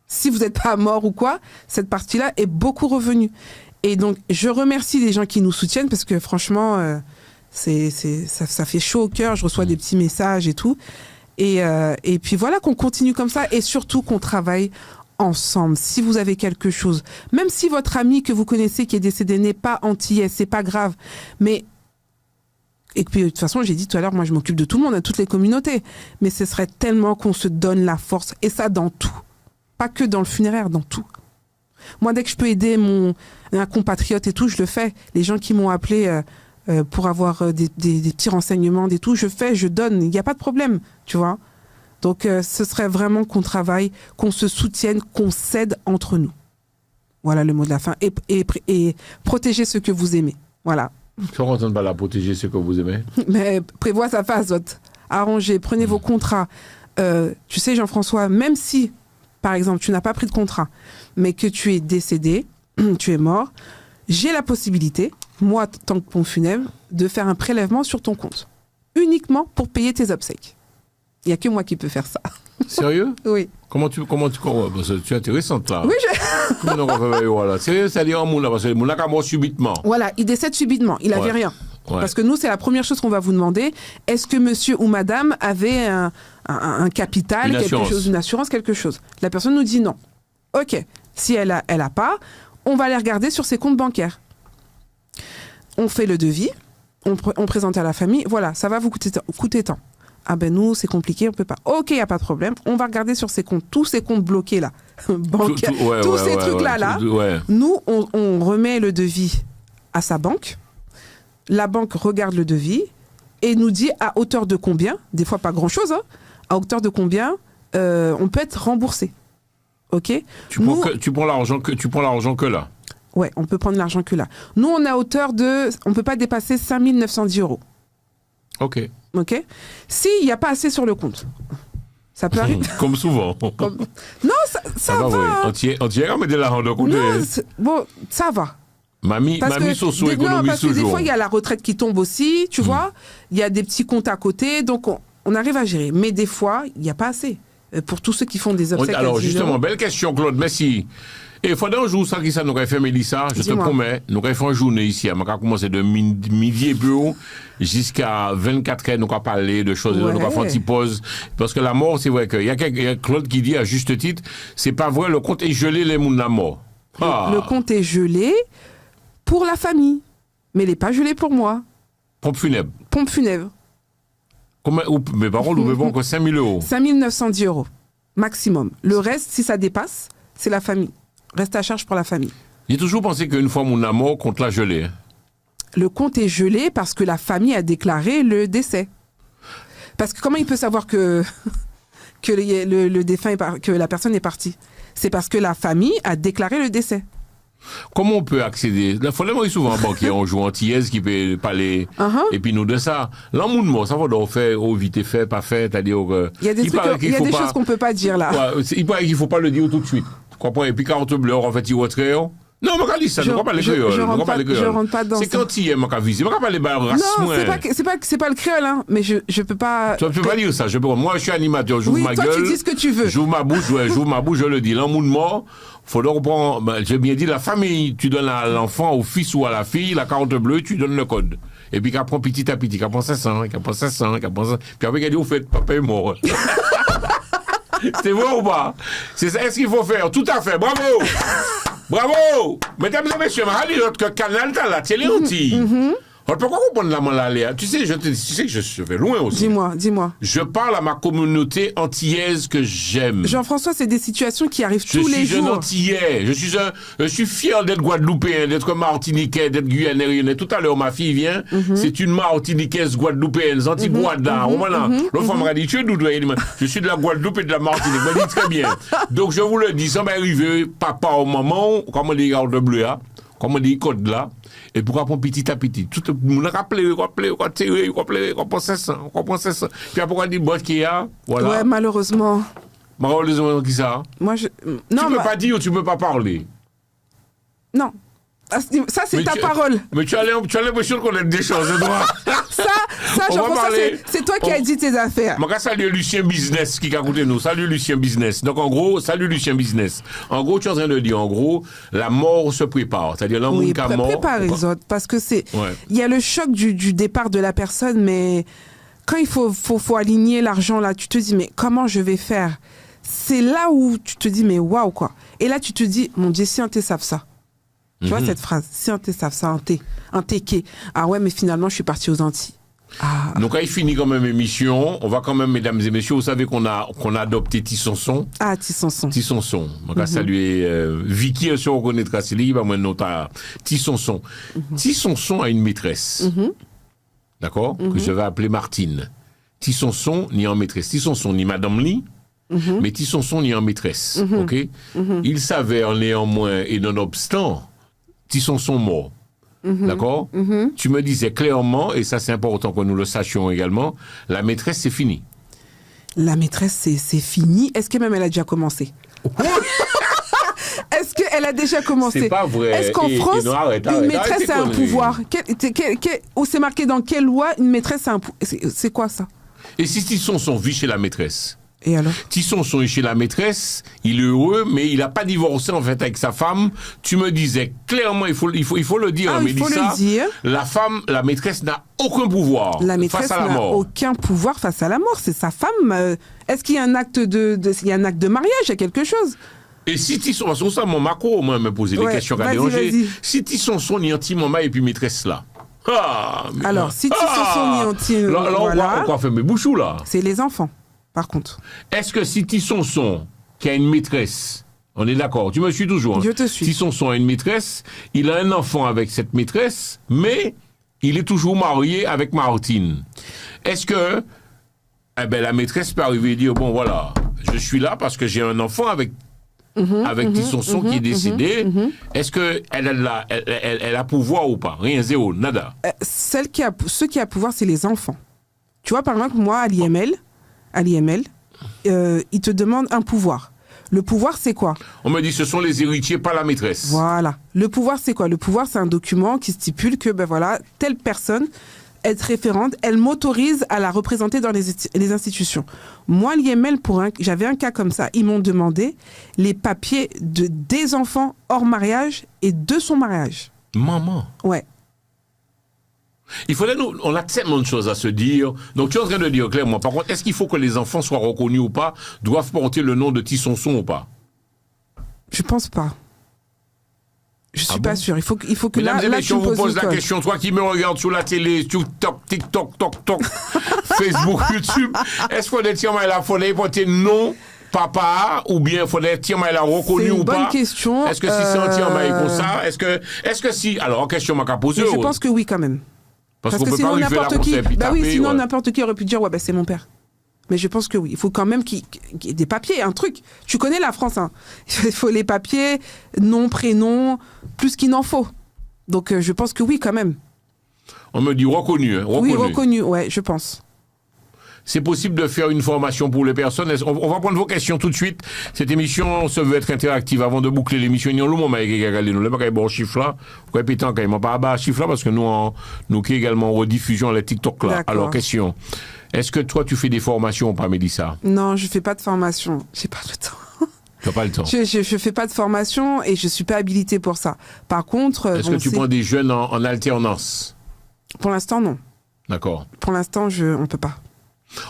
Si vous n'êtes pas mort ou quoi, cette partie-là est beaucoup revenue. Et donc, je remercie les gens qui nous soutiennent parce que franchement, ça fait chaud au cœur. Je reçois des petits messages et tout. Et puis voilà, qu'on continue comme ça et surtout qu'on travaille ensemble. Si vous avez quelque chose, même si votre ami que vous connaissez qui est décédé n'est pas antillais, c'est pas grave. Et puis, de toute façon, j'ai dit tout à l'heure, moi, je m'occupe de tout le monde, de toutes les communautés. Mais ce serait tellement qu'on se donne la force. Et ça, dans tout. Pas que dans le funéraire, dans tout. Moi, dès que je peux aider un compatriote et tout, je le fais. Les gens qui m'ont appelé pour avoir des petits renseignements, je donne. Il n'y a pas de problème, tu vois. Donc, ce serait vraiment qu'on travaille, qu'on se soutienne, qu'on s'aide entre nous. Voilà le mot de la fin. Et protégez ce que vous aimez. Voilà. Je ne pas la protéger, ce que vous aimez. Mais prévois sa phase, arrangez, prenez vos contrats. Tu sais, Jean-François, même si, par exemple, tu n'as pas pris de contrat, mais que tu es décédé, tu es mort, j'ai la possibilité, moi, tant que pompe funèbre, de faire un prélèvement sur ton compte. Uniquement pour payer tes obsèques. Il n'y a que moi qui peux faire ça. Sérieux? Oui. Comment tu es intéressante là. Oui, voilà. C'est-à-dire un monde là, parce que le monde a mort subitement. Voilà, il décède subitement, il n'avait rien. Ouais. Parce que nous, c'est la première chose qu'on va vous demander. Est-ce que monsieur ou madame avait un capital, une assurance, quelque chose? La personne nous dit non. Ok, si elle a pas, on va aller regarder sur ses comptes bancaires. On fait le devis, on présente à la famille, voilà, ça va vous coûter tant. Ah ben nous, c'est compliqué, on peut pas. Ok, il n'y a pas de problème. On va regarder sur ces comptes, tous ces comptes bloqués là, bancaires, tous ces trucs-là. Nous, on remet le devis à sa banque. La banque regarde le devis et nous dit à hauteur de combien, des fois pas grand-chose, hein, à hauteur de combien on peut être remboursé. Ok. Tu prends l'argent que là. Ouais, on peut prendre l'argent que là. Nous, on est à hauteur de... On ne peut pas dépasser 5 910 €. Ok. Ok. S'il n'y a pas assez sur le compte, ça peut arriver. Comme souvent. Non, ça va. Oui. Entière, mais de l'argent de côté. Non, bon, ça va. Mamie socio économie parce que toujours. Des fois, il y a la retraite qui tombe aussi, tu vois. Il y a des petits comptes à côté, donc on arrive à gérer. Mais des fois, il n'y a pas assez. Pour tous ceux qui font des obsèques. Alors justement, belle question, Claude. Merci. Et il faudrait un jour, ça, qui ça, nous avons fait, Mélissa, je te Dis-moi. promets, nous avons fait une journée ici, on va commencer de midi et peu jusqu'à 24h, nous allons parler de choses, Ouais. nous allons faire une petite pause. Parce que la mort, c'est vrai qu'il y a Claude qui dit à juste titre, c'est pas vrai, le compte est gelé, les mouns de la mort. Ah. Le compte est gelé pour la famille, mais il n'est pas gelé pour moi. Pompe funèbre. Pompe funèbre, Mais par contre, nous devons que 5 000 euros. 5 910 € maximum. Le reste, si ça dépasse, c'est la famille. Reste à charge pour la famille. J'ai toujours pensé qu'une fois mon amour, compte l'a gelé. Hein. Le compte est gelé parce que la famille a déclaré le décès. Parce que comment il peut savoir que, le défunt que la personne est partie? C'est parce que la famille a déclaré le décès. Comment on peut accéder? Il faut aller souvent un banquier, on joue antillaise qui peut parler. Uh-huh. Et puis nous de ça. L'amour de mort, ça va donc faire, vite fait, pas fait, c'est-à-dire que. Il y a des, choses qu'on peut pas dire là. Ouais, il paraît qu'il faut pas le dire tout de suite. Tu comprends? Et puis quand on te bleu, en fait, il retrait. Non, mais regarde ça, Je- ne pas parler je- créole. je ne rentre pas pas- parler créole. je rentre pas dans C'est ça. quand il y a ma visite. Je ne pas parler race. Non, c'est pas le créole, hein, mais je peux pas. Tu ne peux pas dire ça. Moi, je suis animateur, j'ouvre Oui, ma toi, gueule. tu dis ce que tu veux. J'ouvre ma bouche, je le dis. L'amour de mort, faut donc prendre, j'ai bien dit la famille, tu donnes à l'enfant, au fils ou à la fille, la carte bleue, tu donnes le code. Et puis qu'après, petit à petit, qu'après 500, qu'après 500, qu'après 500. Puis après, qu'elle dit, au fait, papa est mort. C'est vrai ou pas? C'est ça, est-ce qu'il faut faire? Tout à fait, bravo! Bravo! Mesdames et messieurs, je vais que canal dans la télé entière. Pourquoi comprendre la maladie? Tu sais, tu sais que je vais loin aussi. Dis-moi. Je parle à ma communauté antillaise que j'aime. Jean-François, c'est des situations qui arrivent Je tous les suis un jours. Antillais. Je suis fier d'être Guadeloupéen, d'être Martiniquais, d'être Guyanérien. Tout à l'heure, ma fille vient. C'est une Martiniquaise Guadeloupéenne, Anti-Guada. L'autre fois, m'a dit, tu es d'où? Je suis de la Guadeloupe et de la Martinique. Elle m'a dit très bien. Donc, je vous le dis, ça m'est arrivé, papa au maman, comme on dit, garde bleu, là, comme on dit, code là. Et pour apprendre petit à petit. Tout le monde rappelé, on pense ça. Puis après, on dit, bon, qu'il y a, voilà. Ouais, malheureusement. Malheureusement, qui ça? Moi, Tu peux pas dire ou tu peux pas parler. Non. Ça, c'est Mais ta tu- parole. Mais tu as l'impression de connaître des choses, droit. Ça, On va Jean-François, parler- c'est toi qui as dit tes affaires. Je salue Lucien Business qui a écouté nous. Salut Lucien Business. Donc en gros, salut Lucien Business. En gros, tu es en train de dire, en gros, la mort se prépare. C'est-à-dire l'homme Oui, qui a mort. prépare les autres. Parce que Ouais. il y a le choc du départ de la personne, mais quand il faut aligner l'argent là, tu te dis, mais comment je vais faire? C'est là où tu te dis, mais waouh, quoi. Et là, tu te dis, mon Dieu, si un thé savent ça. Tu vois cette phrase, si un thé savent ça, un thé. Ah ouais, mais finalement, je suis partie aux Antilles. Ah. Donc, quand il finit quand même l'émission, on va quand même, mesdames et messieurs, vous savez qu'on a adopté Tissonson. Ah, Tissonson. Tissonson. On va saluer Vicky, si on reconnaîtra c'est lui, moi, notre Tissonson. Tissonson a une maîtresse. D'accord? Que je vais appeler Martine. Tissonson ni en maîtresse. Tissonson ni Madame Lee. Mais Tissonson ni en maîtresse. OK? Il s'avère néanmoins, et nonobstant, Tissonson mort. D'accord? Tu me disais clairement, et ça c'est important que nous le sachions également, la maîtresse c'est fini. La maîtresse, c'est fini. Est-ce que même elle a déjà commencé? Est-ce qu'elle a déjà commencé? C'est pas vrai. Est-ce qu'en France, non, arrête, une maîtresse tes a un conneries. pouvoir? Où c'est marqué dans quelle loi une maîtresse a un pouvoir? C'est quoi ça? Et si Tissonson vit chez la maîtresse? Et alors? Tissonson est chez la maîtresse, il est heureux, mais il n'a pas divorcé en fait avec sa femme. Tu me disais clairement, il faut le dire, Ah, il faut Mélissa, le dire. la maîtresse n'a aucun pouvoir La maîtresse face à la n'a mort. aucun pouvoir face à la mort. C'est sa femme. Est-ce qu'il y a un acte il y a un acte de mariage? Il y a quelque chose? Et si Tissonson, ça, mon macro, moi, me poser des Ouais, questions à vas-y, déranger. vas-y. Si Tissonson y anti-maman et puis maîtresse là. Ah, mais Alors, si Tissonson y anti- Là, voilà. on va faire mes bouchous là. C'est les enfants, par contre. Est-ce que si Tissonson, qui a une maîtresse, on est d'accord, tu me suis toujours. Hein? Je te suis. Tissonson a une maîtresse, il a un enfant avec cette maîtresse, mais il est toujours marié avec Martine. Est-ce que la maîtresse peut arriver et dire, bon voilà, je suis là parce que j'ai un enfant avec Tissonson qui est décédé. Est-ce qu'elle a pouvoir ou pas? Rien, zéro, nada. Ceux qui a pouvoir, c'est les enfants. Tu vois, par exemple, moi, à l'IML, ils te demandent un pouvoir. Le pouvoir, c'est quoi? On me dit ce sont les héritiers, pas la maîtresse. Voilà. Le pouvoir, c'est quoi? Le pouvoir, c'est un document qui stipule que, ben voilà, telle personne être référente, elle m'autorise à la représenter dans les institutions. Moi, l'IML, j'avais un cas comme ça. Ils m'ont demandé les papiers des enfants hors mariage et de son mariage. Maman. Ouais. On a tellement de choses à se dire. Donc, tu es en train de dire clairement, par contre, est-ce qu'il faut que les enfants soient reconnus ou pas, doivent porter le nom de Tissonson ou pas? Je pense pas. Je suis pas sûre. Il faut que Mesdames et messieurs, on vous pose la code. question. Toi qui me regardes sur la télé, sur TikTok, Facebook, YouTube, est-ce qu'on est tiens, il faudrait porter non papa ou bien faudrait tiens, il a reconnu ou pas? C'est une bonne question. Est-ce que si c'est un tiens, comme ça, est-ce que si, alors, en question, m'a posé. Je pense que oui, quand même. Parce qu'on que peut sinon, pas arriver là pour ça, puis bah oui, taper, sinon ouais. n'importe qui aurait pu dire, ouais, bah c'est mon père. Mais je pense que oui. Il faut quand même qu'il y ait des papiers, un truc. Tu connais la France, hein. Il faut les papiers, nom, prénom, plus qu'il n'en faut. Donc, je pense que oui, quand même. On me dit reconnu, hein, reconnu. Oui, reconnu, ouais, je pense. C'est possible de faire une formation pour les personnes. On va prendre vos questions tout de suite. Cette émission se veut être interactive. Avant de boucler l'émission, il y a un moment avec nous. Le bagage bon chiffre là. Répétant quand même pas bas chiffre là parce que nous qui également en rediffusion les TikTok là. D'accord. Alors question. Est-ce que toi tu fais des formations ou pas, Mélissa? Non, je fais pas de formation. J'ai pas le temps. Tu n'as pas le temps. Je fais pas de formation et je suis pas habilitée pour ça. Par contre, Est-ce que tu prends des jeunes en alternance? Pour l'instant, non. D'accord. Pour l'instant, on peut pas.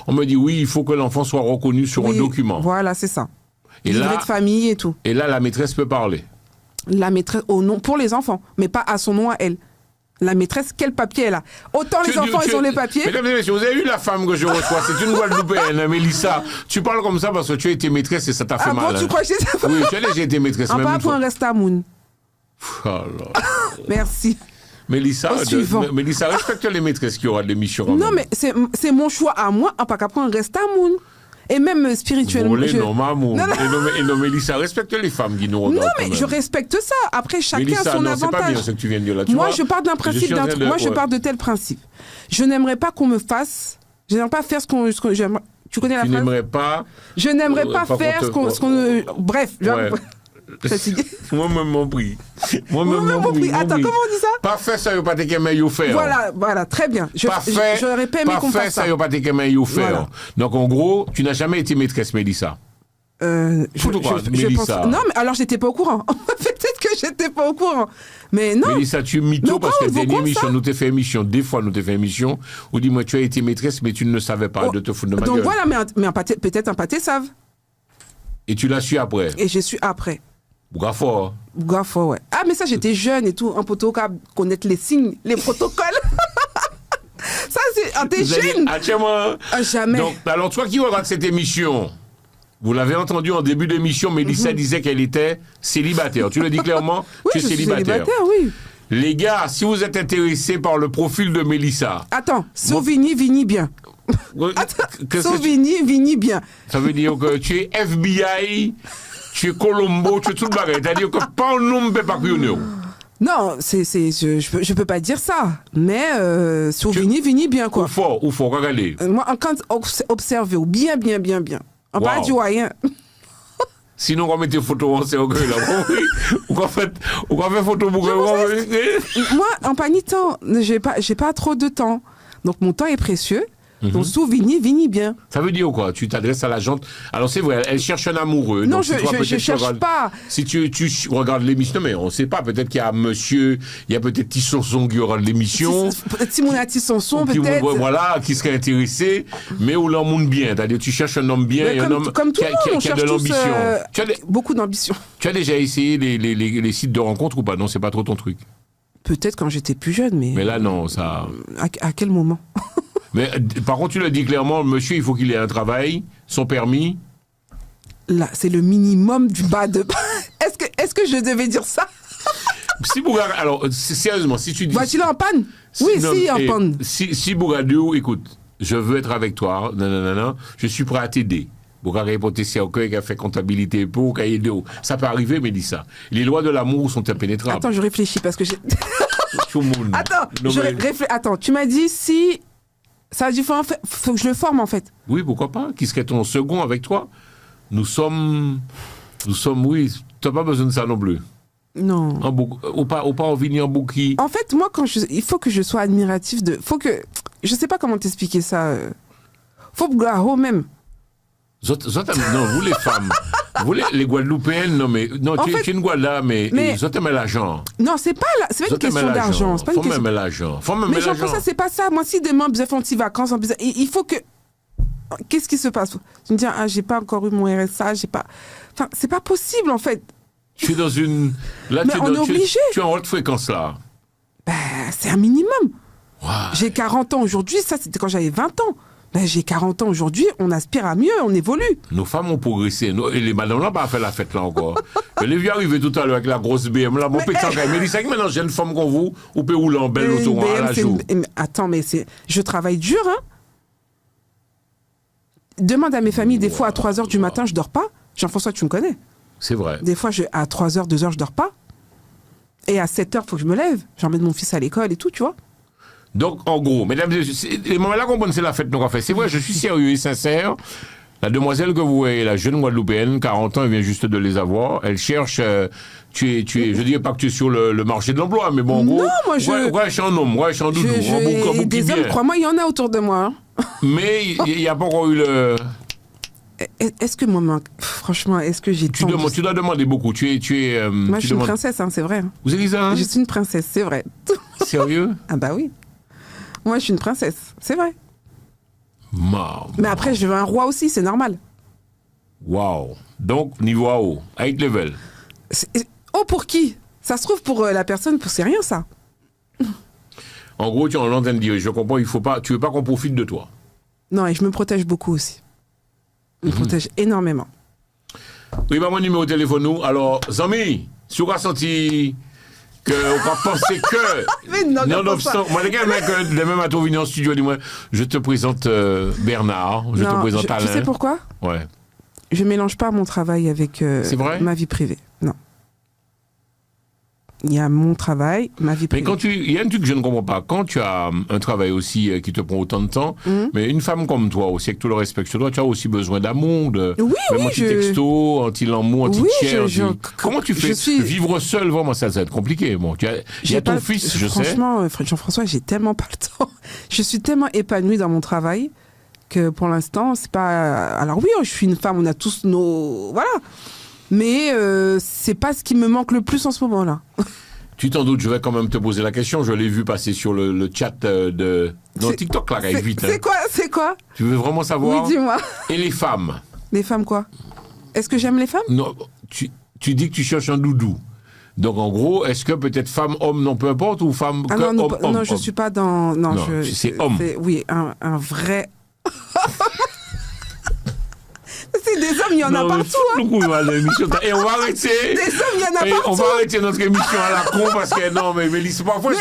On me dit oui, il faut que l'enfant soit reconnu sur un document. Voilà, c'est ça. Et livret là, de famille et tout. Et là, la maîtresse peut parler. La maîtresse au nom pour les enfants, mais pas à son nom à elle. La maîtresse, quel papier elle a? Autant les enfants, ils ont les papiers. Mesdames et messieurs, vous avez vu la femme que je reçois? C'est une Guadeloupéenne, Mélissa. Tu parles comme ça parce que tu as été maîtresse et ça t'a fait mal. Ah bon, tu crois que j'ai ça? Oui, tu as déjà été maîtresse. En même pas une pour fois. un restamoun. Merci. Mélissa, suivant. Mélissa, respecte les maîtresses qui auront de l'émission. Non, mais c'est mon choix à moi, en pas qu'à prendre un restamoun. Et même spirituellement. Non, maman. Et non, Mélissa, respecte les femmes qui nous regardent. Non, mais je respecte ça. Après, chacun Mélissa, a son non, c'est pas avantage. bien ce que tu viens de dire là. Moi, je pars d'un principe, je pars de tel principe. Je n'aimerais pas qu'on me fasse. Je n'aimerais pas faire ce qu'on. Tu connais la phrase? Tu n'aimerais pas. Je n'aimerais pas faire ce qu'on. Bref, Ouais. fatigué. Moi-même mon prix. Moi-même mon prix. Attends, comment on dit ça? Parfait, ça y pas te qu'aimer you faire. Voilà, très bien. J'aurais pas aimé qu'on fasse ça. Ça y pas te qu'aimer you faire. Voilà. Donc en gros, tu n'as jamais été maîtresse, Mélissa. Je pense. Non, mais alors j'étais pas au courant. Peut-être que j'étais pas au courant. Mais non. Mélissa, tu es mytho parce que dernière émission, nous t'ai fait émission, des fois nous t'ai fait émission, où dis-moi tu as été maîtresse, mais tu ne savais pas de te foutre de ma gueule. Donc voilà, mais peut-être un pâté save. Et tu l'as su après. Et j'ai su après. Bougafort. Bougafort, ouais. Ah, mais ça, j'étais jeune et tout. Un poteau qui connaître les signes, les protocoles. Ça, c'est. Ah, t'es jeune. Jamais. Donc, alors, toi qui regardes cette émission, vous l'avez entendu en début d'émission, Mélissa disait qu'elle était célibataire. Tu le dis clairement? Oui, tu es célibataire, oui. Les gars, si vous êtes intéressés par le profil de Mélissa. Attends, Sauvigny bien. Sauvigny bien. Ça veut dire que tu es FBI, tu es Colombo, tu es tout le bagage. C'est-à-dire que pas un nom ne peut pas cuire. Non, je peux pas dire ça. Mais Sauvigny bien, quoi. Ou fort, regardez. Moi, quand observer, bien. On pas du rien. Sinon, on va mettre des photos en cercueil là. Ou qu'on fait photo pour que. Moi, en pas ni temps, j'ai pas trop de temps. Donc, mon temps est précieux. Donc, Sauvigny bien. Ça veut dire quoi? Tu t'adresses à la gente. Alors, c'est vrai, elle cherche un amoureux. Non, donc, je cherche pas. Si tu regardes l'émission, mais on ne sait pas. Peut-être qu'il y a monsieur, il y a peut-être Tissonson qui regarde l'émission. Simona Tissonson, peut-être. Voilà, qui serait intéressé, mais où l'homme monde bien. C'est-à-dire, tu cherches un homme bien et un homme qui a de l'ambition. Beaucoup d'ambition. Tu as déjà essayé les sites de rencontres ou pas? Non, c'est pas trop ton truc. Peut-être quand j'étais plus jeune, mais. Mais là, non, ça. À quel moment? Mais par contre, tu le dis clairement, monsieur, il faut qu'il ait un travail, son permis. Là, c'est le minimum du bas de. Est-ce que je devais dire ça? Si Bougar, alors sérieusement, si tu dis. Va-t-il en panne? Oui, si, en panne. Si Bougadou, écoute, je veux être avec toi, non, je suis prêt à t'aider. Bougar est potentiel qui a fait comptabilité pour cahier de haut. Ça peut arriver, Mélissa. Les lois de l'amour sont impénétrables. Attends, je réfléchis parce que j'ai. Tout le monde. Attends, tu m'as dit si. Ça veut dire faut que je le forme en fait. Oui, pourquoi pas? Qui serait ton second avec toi? Nous sommes, oui, tu n'as pas besoin de ça non plus. Non. Ou pas en venir en bouquille. En fait, moi, il faut que je sois admiratif de. Faut que. je sais pas comment t'expliquer ça. Faut que même. Non, vous les femmes, vous les Guadeloupéennes, non mais non, tu es une Guadeloupe, mais vous aimez l'argent. Non, c'est pas une question d'argent. C'est pas une question. Faut même l'argent. Mais Jean-François, c'est pas ça. Moi, si demain besoin de vacances, il faut que. Qu'est-ce qui se passe? Tu me dis, j'ai pas encore eu mon RSA, j'ai pas. Enfin, c'est pas possible en fait. Tu es dans une. Là, mais on est obligé. Tu es en haute fréquence là. Ben, c'est un minimum. Ouais. J'ai 40 ans aujourd'hui, ça c'était quand j'avais 20 ans. Ben, j'ai 40 ans aujourd'hui, on aspire à mieux, on évolue. Nos femmes ont progressé. Et les madames n'ont pas fait la fête là encore. Les vieux arrivaient tout à l'heure avec la grosse BM là. Mon pétant quand même. Mais c'est que maintenant, j'ai une femme comme vous, vous pouvez rouler en belle autoroute à la jour. Attends, mais je travaille dur, hein. Demande à mes familles, des fois à 3h du matin, je dors pas. Jean-François, tu me connais. C'est vrai. Des fois, à 3h, 2h, je dors pas. Et à 7h, il faut que je me lève. J'emmène mon fils à l'école et tout, tu vois. Donc, en gros, mesdames et messieurs, les moments-là qu'on bonne, c'est la fête qu'on a fait. C'est vrai, je suis sérieux et sincère. La demoiselle que vous voyez, la jeune Guadeloupéenne, 40 ans, elle vient juste de les avoir. Elle cherche, je dirais pas que tu es sur le marché de l'emploi, mais bon, en gros. Non, moi, ouais, je suis un homme, ouais, je suis un doudou. Des hommes, crois-moi, il y en a autour de moi. Hein. Mais il n'y a pas encore eu le. Est-ce que moi, franchement, est-ce que j'ai tu dois demander beaucoup. Moi, je suis une princesse, hein, c'est vrai. Hein. Vous avez dit ça, hein? Je suis une princesse, c'est vrai. Sérieux? Ah bah oui. Moi, je suis une princesse, c'est vrai. Mais après, je veux un roi aussi, c'est normal. Waouh. Donc, niveau haut, high level. Oh, pour qui? Ça se trouve pour la personne, c'est rien ça. En gros, tu es en train de dire, je comprends, tu veux pas qu'on profite de toi. Non, et je me protège beaucoup aussi. Je me protège énormément. Oui, bah, mon numéro de téléphone, nous. Alors, Zami, si vous avez senti qu'on va penser que. Mais nonobstant, moi, les gars, même à ton venir en studio, dis-moi, je te présente Bernard, je te présente Alain. Tu sais pourquoi? Ouais. Je mélange pas mon travail avec ma vie privée. Non. Il y a mon travail, ma vie privée. Mais il y a un truc que je ne comprends pas. Quand tu as un travail aussi qui te prend autant de temps, mais une femme comme toi, aussi avec tout le respect que je te dois, tu as aussi besoin d'amour, même anti-texto, anti-l'amour, anti-tiers. Comment tu fais vivre seul, vraiment, ça va être compliqué. Bon, il y a ton fils, je sais. Franchement, Jean-François, j'ai tellement pas le temps. Je suis tellement épanouie dans mon travail que pour l'instant, c'est pas. Alors oui, je suis une femme, on a tous nos. Voilà. Mais c'est pas ce qui me manque le plus en ce moment-là. Tu t'en doutes, je vais quand même te poser la question. Je l'ai vu passer sur le chat de TikTok, là, arrive vite. C'est quoi? Tu veux vraiment savoir? Oui, dis-moi. Et les femmes? Les femmes quoi? Est-ce que j'aime les femmes? Non, tu dis que tu cherches un doudou. Donc en gros, est-ce que peut-être femme, homme, non, peu importe, ou femme, homme? Non, je suis pas dans... Non, c'est homme. Oui, un vrai... C'est des hommes, il y en a partout. Hein. Et on va arrêter. Des hommes, il y en a partout. On va arrêter notre émission à la con parce que non, mais Mélisse, parfois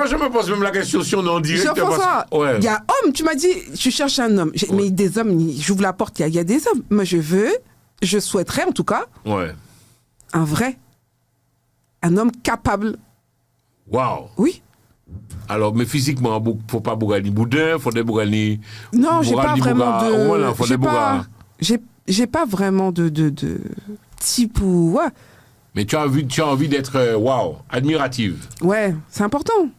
je me pose même la question si on est en direct. Jean-François, il y a homme, tu m'as dit, tu cherches un homme. Mais des hommes, j'ouvre la porte, il y a des hommes. Moi, je souhaiterais en tout cas, un homme capable. Waouh. Oui. Alors, mais physiquement, faut pas bougani boudin, faut des bougani. Non, j'ai pas vraiment de. Voilà, faut des bougani. J'ai pas vraiment de type ou. Ouais. Mais tu as envie d'être, admirative. Ouais, c'est important.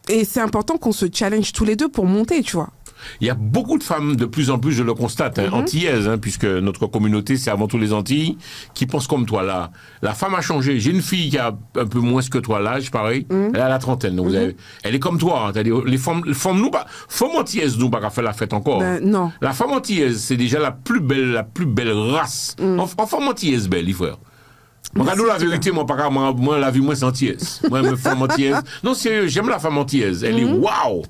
Et c'est important qu'on se challenge tous les deux pour monter, tu vois. Il y a beaucoup de femmes, de plus en plus, je le constate, antillaises, puisque notre communauté, c'est avant tout les Antilles, qui pensent comme toi, là. La femme a changé. J'ai une fille qui a un peu moins que toi, l'âge, pareil. Elle a la trentaine. Donc elle est comme toi. C'est-à-dire, les femmes antillaises, nous, pas qu'à faire la fête encore. Non. La femme antillaise, c'est déjà la plus belle race. En femme antillaise, belle, les frères. Regarde-nous la vérité, moi, la vie, moi, c'est antillaise. Moi, une femme antillaise. Non, sérieux, j'aime la femme antillaise. Elle est waouh!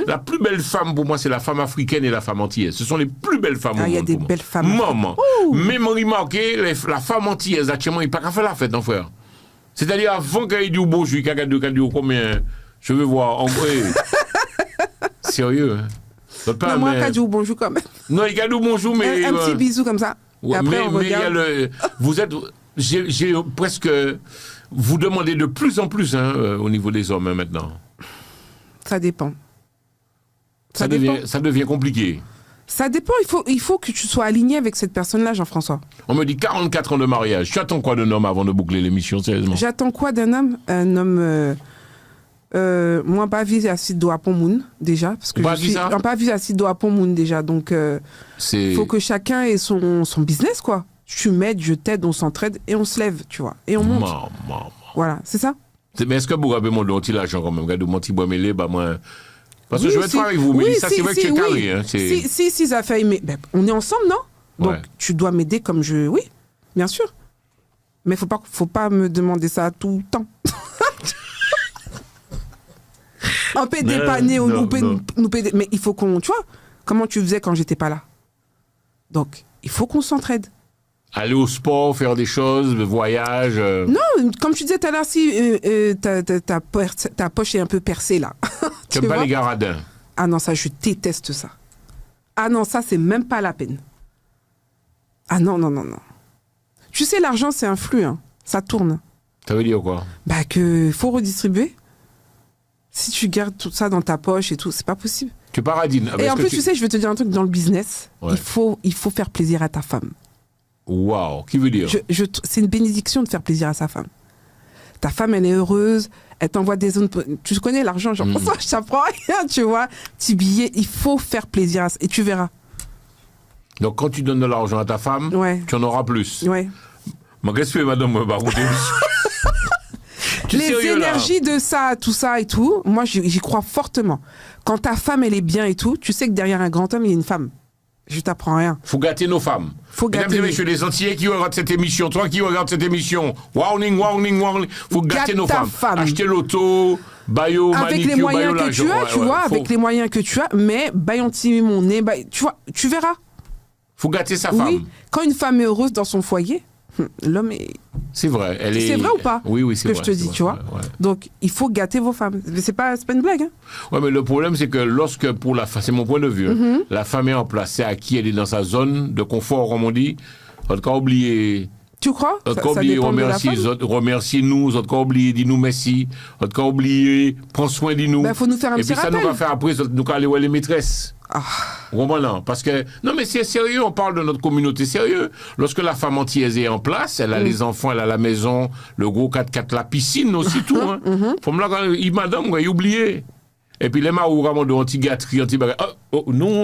La plus belle femme pour moi, c'est la femme africaine et la femme antillaise. Ce sont les plus belles femmes au monde. Il y a des belles femmes. Maman. Même remarqué, la femme antillaise, actuellement, il n'y a pas qu'à faire la fête, non, frère. C'est-à-dire, avant qu'il y ait du beau, je suis qu'à combien? Je veux voir. En vrai. Sérieux, hein. Non, moi, qu'à dire bonjour quand même. Non, il y a du bonjour, mais. Un petit bisou comme ça. Ouais, après, on regarde. Mais vous êtes. J'ai presque. Vous demandez de plus en plus au niveau des hommes maintenant. Ça dépend. Ça devient compliqué. Ça dépend. Il faut que tu sois aligné avec cette personne-là, Jean-François. On me dit 44 ans de mariage. Tu attends quoi d'un homme avant de boucler l'émission, sérieusement? J'attends quoi d'un homme? Un homme moi, pas vise acide d'eau à Pomoun, déjà. Parce que Pas je vu suis. ça Pas vise acide d'eau à Pomoun, déjà. Donc, faut que chacun ait son business, quoi. Tu m'aides, je t'aide, on s'entraide et on se lève, tu vois. Et on monte. Maman. Voilà, c'est ça. Mais est-ce que vous avez mon petit l'argent quand même? Regardez mon petit bois mêlé, bah moi. Parce que Oui, je vais être avec vous, mais oui, ça, c'est vrai que tu es carré. Hein, si, ça fait. Mais on est ensemble, non? Donc, Ouais. tu dois m'aider comme je. Oui, bien sûr. Mais faut pas me demander ça tout le temps. On peut dépanner ou nous peut. Mais il faut qu'on. Tu vois, comment tu faisais quand j'étais pas là? Donc, il faut qu'on s'entraide. Aller au sport, faire des choses, voyage. Non, comme tu disais tout à l'heure, si ta poche est un peu percée là. Tu n'aimes pas les garadins? Ah non, ça, je déteste ça. Ah non, ça, c'est même pas la peine. Ah non. Tu sais, l'argent, c'est un flux, hein. Ça tourne. Ça veut dire quoi? Bah, que faut redistribuer. Si tu gardes tout ça dans ta poche et tout, c'est pas possible. Tu paradines. Et en plus, tu sais, je vais te dire un truc, dans le business, Ouais. il faut faire plaisir à ta femme. Waouh, qui veut dire? C'est une bénédiction de faire plaisir à sa femme. Ta femme, elle est heureuse, elle t'envoie des zones. Tu connais l'argent, genre, je t'apprends rien, tu vois. Petit billet, il faut faire plaisir à ça. Et tu verras. Donc, quand tu donnes de l'argent à ta femme, Ouais. tu en auras plus. Ouais. Mais qu'est-ce que tu fais, madame? Bah, tu es Les sérieux, là? énergies de ça, tout ça et tout, moi, j'y crois fortement. Quand ta femme, elle est bien et tout, tu sais que derrière un grand homme, il y a une femme. Je t'apprends rien. Faut gâter nos femmes. Faut Mesdames gâter et messieurs, les Antillais qui regardent cette émission, toi qui regardes cette émission, warning. Faut gâter Gâte nos ta femmes. femme. Acheter l'auto, bayo, Avec manicure, les moyens bayo, que tu as, tu vois, avec les moyens que tu as, mais baillanti mon nez, tu vois, tu verras. Faut gâter sa femme. Oui, quand une femme est heureuse dans son foyer, l'homme est... C'est vrai. C'est vrai ou pas? Oui, c'est vrai. Que je te dis, c'est tu vois. vrai, ouais. Donc, il faut gâter vos femmes. Mais c'est pas une blague. Hein. Ouais, mais le problème, c'est que lorsque, pour la femme, c'est mon point de vue, hein, la femme est en place, c'est à qui elle est dans sa zone de confort, comme on dit. En tout cas, oublier. Tu crois? En tout cas, oublier, remercier nous. En tout cas, oublier, dis-nous merci. En tout cas, oublier, prends soin de nous. Ben, faut nous faire un Et petit puis, ça rappel. nous va faire après, nous aller voir les maîtresses. Ah. Vous comprenez, non? Parce que, non, mais c'est sérieux, on parle de notre communauté sérieux. Lorsque la femme antillaise est en place, elle a les enfants, elle a la maison, le gros 4x4, la piscine aussi, tout, hein. Faut me la, madame, il oublié. Et puis, les marous, vraiment, de anti-gâterie, non.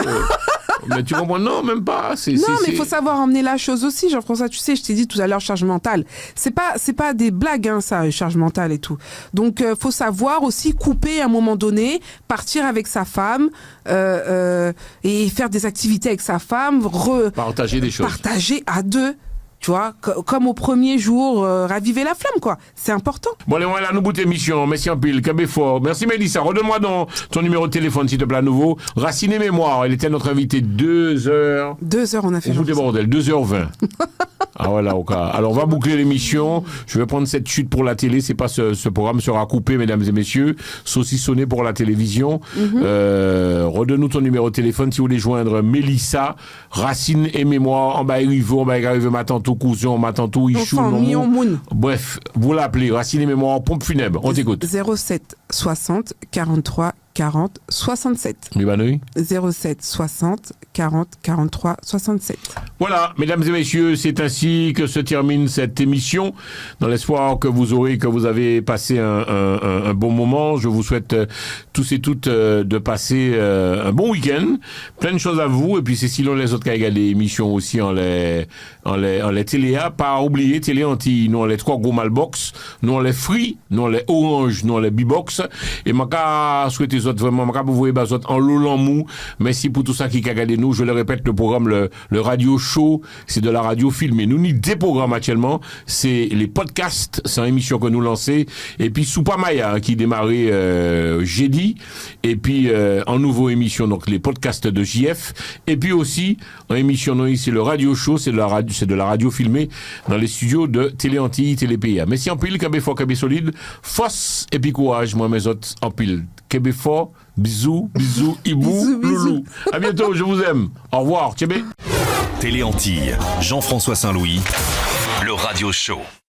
Mais tu comprends? Non, même pas. Mais il faut savoir emmener la chose aussi, Jean-François. Tu sais, je t'ai dit tout à l'heure, charge mentale. C'est pas des blagues, hein, ça, charge mentale et tout. Donc, faut savoir aussi couper à un moment donné, partir avec sa femme, et faire des activités avec sa femme, partager des choses. Partager à deux. Tu vois, comme au premier jour, raviver la flamme, quoi. C'est important. Bon, allez, voilà, nous bout émission. Merci en pile, Cabé fort. Merci Mélissa. Redonne-moi donc ton numéro de téléphone, s'il te plaît, à nouveau. Racine et Mémoire. Elle était notre invitée 2 heures. 2 heures, on a fait. Au bout des bordels, 2h20. Ah voilà, au cas. Alors, on va boucler l'émission. Je vais prendre cette chute pour la télé. C'est pas ce programme sera coupé, mesdames et messieurs. Saucissonné pour la télévision. Redonne-nous ton numéro de téléphone si vous voulez joindre Mélissa. Racine et Mémoire. En bas, on va arriver ma tante cousin, ma tante Ichou. Bref, vous l'appelez. Racine et Mémoire, pompe funèbre. On t'écoute. 07 60 43 40 67. Libanouille 07 60 40 43 67. Voilà, mesdames et messieurs, c'est ainsi que se termine cette émission. Dans l'espoir que vous avez passé un bon moment. Je vous souhaite tous et toutes de passer un bon week-end. Plein de choses à vous. Et puis c'est sinon les autres qui regardent les émissions aussi en les téléa. Pas oublier, télé anti, nous on les 3 gros malbox, nous on les free, nous on les orange, nous on les bibox. Et ma souhaiter les autres vraiment, ma vous voyez les autres en lolant mou. Merci pour tout ça qui a regardé nous. Je le répète, le programme, le radio show, c'est de la radio filmée. Nous n'y des programmes actuellement, c'est les podcasts, c'est une émission que nous lançons. Et puis Soupa Maya qui démarrait jeudi. Et puis en nouveau émission, donc les podcasts de JF. Et puis aussi en émission non ici le radio show, c'est de la radio filmée dans les studios de Télé Antilles, Télé PA. Merci en pile, Kébé fort, Kébé solide, force et puis courage, moi mes autres en pile. Kébé fort, bisous, Ibou, loulou. À bientôt, je vous aime. Au revoir, Kébé. Télé Antilles, Jean-François Saint-Louis, le radio show.